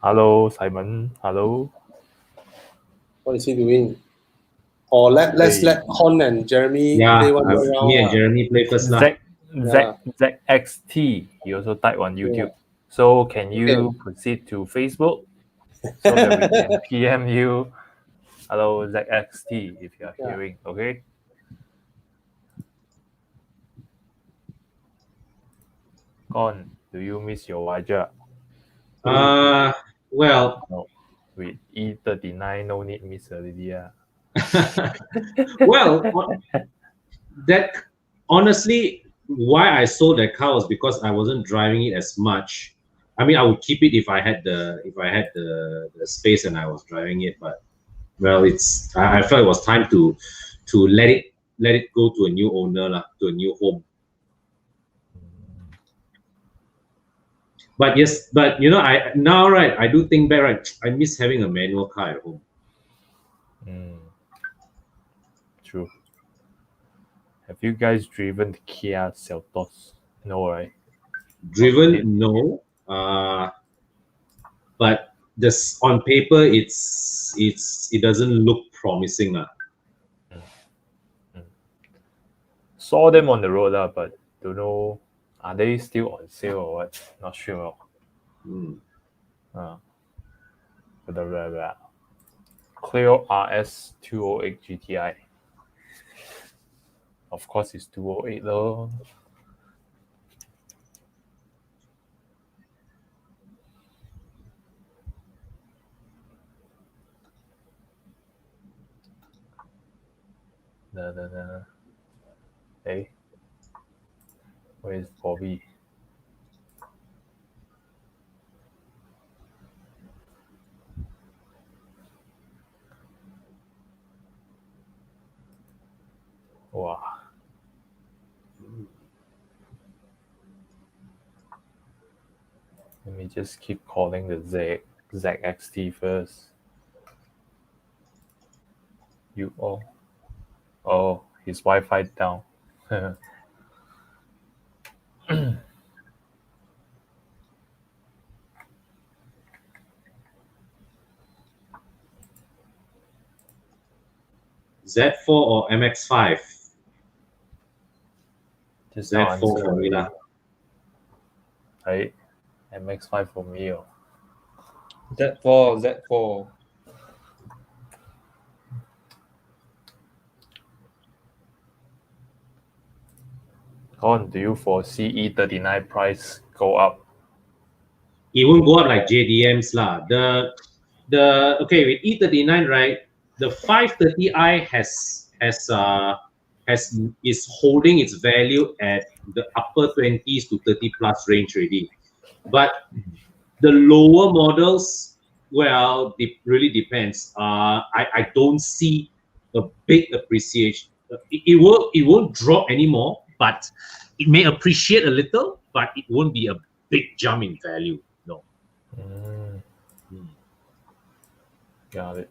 Hello, Simon. Hello. What is he doing? Or let's let Con and Jeremy play one more round. Me and Jeremy play first lah. ZXT. He also typed on YouTube. So can you proceed to Facebook so that we can PM you? Hello, ZXT, if you are hearing. Okay. Con, do you miss your Waja? Well, No. With E39, no need miss already. well, that honestly, why I sold that car was because I wasn't driving it as much. I mean, I would keep it if I had the space and I was driving it. But well, I felt it was time to let it go to a new owner lah, to a new home. But yes, but you know, I do think back, right? I miss having a manual car at home. True. Have you guys driven the Kia Seltos? No, right? Driven, no. But this on paper, it doesn't look promising lah. Saw them on the road but don't know. Are they still on sale or what? Not sure. Clio RS 208 GTI. Of course, it's 208 though. Hey, where's Bobby? Wow. Let me just keep calling the ZXT first. Oh, his Wi-Fi down. Z4 or MX5? Just Z4 for me lah. Right, MX5 for me. Z4. Con, do you foresee E39 price go up? It won't go up like JDM's lah. The okay with E39, right? The 530i is holding its value at the upper 20s to 30 plus range already. But the lower models, well, it really depends. I don't see a big appreciation. It won't drop anymore, but it may appreciate a little, but it won't be a big jump in value. No. Mm, Hmm. got it.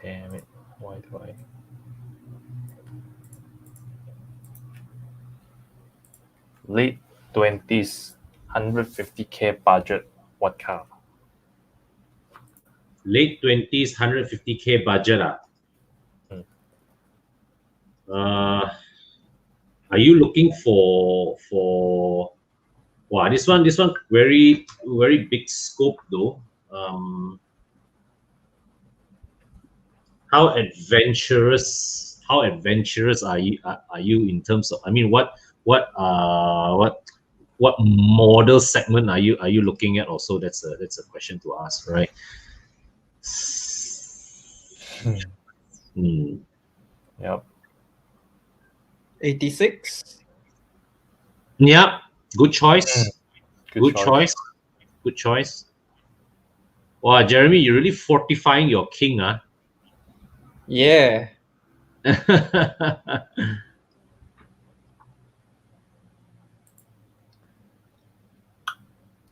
Damn it. Why do I? Late 20s, 150K budget. What car? Late 20s, 150K budget. Are you looking for wow, this one very big scope though. How adventurous are you in terms of, I mean, what model segment are you looking at also? That's a question to ask, right? Hmm. Yep. 86. Yeah, good choice. Good choice. Good choice. Wow, Jeremy, you're really fortifying your king, huh? Yeah.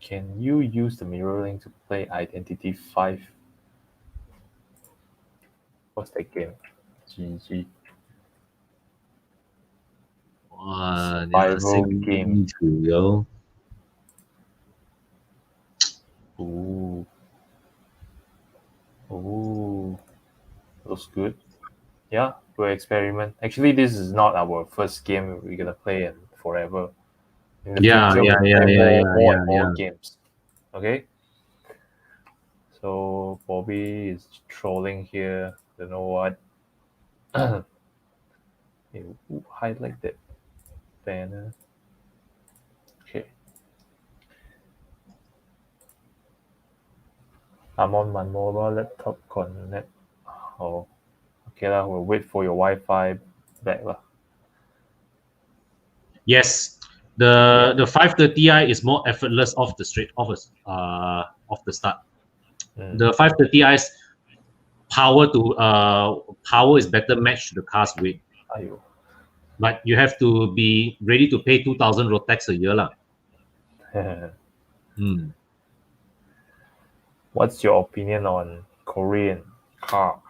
Can you use the mirroring to play Identity 5? What's that game? GG. Survival game. Yo. Ooh. Ooh. Looks good. Yeah, we'll experiment. Actually, this is not our first game we're gonna play in forever. In the future, we'll play more and more games. Okay? So Bobby is trolling here. Don't know what. Ooh, highlight that banner. Okay. I'm on my mobile laptop connect. Oh, okay lah. We'll wait for your Wi-Fi back lah. Yes, the 530i is more effortless off the off the start. The 530i's power is better matched to the car's weight. Ayo. But you have to be ready to pay 2,000 Rotex a year lah. What's your opinion on Korean car?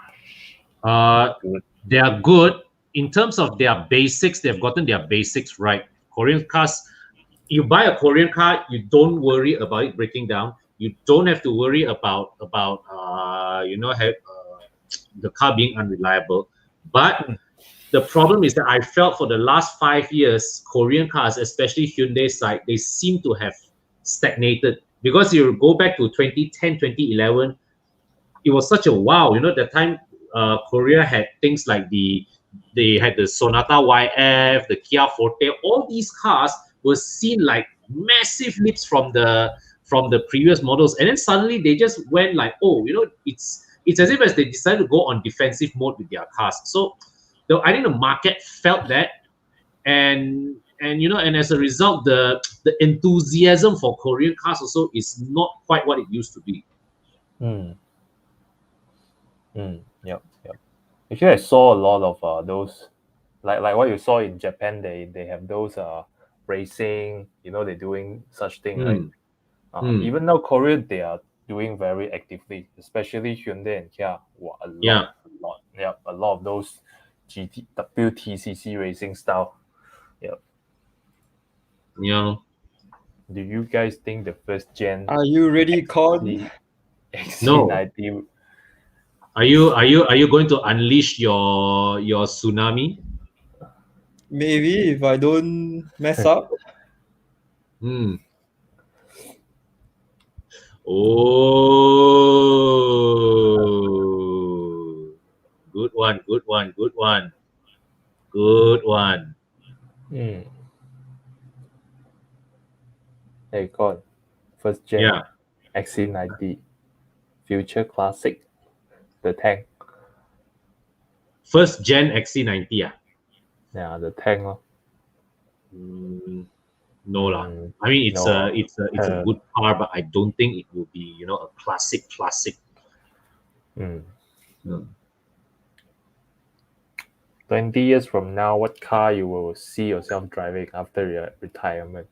They are good in terms of their basics. They've gotten their basics right. Korean cars, you buy a Korean car, you don't worry about it breaking down. You don't have to worry about the car being unreliable. But the problem is that I felt for the last 5 years, Korean cars, especially Hyundai side, they seem to have stagnated. Because you go back to 2010, 2011, it was such a wow. You know, that time Korea had things like they had the Sonata YF, the Kia Forte. All these cars were seen like massive leaps from the previous models, and then suddenly they just went like, oh, you know, it's as if as they decided to go on defensive mode with their cars. So I think the market felt that, and as a result, the enthusiasm for Korean cars also is not quite what it used to be. Yep. Actually, I saw a lot of those, like what you saw in Japan. They have those racing. You know, they're doing such thing, right? Even now, Korea, they are doing very actively, especially Hyundai and Kia. Wow, a lot. Yeah, a lot of those WTCC racing style. Yeah. Yeah. Do you guys think the first gen? Are you ready, Con? XC90? Are you going to unleash your tsunami? Maybe if I don't mess up. Oh, good one. Good one. Good one. Good one. Hey, Con. First gen Yeah. XC90. Future Classic. The tank. First gen XC90. Yeah, the tank. No lah. I mean, it's No. a good car, but I don't think it will be a classic. 20 years from now, what car you will see yourself driving after your retirement?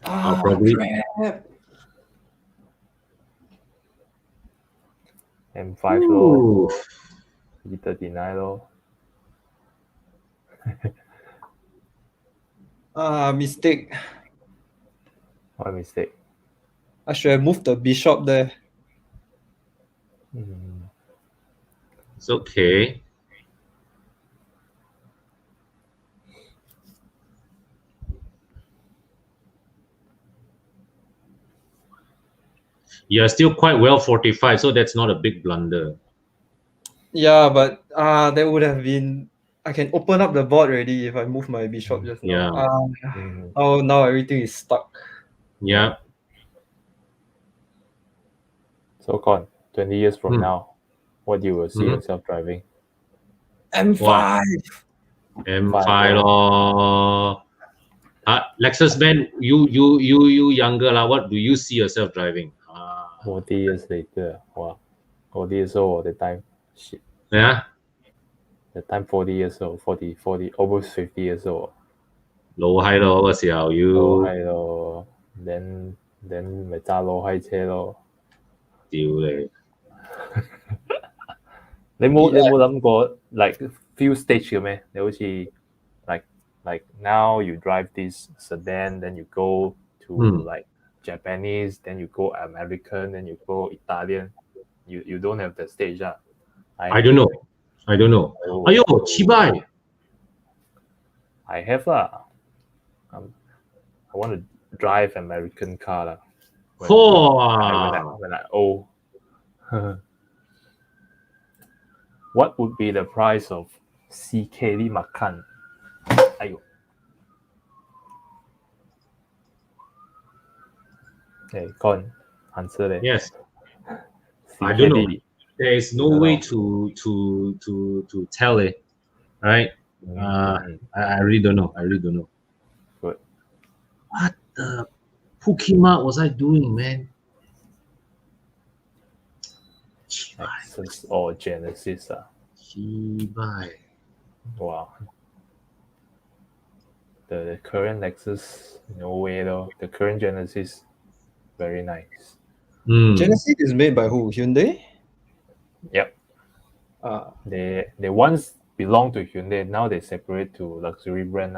Probably crap. M5 low, E39 low. Mistake. What mistake? I should have moved the bishop there. it's okay. You're still quite well fortified, so that's not a big blunder. Yeah, but that would have been. I can open up the board already if I move my bishop just now. Oh, now everything is stuck. Yeah. So, Con, 20 years from now, what you will see yourself driving? M5. M5 lor. Lexus man, you younger lah. What do you see yourself driving? 40 years later, wow, 40 years old at the time. Shit. Yeah. The time 40 years old, 40, almost 50 years old. Low high lor, what's your you? Low high lor, then 咪揸low high 車咯。屌你！你冇諗過 like few stage 嘅咩？你好似 like now you drive this sedan, then you go to like Japanese, then you go American, then you go Italian. You don't have the stage I don't know. Ayo, Chibai. I have I want to drive American car lah. When I old. What would be the price of CKD Makan? Ayo. Hey, Con, answer that. Yes. CKD. I don't know. There is no way to tell it, right? I really don't know. Good. What the Pokemon was I doing, man? Lexus or Genesis. Chibai. Wow. The current Lexus, no way though. The current Genesis, very nice. Genesis is made by who? Hyundai? Yep. They once belonged to Hyundai, now they separate to luxury brand.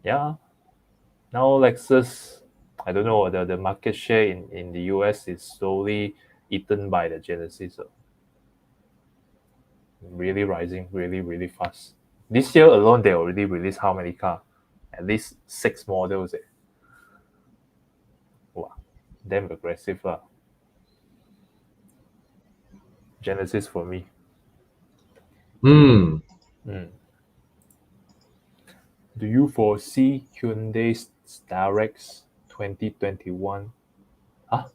Yeah. Now Lexus, I don't know, the market share in the US is slowly eaten by the Genesis. Really rising, really fast. This year alone, they already released how many cars? At least 6 models. Wow, damn aggressive. Genesis for me. Hmm. Do you foresee Hyundai's Starex 2021? Huh?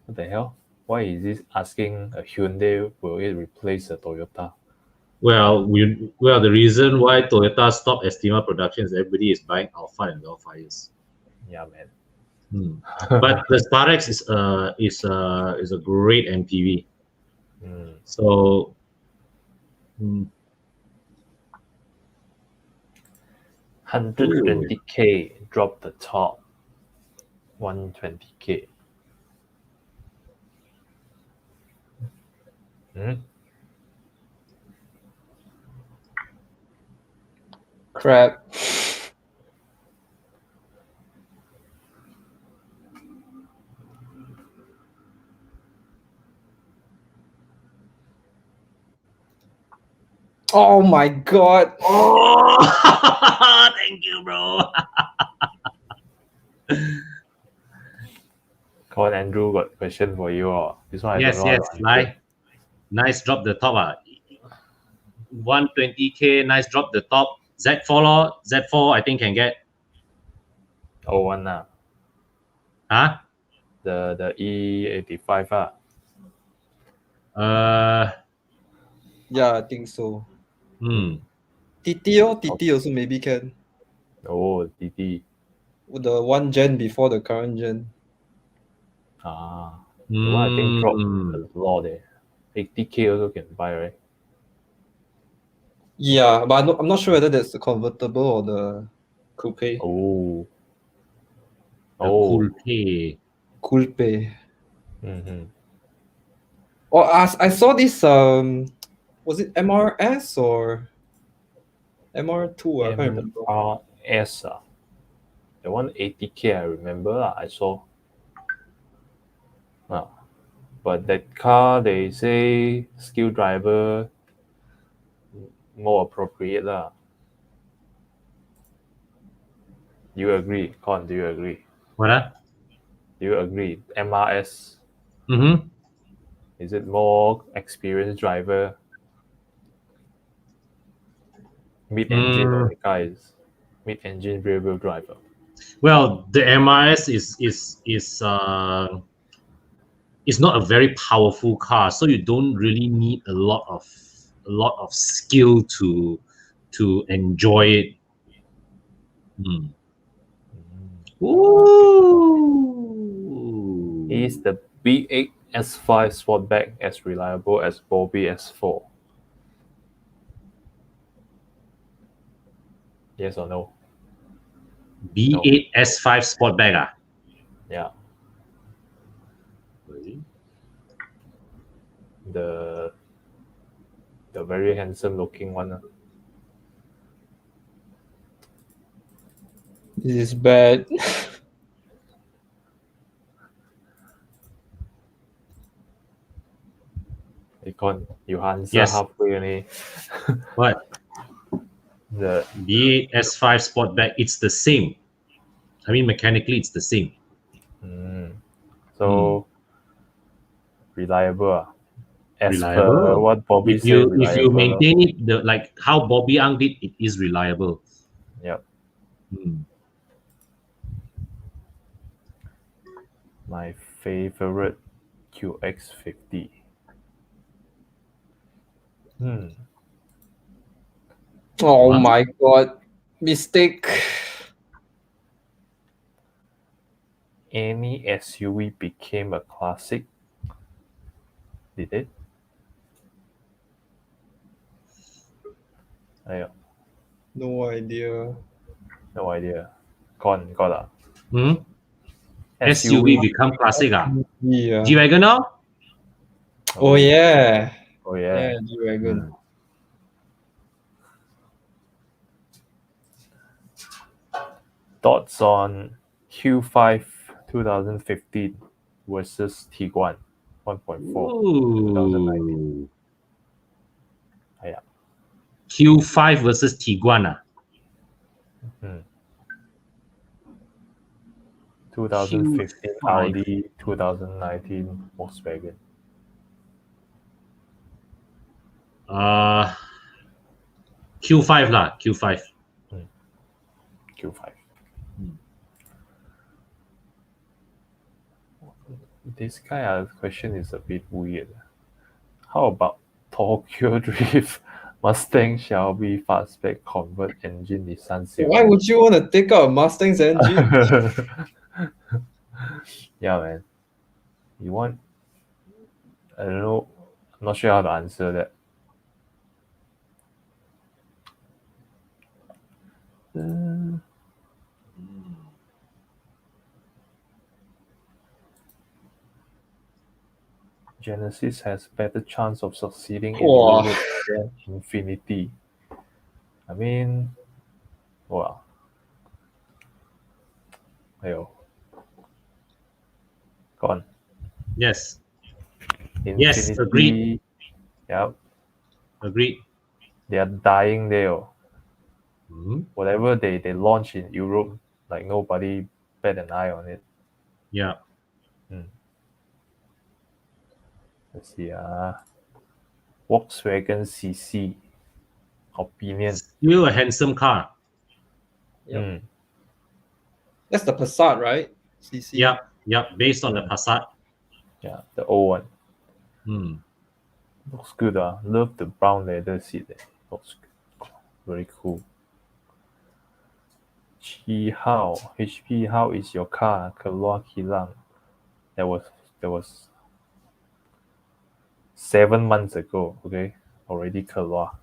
What the hell? Why is this asking a Hyundai will it replace a Toyota? Well, the reason why Toyota stopped Estima production is everybody is buying Alpha and Velfire's. Yeah, man. But the Starex is a great MPV. So 120k drop the top. 120k. Crap. Oh my god. oh, thank you, bro. Call Android Andrew got question for you. This one I Yes, don't know yes. how to answer. Like, nice drop the top. 120K, nice drop the top. Z4 lor. Z4 I think can get. Oh, one now. Huh? The E85 Yeah, I think so. TT also maybe can. Oh, DD. The one gen before the current gen. The one I think dropped a lot there. 80K also can buy, right? Yeah, but I'm not sure whether that's the convertible or the coupe. Oh. The cool pay. Coupe. Mm-hmm. Oh, I saw this was it MRS or MR2? I can't remember. MRS. The one 80K I remember I saw. But that car they say skill driver more appropriate lah. Do you agree? Con, do you agree? What? Do you agree? MRS, Mm-hmm. is it more experienced driver? Mid-engine or the car is mid-engine rear-wheel driver? Well, the MRS is not a very powerful car, so you don't really need a lot of skill to enjoy it. Ooh. Is the B8 S5 Sportback as reliable as Bobby S4? Yes or no? B8 S5 Sportback. Yeah. The very handsome looking one. This is bad. You answer Yes. halfway only. What? The B8 S5 Sportback, it's the same. I mean, mechanically, it's the same. So reliable. As per Reliable. what Bobby If said, you reliable. maintain it like how Bobby Ang did, it is reliable. Yep. My favorite QX50. Oh my god. Mistake. Any SUV became a classic. Did it? No idea. No idea. Got that. SUV become classic. Yeah. G-Wagon now? Oh yeah. Oh yeah. G-Wagon. Thoughts on Q5 2015 versus Tiguan 1.4 2019. Yeah. Q5 versus Tiguan. 2015 Q5. Audi, 2019 Volkswagen. Q5 lah, Q5. Q5. This kind of question is a bit weird. How about Tokyo Drift? Mustang, Shelby, Fastback, Convert, Engine, Nissan Silver. Why would you want to take out a Mustang's engine? Yeah, man. You want? I don't know. I'm not sure how to answer that. Genesis has better chance of succeeding in Europe than Infinity. I mean, wow. Ayo. Go on. Yes. Infinity, Yes, agreed. Yep. Agreed. They are dying there. Whatever they launch in Europe, like nobody bet an eye on it. Yeah. Let's see. Volkswagen CC. Opinion. Still a handsome car. Yep. Mm. That's the Passat, right? CC. Yep. Based on the Passat. Yeah, the old one. Hmm. Looks good. Love the brown leather seat. Looks good. Very cool. Chi Hao. HP, how is your car? Keluar kilang. That was 7 months ago. Okay, already keluar.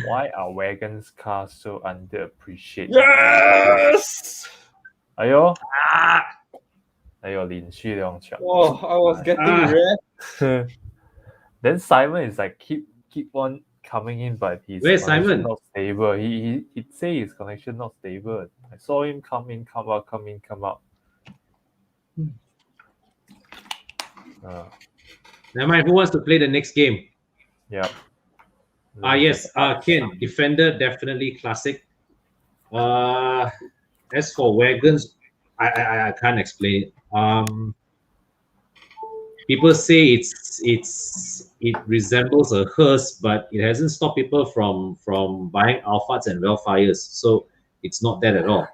Why are wagons cars so underappreciated? Yes! 哎呦， Ah, 哎呦，连续两场。 Oh, I was getting red. Then Simon is like keep on coming in, but his Where's connection Simon? not stable. He say his connection not stable. I saw him come in, come out, come in, come out. never mind. Who wants to play the next game? Yep. Yes. Ken, Defender, definitely classic. As for wagons, I can't explain it. People say it resembles a hearse, but it hasn't stopped people from buying Alphats and Wellfires. So it's not that at all.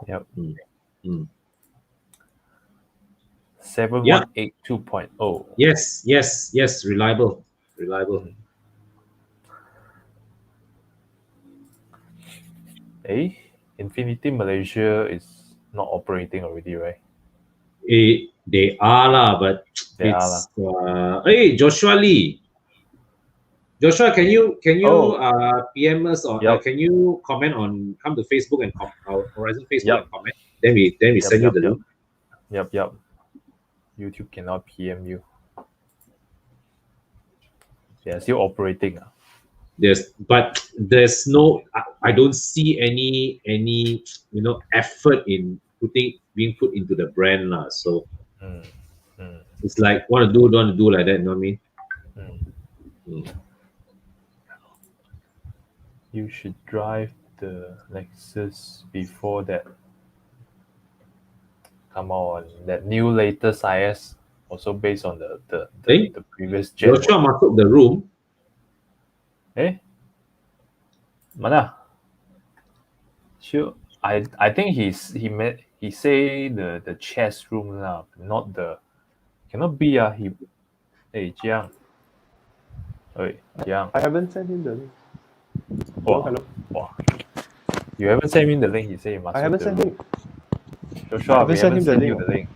Yep. Mm. 7182.0. Yes. Reliable. Infinity Malaysia is not operating already, right? They are lah, but They are it's hey Joshua Lee. Joshua, can you PM us or Yep. can you comment on come to Facebook and our Horizon Facebook Yep. and comment? Then we send you the link. Yep. YouTube cannot PM you. They are still operating. There's no I don't see any effort in being put into the brand lah. So it's like want to do, don't want to do like that. You know what I mean? You should drive the Lexus before that. Come on, that new latest IS also based on the previous gen. Joshua masuk the room. Mana? Sure. I think he say the chess room lah, not the cannot be Jiang. Jiang. I haven't sent him the link. Wow. You haven't sent him the link. He say you must. I haven't sent him. Joshua, we haven't sent you the link.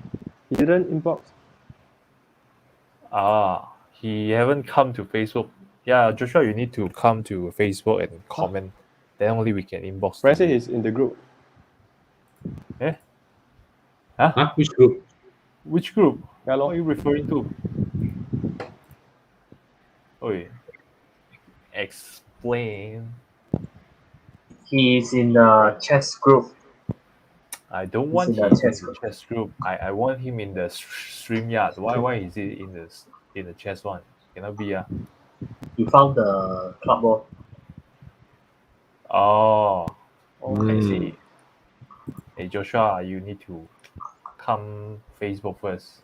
He didn't inbox. He haven't come to Facebook. Yeah, Joshua, you need to come to Facebook and comment. Then only we can inbox. Brian said he's in the group. Which group? Which group? Yeah, What are you referring to? Explain. He's in the chess group. I don't want him in the chess group. I want him in the StreamYard. Why is he in the chess one? Cannot be He found the club ball. I see. Hey Joshua, you need to come Facebook first.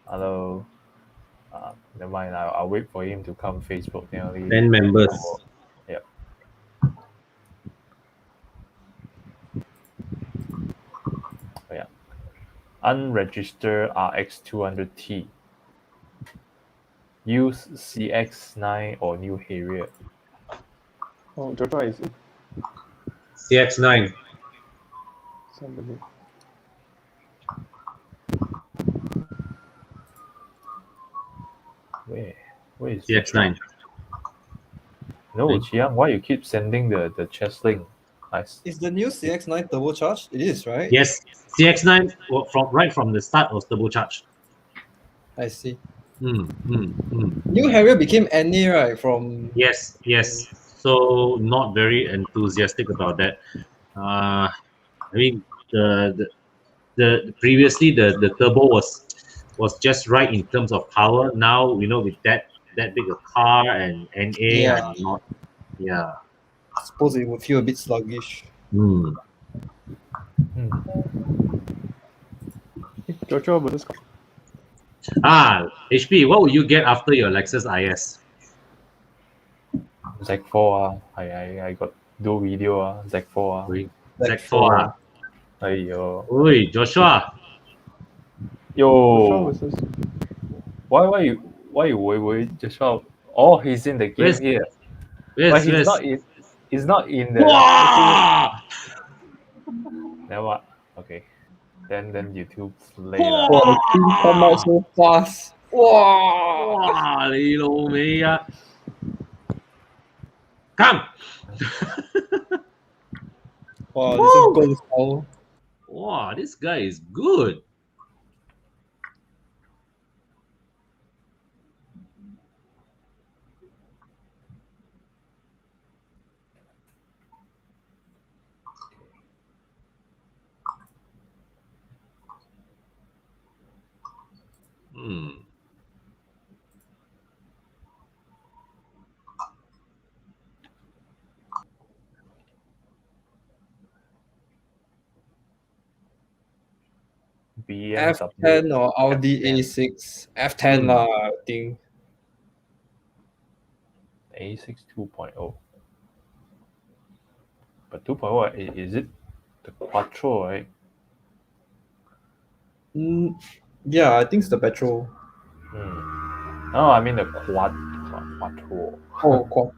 Hello. Never mind. I'll wait for him to come Facebook. 10 members. Yep. Unregistered RX200T. Use CX9 or New Harrier. Oh, Joshua is in. CX9. Somebody. Where is CX9? No, Chiang, why you keep sending the chest link? Nice. Is the new CX9 turbocharged? It is, right? Yes, CX9 right from the start was turbocharged. I see. New New Harrier became NA, right? From Yes. So not very enthusiastic about that. I mean the previously the turbo was just right in terms of power. Now with that big a car and NA are not. suppose it would feel a bit sluggish. Hmm. Joshua versus HP, what will you get after your Lexus IS? Z4 I got do video Z4 Z4 Aiyo. Oi, Joshua. Joshua Yo, versus why you wait Joshua? Oh, he's in the game Where's- here, Where's, but where's... he's not in the. Wow! Never mind. Okay, then YouTube play Wow! lah. Wow, the team come out so fast. Wow! Wow, Lilo Mia. Come! Wow, this is goal style. Wow, this guy is good. Hmm. BMW F10 or Audi F10. A6. F10 lah, I think. A6 2.0. But 2.0 is it the Quattro, right? Yeah, I think it's the petrol. No, I mean the Quattro. Oh,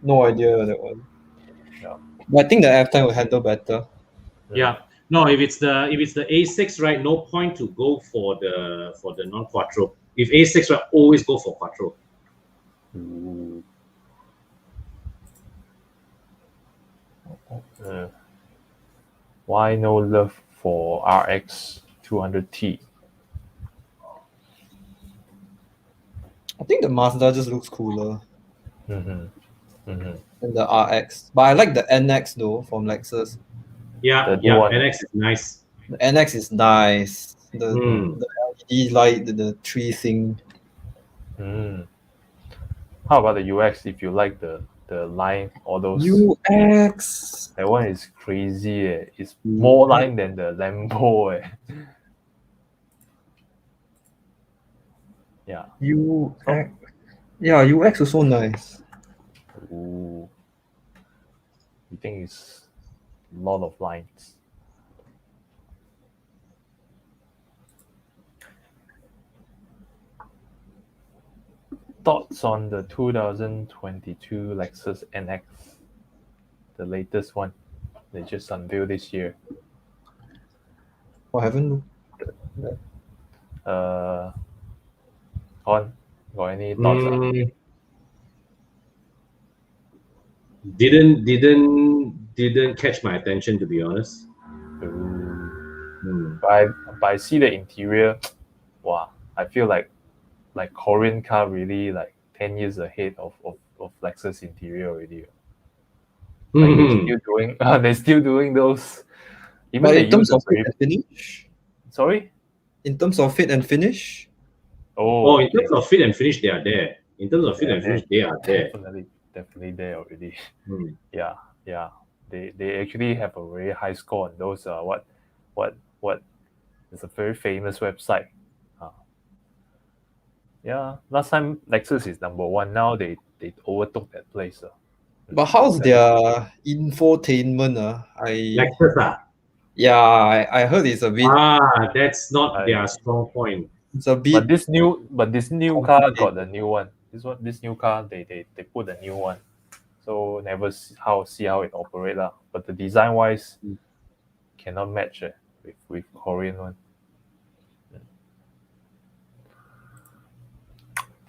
no idea that one. Yeah. But I think the F10 will handle better. Yeah. No, if it's the A6, right, no point to go for the non-quattro. If A6, right, always go for quattro. Ooh. Why no love for RX 200T? I think the Mazda just looks cooler Mm-hmm. Mm-hmm. than the RX. But I like the NX though from Lexus. Yeah, The new one. NX is nice. The NX is nice. The LED light, the tree thing. How about the UX? If you like the line, all those UX. that one is crazy. It's more line than the Lambo. Yeah. UX. Yeah, UX is so nice. Ooh. You think it's a lot of lines? Thoughts on the 2022 Lexus NX, the latest one they just unveiled this year? Oh, I haven't. Got any thoughts? Didn't catch my attention, to be honest. But I see the interior. Wow, I feel like Korean car really like 10 years ahead of Lexus interior already. Like they're still doing those. Even But they in terms use of fit and finish, sorry. in terms of fit and finish, In terms of fit and finish, they are there. In terms of fit and finish, they are there. Definitely there already. Yeah. They actually have a very high score on those. What? It's a very famous website. Yeah, last time Lexus is number one. Now they overtook that place. but how's their infotainment? Lexus, Yeah, I heard it's a bit. that's not their strong point. It's a bit. But this new car got the new one. This new car they put a new one. So never see how it operate lah. But the design wise cannot match with Korean one.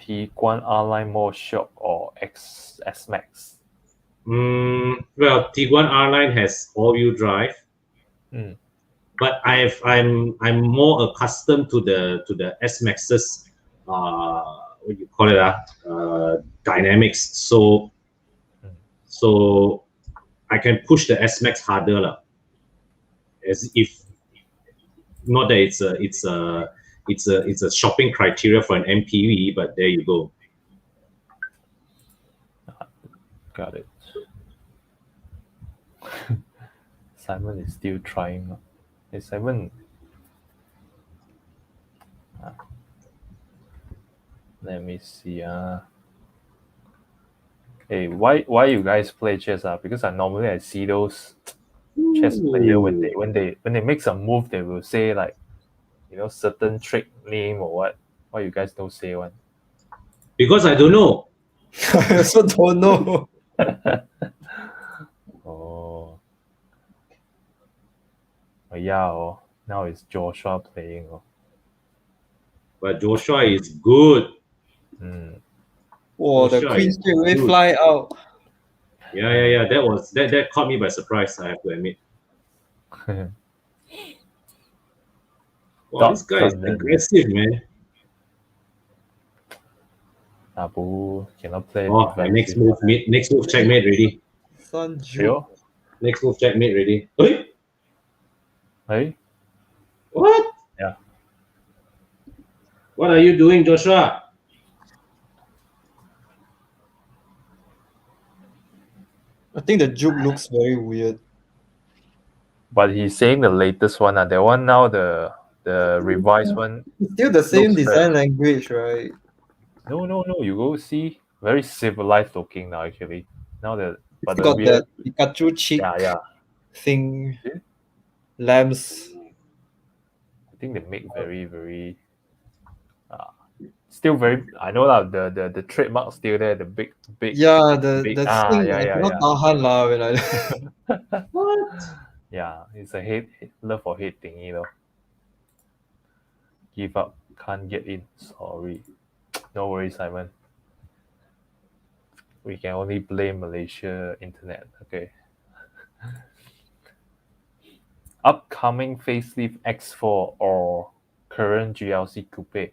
Tiguan R-Line more shock or S-Max? Well, Tiguan R-Line has all-wheel drive, but I'm more accustomed to the S-Max's what do you call it dynamics. So I can push the S-Max harder lah. As if not that it's a shopping criteria for an MPV, but there you go. Got it. Simon is still trying. Hey, Simon. Let me see. Hey, why you guys play chess? Because I see those chess player when they make some move, they will say like, certain trick name or what. Why you guys don't say one? Because I don't know. I also don't know. Oh. Yeah. Oh. Now it's Joshua playing. Oh. But Joshua is good. Oh, the Joshua queen is straight away good. fly out. Yeah. That caught me by surprise, I have to admit. Wow, this guy is aggressive, man. Abu cannot play. Oh, my next move checkmate ready. Yo. Next move checkmate ready. Hey. What? Yeah. What are you doing, Joshua? I think the juke looks very weird. But he's saying the latest one. That one now, the revised one. It's still the same looks design language, right? No. You go see. Very civilized looking now, actually. Now but Got weird, that Pikachu cheek yeah. thing. Yeah. Lamps. I think they make very, very. Still very. I know that the trademark still there. The big. Yeah, the big, thing yeah. I cannot tahan lah when I What? Yeah, it's a love or hate thingy, Give up, can't get in. Sorry. No worries, Simon. We can only blame Malaysia internet. Okay. Upcoming facelift X4 or current GLC coupe.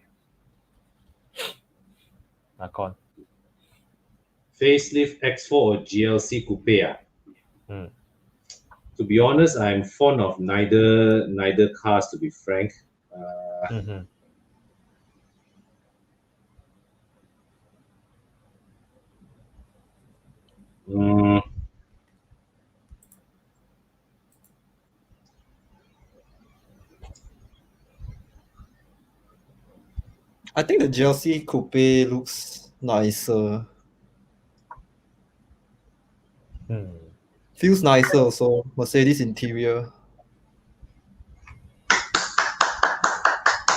Nakon. Facelift X4 or GLC coupe? To be honest, I'm fond of neither cars. To be frank. I think the GLC coupe looks nicer. Feels nicer also. Mercedes interior.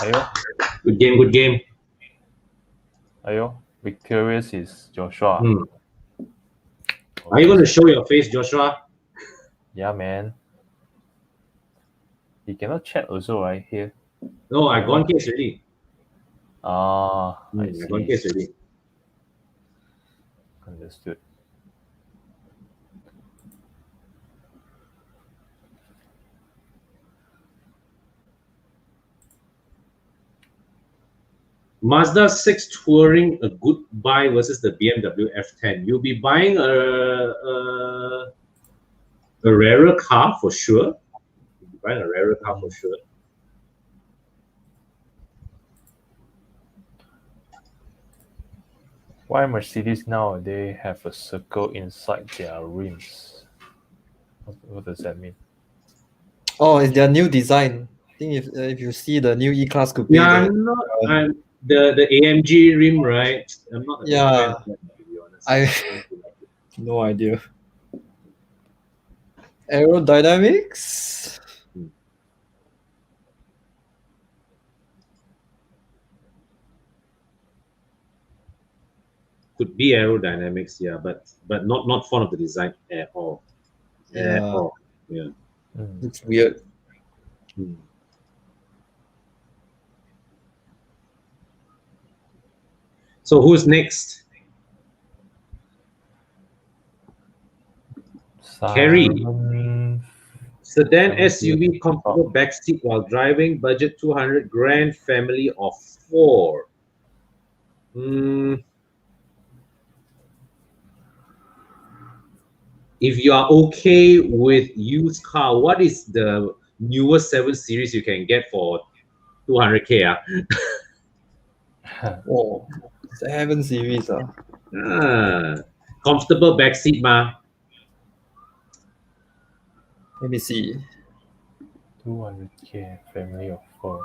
Ayo. Good game. Ayo. Victorious is Joshua. Are you going to show your face, Joshua? Yeah, man. He cannot chat also, right? Here. No, I gone case already. I see. I gone case already. Understood. Mazda 6 Touring, a good buy versus the BMW F10. You'll be buying a rarer car for sure. You'll be buying a rarer car for sure. Why Mercedes now they have a circle inside their rims? What does that mean? Oh, it's their new design. I think if you see the new E-Class coupe. Yeah, I'm the AMG rim, right? I'm not a big fan of that, to be honest. I no idea. Aerodynamics? Could be aerodynamics, yeah, but not fond of the design at all. At all. Yeah. Looks weird. So who's next? Kerry. Sedan SUV comfortable backseat while driving, budget 200 grand, family of 4. If you are okay with used car, what is the newest 7 Series you can get for 200k? Oh, 7 Series. Comfortable backseat, ma. Let me see. 200K, family of 4.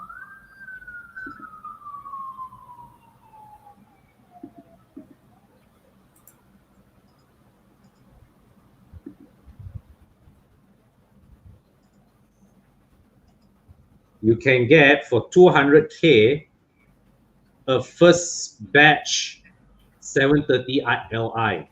You can get for 200K a first batch 730 Li.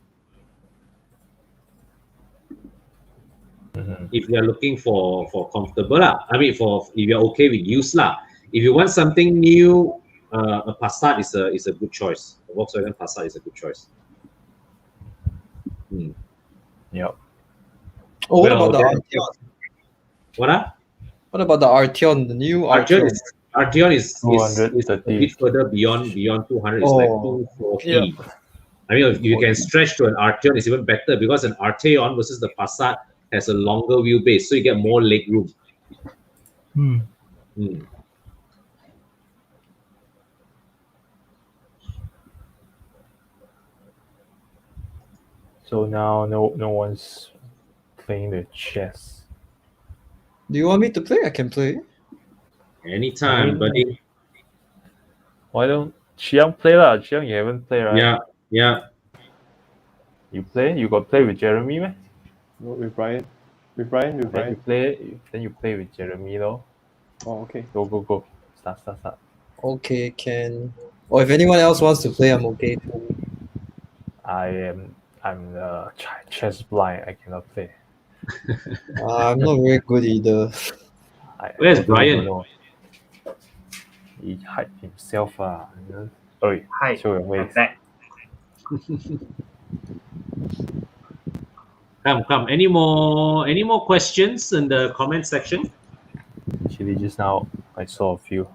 If you are looking for comfortable lah. I mean, for if you're okay with use lah. If you want something new, a Passat is a good choice. A Volkswagen Passat is a good choice. Yep. Oh, what Well, about the then- Arteon? What? What about the Arteon, the new Arteon? Arteon is a 230. bit further beyond 200. It's like Oh, 240. I mean, if you can stretch to an Arteon, it's even better because an Arteon versus the Passat has a longer wheelbase, so you get more leg room. So now no one's playing the chess. do you want me to play? I can play. Anytime, buddy. Why don't Chiang play lah? Chiang, you haven't played, right? Yeah. You play? You got play with Jeremy, man? No, with Brian. With Brian. Then you play with Jeremy, though. Oh, okay. Go. Start. Okay, can. Or if anyone else wants to play, I'm okay too. I'm chess blind. I cannot play. I'm not very good either. Where's I don't Brian? know. He hide himself. Oi, Hi, show your I'm ways. back. Come. Any more questions in the comment section? Actually, just now I saw a few.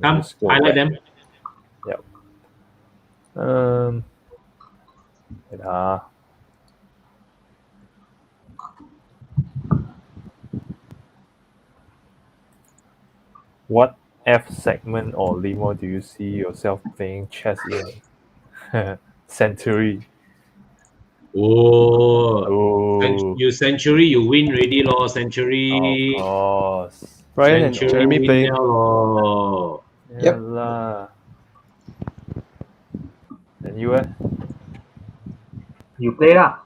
Come, Just go highlight back. them. Yep. Wait, What F segment or limo do you see yourself playing chess in? Century. Oh, you Century, you win already, lor. Century. Of course. Brian and Century Jeremy win play. now, lor. Yep. Yalah. And you, You play lah.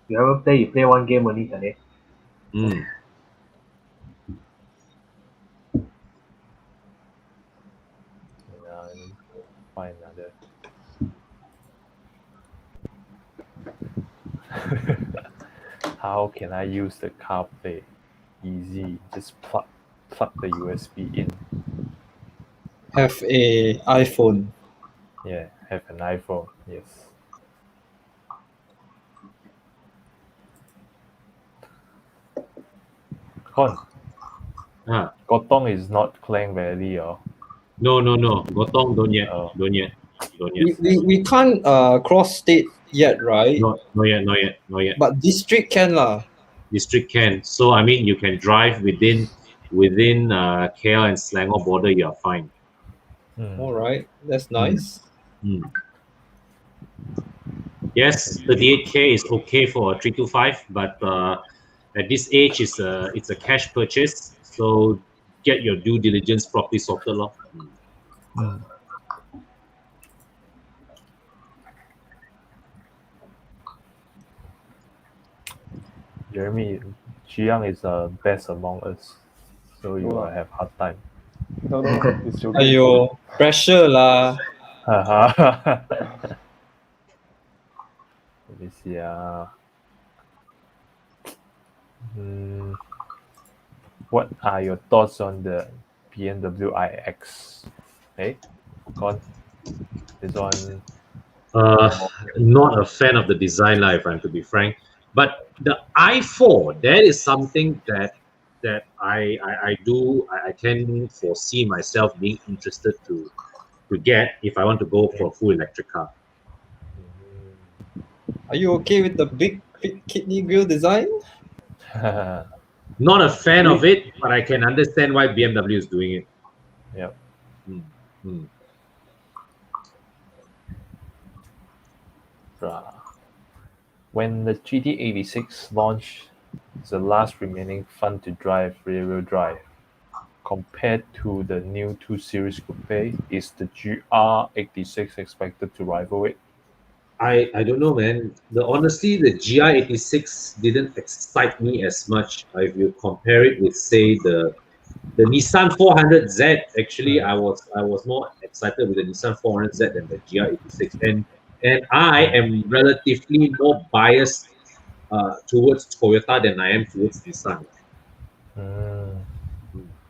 You ever play? You play one game only, Sunday. Find another. How can I use the CarPlay? Easy. Just plug the USB in. Have a iPhone. Yeah, have an iPhone. Yes. Con. Gotong is not Klang Valley, or No. Gotong, don't yet. Oh. Don't yet. We can't cross state yet, right? Not yet. But district can lah. District can. So I mean, you can drive within KL and Selangor border. You are fine. All right, that's nice. Yes, 38K is okay for a 325, but at this age, it's a cash purchase. So get your due diligence properly sorted, lor. Jeremy, Chiang is the best among us, so you will Wow. have hard time. No, it's joking. Ayo, pressure lah. Let me see. What are your thoughts on the BMW iX? Hey, Con, this one. Not a fan of the design, if I'm to be frank. But the i4, that is something that I can foresee myself being interested to get if I want to go for a full electric car. Are you okay with the big kidney grille design? Not a fan of it, but I can understand why BMW is doing it. Yep. Mm. When the GT86 launched, It's the last remaining fun-to-drive rear-wheel drive. Compared to the new 2 Series Coupe, is the GR86 expected to rival it? I don't know, man. Honestly, the GR86 didn't excite me as much. If you compare it with, say, the Nissan 400Z, actually, I was more excited with the Nissan 400Z than the GR86, and I am relatively more biased towards Toyota than I am towards Nissan.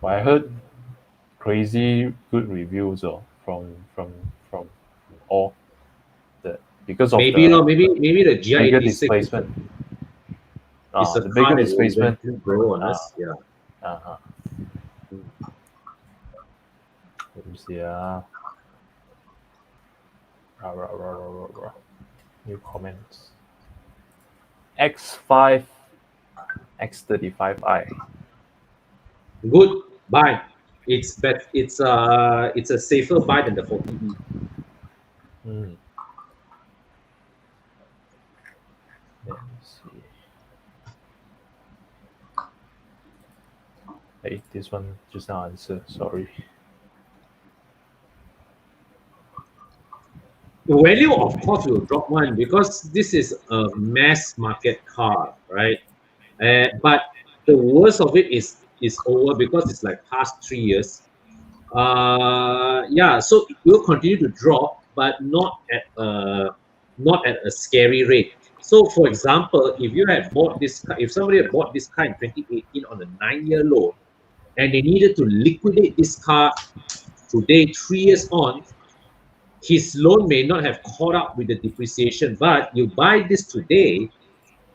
But I heard crazy good reviews from all the because of Maybe the maybe the bigger GR86 displacement. is a The car bigger that will displacement. eventually grow on us. Yeah. Let me see. New comments. X5, X35i. Good buy. It's a safer buy than the 40E. Let me see. Hey, this one just now answered. Sorry. The value, of course, will drop one because this is a mass market car, right? But the worst of it is over because it's like past 3 years. Yeah, so it will continue to drop, but not at a scary rate. So, for example, if you had bought this car, if somebody had bought this car in 2018 on a 9-year loan, and they needed to liquidate this car today, 3 years on, his loan may not have caught up with the depreciation. But you buy this today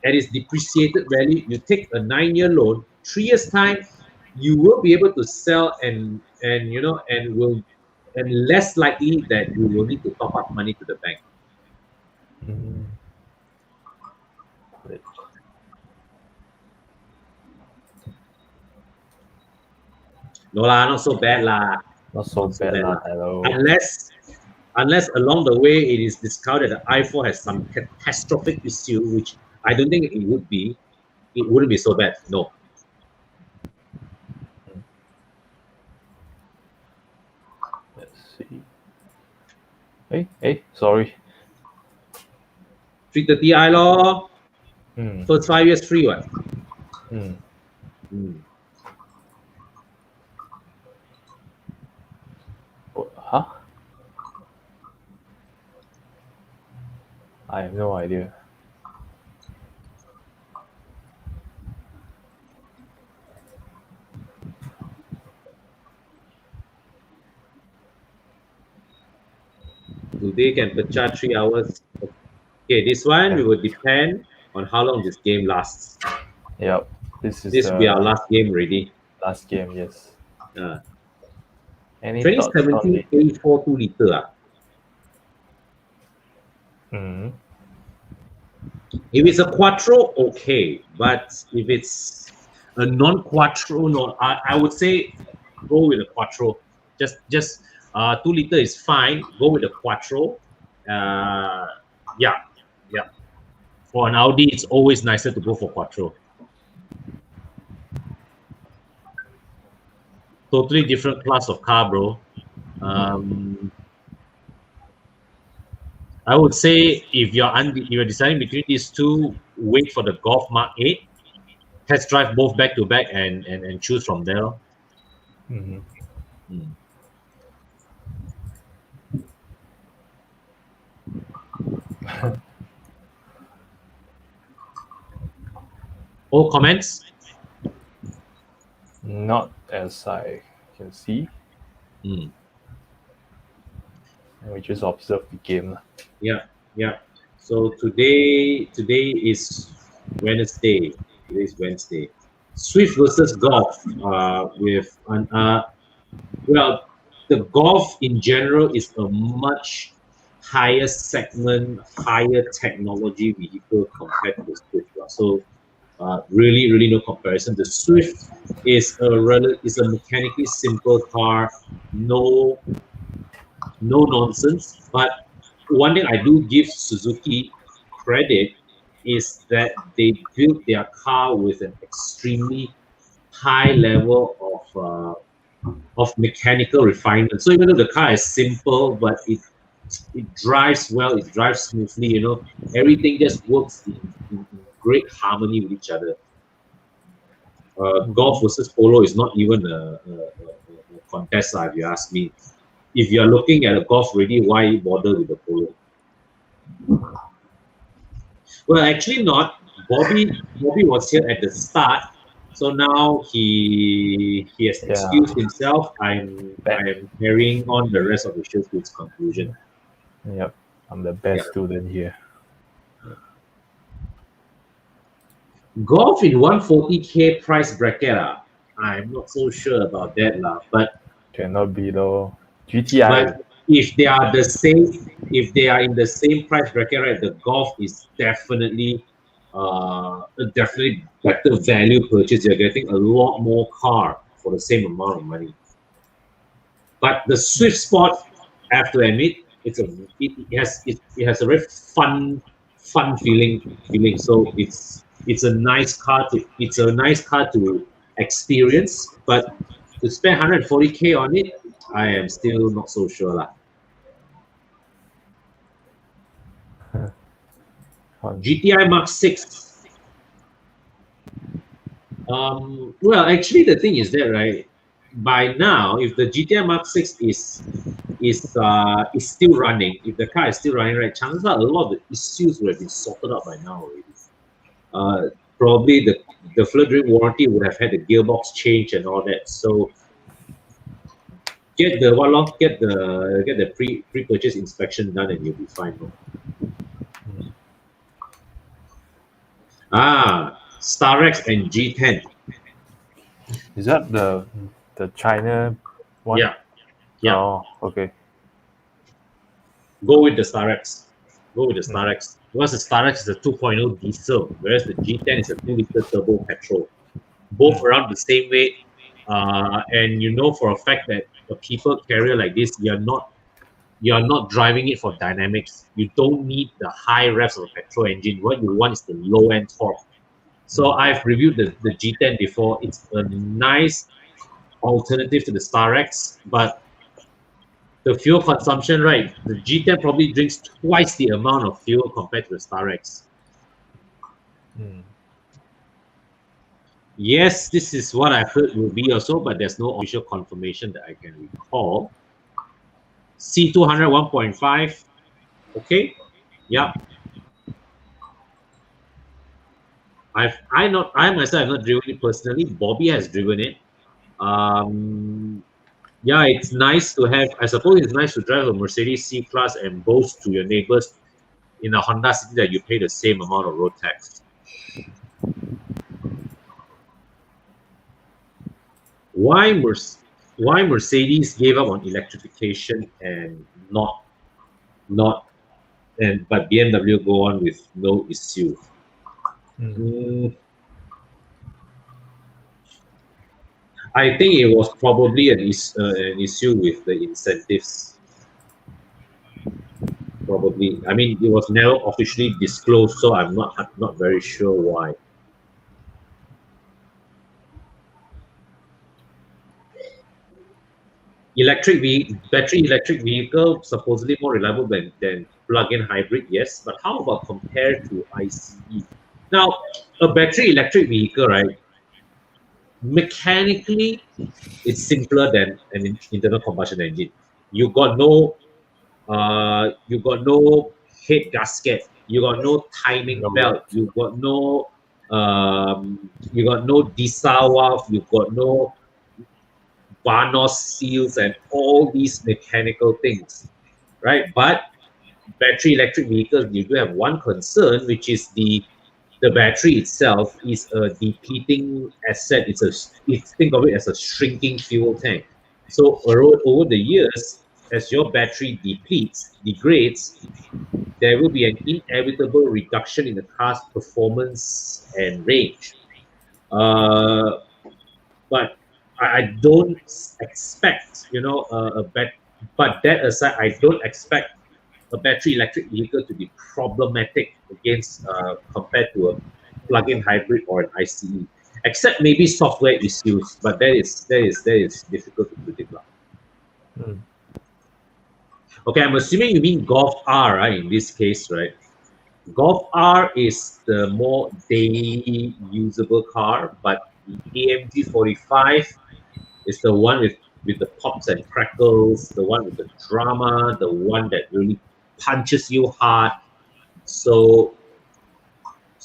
at its depreciated value, you take a 9-year loan, 3 years time, you will be able to sell and less likely that you will need to top up money to the bank. No lah, not so bad lah. Not so bad lah. Hello. Unless along the way it is discovered that the i4 has some catastrophic issue, which I don't think it would be. It wouldn't be so bad. No. Let's see. Hey, sorry. 330i lor. First 5 years free what? Huh? I have no idea. Today can pecah 3 hours. Okay, this one will depend on how long this game lasts. Yep. This will be our last game already. Last game, yes. Any 2017 A4 2-liter. If it's a Quattro, okay. But if it's a non-Quattro, no, I would say go with a Quattro. Just 2-liter is fine. Go with a Quattro. Yeah. For an Audi, it's always nicer to go for Quattro. Totally different class of car, bro. I would say if you're deciding between these two, wait for the Golf Mark 8, test drive both back to back, and choose from there. All comments? Not as I can see. We just observe the game. Yeah. So today is Wednesday. Today's Wednesday. Swift versus Golf. The Golf in general is a much higher segment, higher technology vehicle compared to the Swift. So really no comparison. The Swift is a mechanically simple car, no nonsense. But one thing I do give Suzuki credit is that they built their car with an extremely high level of mechanical refinement. So even though the car is simple, but it drives well, it drives smoothly. You know, everything just works in great harmony with each other. Golf versus polo is not even a contest, if you ask me. If you're looking at a golf already, why bother with the polo? Well, actually not. Bobby was here at the start, so now he has excused himself. I'm carrying on the rest of the show to its conclusion. Yep, I'm the best student here. Golf in 140K price bracket, I'm not so sure about that, but cannot be though. GTI. But if they are in the same price bracket, right, the Golf is definitely a definitely better value purchase. You're getting a lot more car for the same amount of money. But the Swift Sport, I have to admit, it has a very fun feeling. So it's a nice car to experience, but to spend 140K on it, I am still not so sure. GTI Mark 6. Well, actually, the thing is that, right, by now, if the GTI Mark 6 is still running, if the car is still running, right, chances are a lot of the issues would have been sorted out by now already. Probably the flood during warranty would have had the gearbox change and all that. So get the pre-purchase inspection done and you'll be fine. Starex and G10. Is that the China one? Yeah. Oh, okay. Go with the Starex. Because the Starex is a 2.0 diesel, whereas the G10 is a 2-liter turbo petrol. Both around the same weight, and you know for a fact that a people carrier like this, you're not driving it for dynamics. You don't need the high revs of a petrol engine. What you want is the low end torque. So I've reviewed the G10 before. It's a nice alternative to the Starex, but the fuel consumption, right? The G10 probably drinks twice the amount of fuel compared to the Starex. Yes, this is what I've heard will be also, but there's no official confirmation that I can recall. C200 1.5. Okay. Yeah. I myself have not driven it personally. Bobby has driven it. Yeah, it's nice to have. I suppose it's nice to drive a Mercedes C-Class and boast to your neighbors in a Honda City that you pay the same amount of road tax. Why Mercedes gave up on electrification and but BMW go on with no issue? I think it was probably an issue with the incentives. Probably, I mean, it was never officially disclosed, so I'm not very sure why. Battery electric vehicle supposedly more reliable than plug-in hybrid, yes, but how about compared to ICE? Now, a battery electric vehicle, right? Mechanically, it's simpler than an internal combustion engine. You got no head gasket. You got no timing belt. You got no DISA valve. You got no Vanos seals and all these mechanical things, right? But battery electric vehicles, you do have one concern, which is the battery itself is a depleting asset. Think of it as a shrinking fuel tank. So over the years, as your battery degrades, there will be an inevitable reduction in the car's performance and range. But I don't expect, but that aside, I don't expect a battery electric vehicle to be problematic against compared to a plug-in hybrid or an ICE, except maybe software issues, but that is difficult to predict. Mm. Okay, I'm assuming you mean Golf R, right? In this case, right? Golf R is the more daily usable car, but the AMG 45 is the one with the pops and crackles, the one with the drama, the one that really punches you hard. So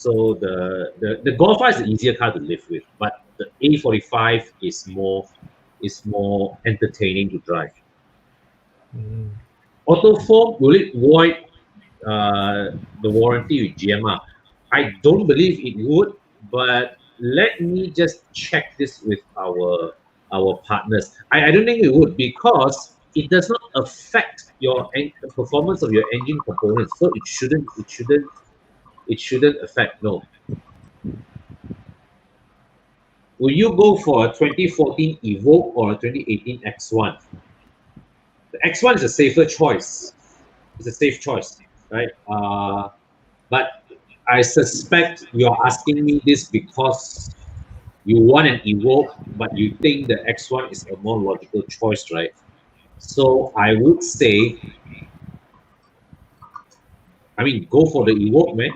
the Golf R is the easier car to live with, but the A45 is more entertaining to drive. Mm. Autoform, will it void the warranty with GMR? I don't believe it would, but let me just check this with our partners. I don't think it would, because it does not affect the performance of your engine components, so it shouldn't affect. No. Will you go for a 2014 Evoque or a 2018 X1? The X1 is a safer choice. It's a safe choice, right? But I suspect you're asking me this because you want an Evoque, but you think the X1 is a more logical choice, right? So I would say, go for the Evoque, man,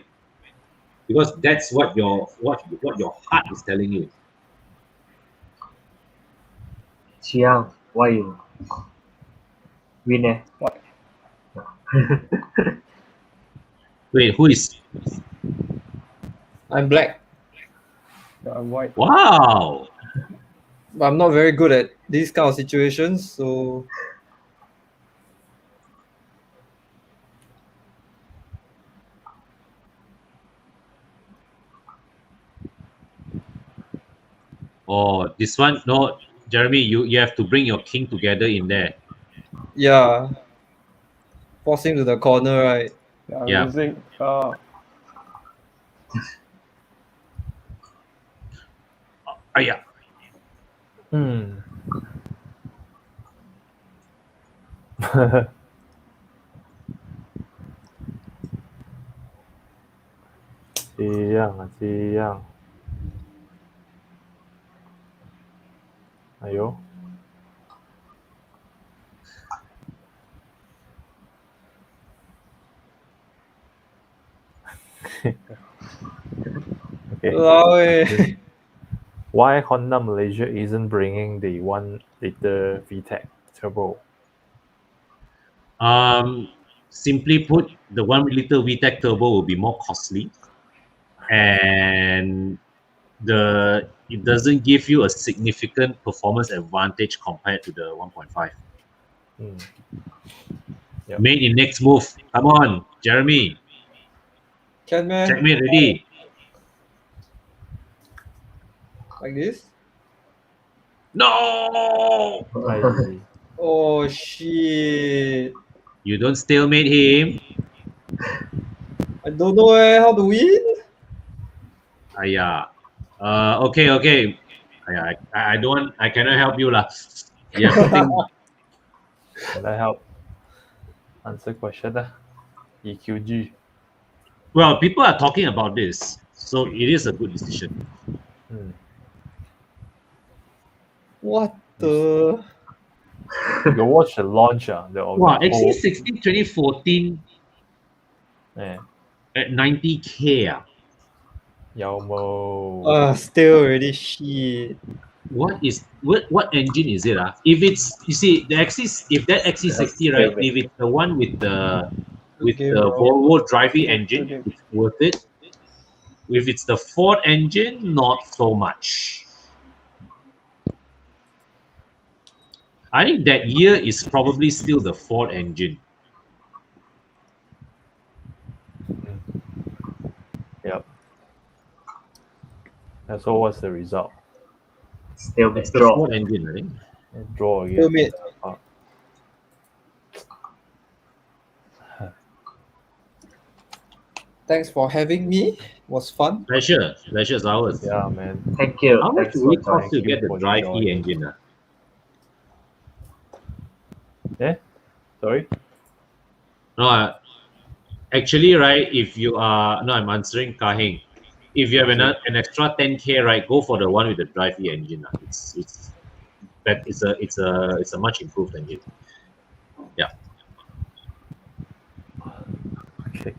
because that's what your heart is telling you. Chiang, why you win eh? What? Wait, who is? I'm black, Yeah, I'm white. Wow. but I'm not very good at these kind of situations. So Oh, this one, no, Jeremy, you have to bring your king together in there. yeah, forcing to the corner, right? Yeah, I'm Yeah. using Yeah. Hmm. 这样啊，这样。哎呦。Okay. Walao eh. Why Honda Malaysia isn't bringing the 1-liter VTEC turbo? Simply put, the 1 liter VTEC turbo will be more costly, and it doesn't give you a significant performance advantage compared to the 1.5. Hmm. Yep. Made in next move. Come on, Jeremy. Can man? Checkmate ready. Like this? No! I- Oh shit! You don't stalemate him. I don't know how to win. Okay. I don't. I cannot help you lah. Yeah, I think. Can I help answer question? EQG. Well, people are talking about this, so it is a good decision. Hmm. What the? You watch the launch, Wow, XC60 2014 Yeah. at 90K. Yaumo. Still already shit. What engine is it? If it's, you see, the if that XC60, right? If it's the one with the Okay, bro. Volvo driving engine, it's worth it. If it's the Ford engine, not so much. I think that year is probably still the Ford engine. Yep. And so what's the result? Still It's the withdraw. Ford engine, I think. Draw again. Stalemate. Thanks for having me. Was fun. Pleasure's ours. Yeah, man. Thank you. How much Thanks will for it cost Thank to you get the for Drive E joining. engine? Sorry? No, Actually, right, if you are no, I'm answering Kaheng. If you have an extra 10K, right, go for the one with the drive E engine. It's but it's a much improved engine. Yeah. Okay.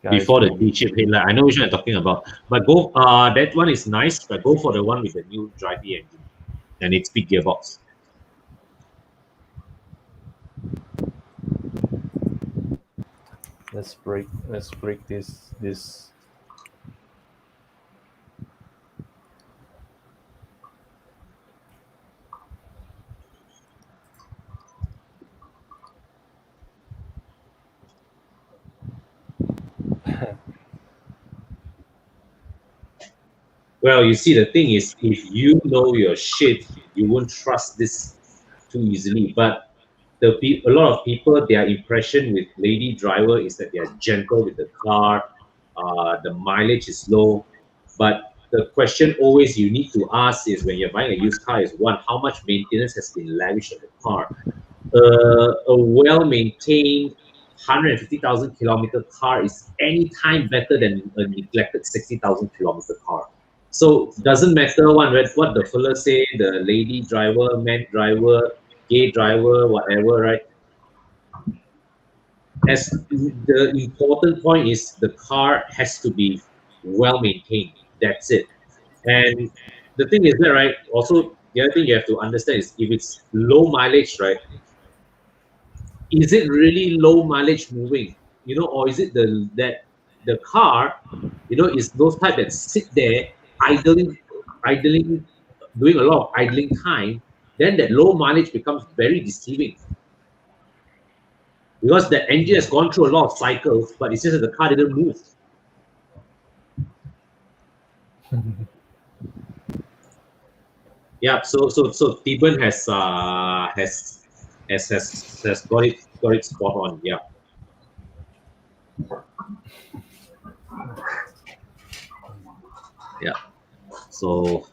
Guys, Before the D-chip headlight. I know which one I'm talking about. But go that one is nice, but go for the one with the new drive E engine. And it's big gearbox. let's break this. Well, you see, the thing is, if you know your shit, you won't trust this too easily. But a lot of people, their impression with lady driver is that they are gentle with the car, the mileage is low. But the question always you need to ask is when you're buying a used car is one, how much maintenance has been lavished on the car? A well-maintained 150,000 kilometer car is any time better than a neglected 60,000 kilometer car. So doesn't matter what the fella say, the lady driver, man driver, gay driver, whatever, right? As the important point is the car has to be well maintained. That's it. And the thing is that, right? Also, the other thing you have to understand is if it's low mileage, right? Is it really low mileage moving? Or is it that the car, is those type that sit there idling, doing a lot of idling time, then that low mileage becomes very deceiving. Because the engine has gone through a lot of cycles, but it's just that the car didn't move. Yeah, so Tiban has got it spot on. Yeah. Yeah. So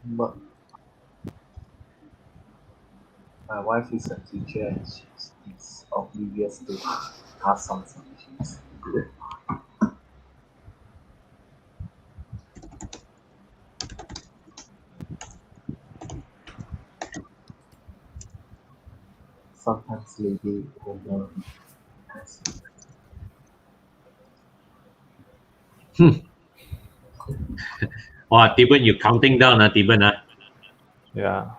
My, my wife is a teacher and she's oblivious to car sounds and she's good. Sometimes lady over. oh, Tiban, you're counting down, Tiban. Yeah.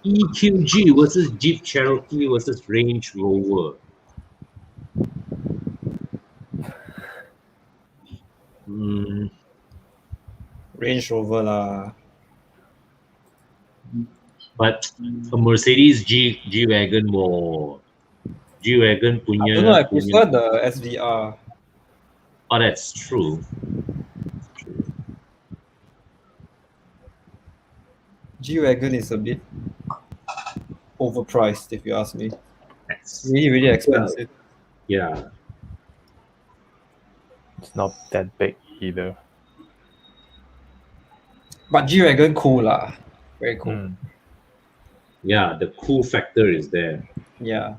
EQG versus Jeep Cherokee versus Range Rover. Range Rover lah. But a Mercedes G-Wagon more. G-Wagon I punya. don't know, I prefer the SVR. Oh, that's true. G-Wagon is a bit overpriced, if you ask me. That's, Really, really expensive. yeah. It's not that big either. But G-Wagon cool lah. Very cool. Mm. Yeah, the cool factor is there. Yeah.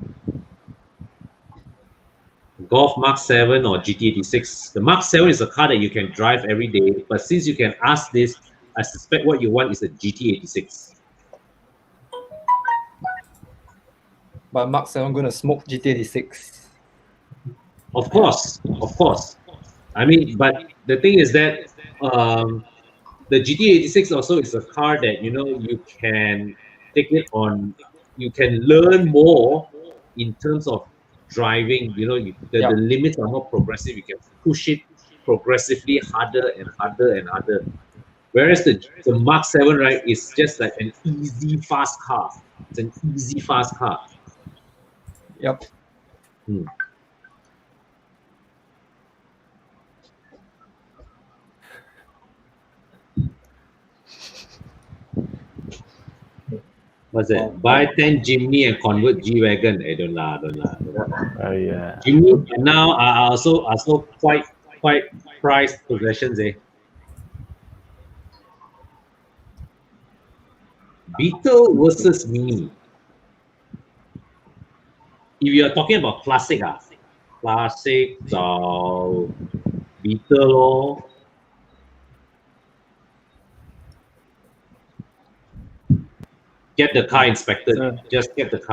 Golf Mark 7 or GT86. The Mark 7 is a car that you can drive every day, but since you can ask this, I suspect what you want is a GT86. But Mark 7 gonna smoke GT86. Of course. I mean, but the thing is that the GT86 also is a car that you can take it on. You can learn more in terms of driving. The limits are more progressive. You can push it progressively harder and harder and harder. Whereas the Mark 7, right, is just like an easy fast car. It's an easy fast car. Yep. What's that? Buy 10 Jimny and convert G-Wagon. Don't lah. Oh yeah. Jimny now are also quite prized possessions. Beetle versus Mini. If you are talking about classic, Beetle lor. Get the car inspected. Just get the car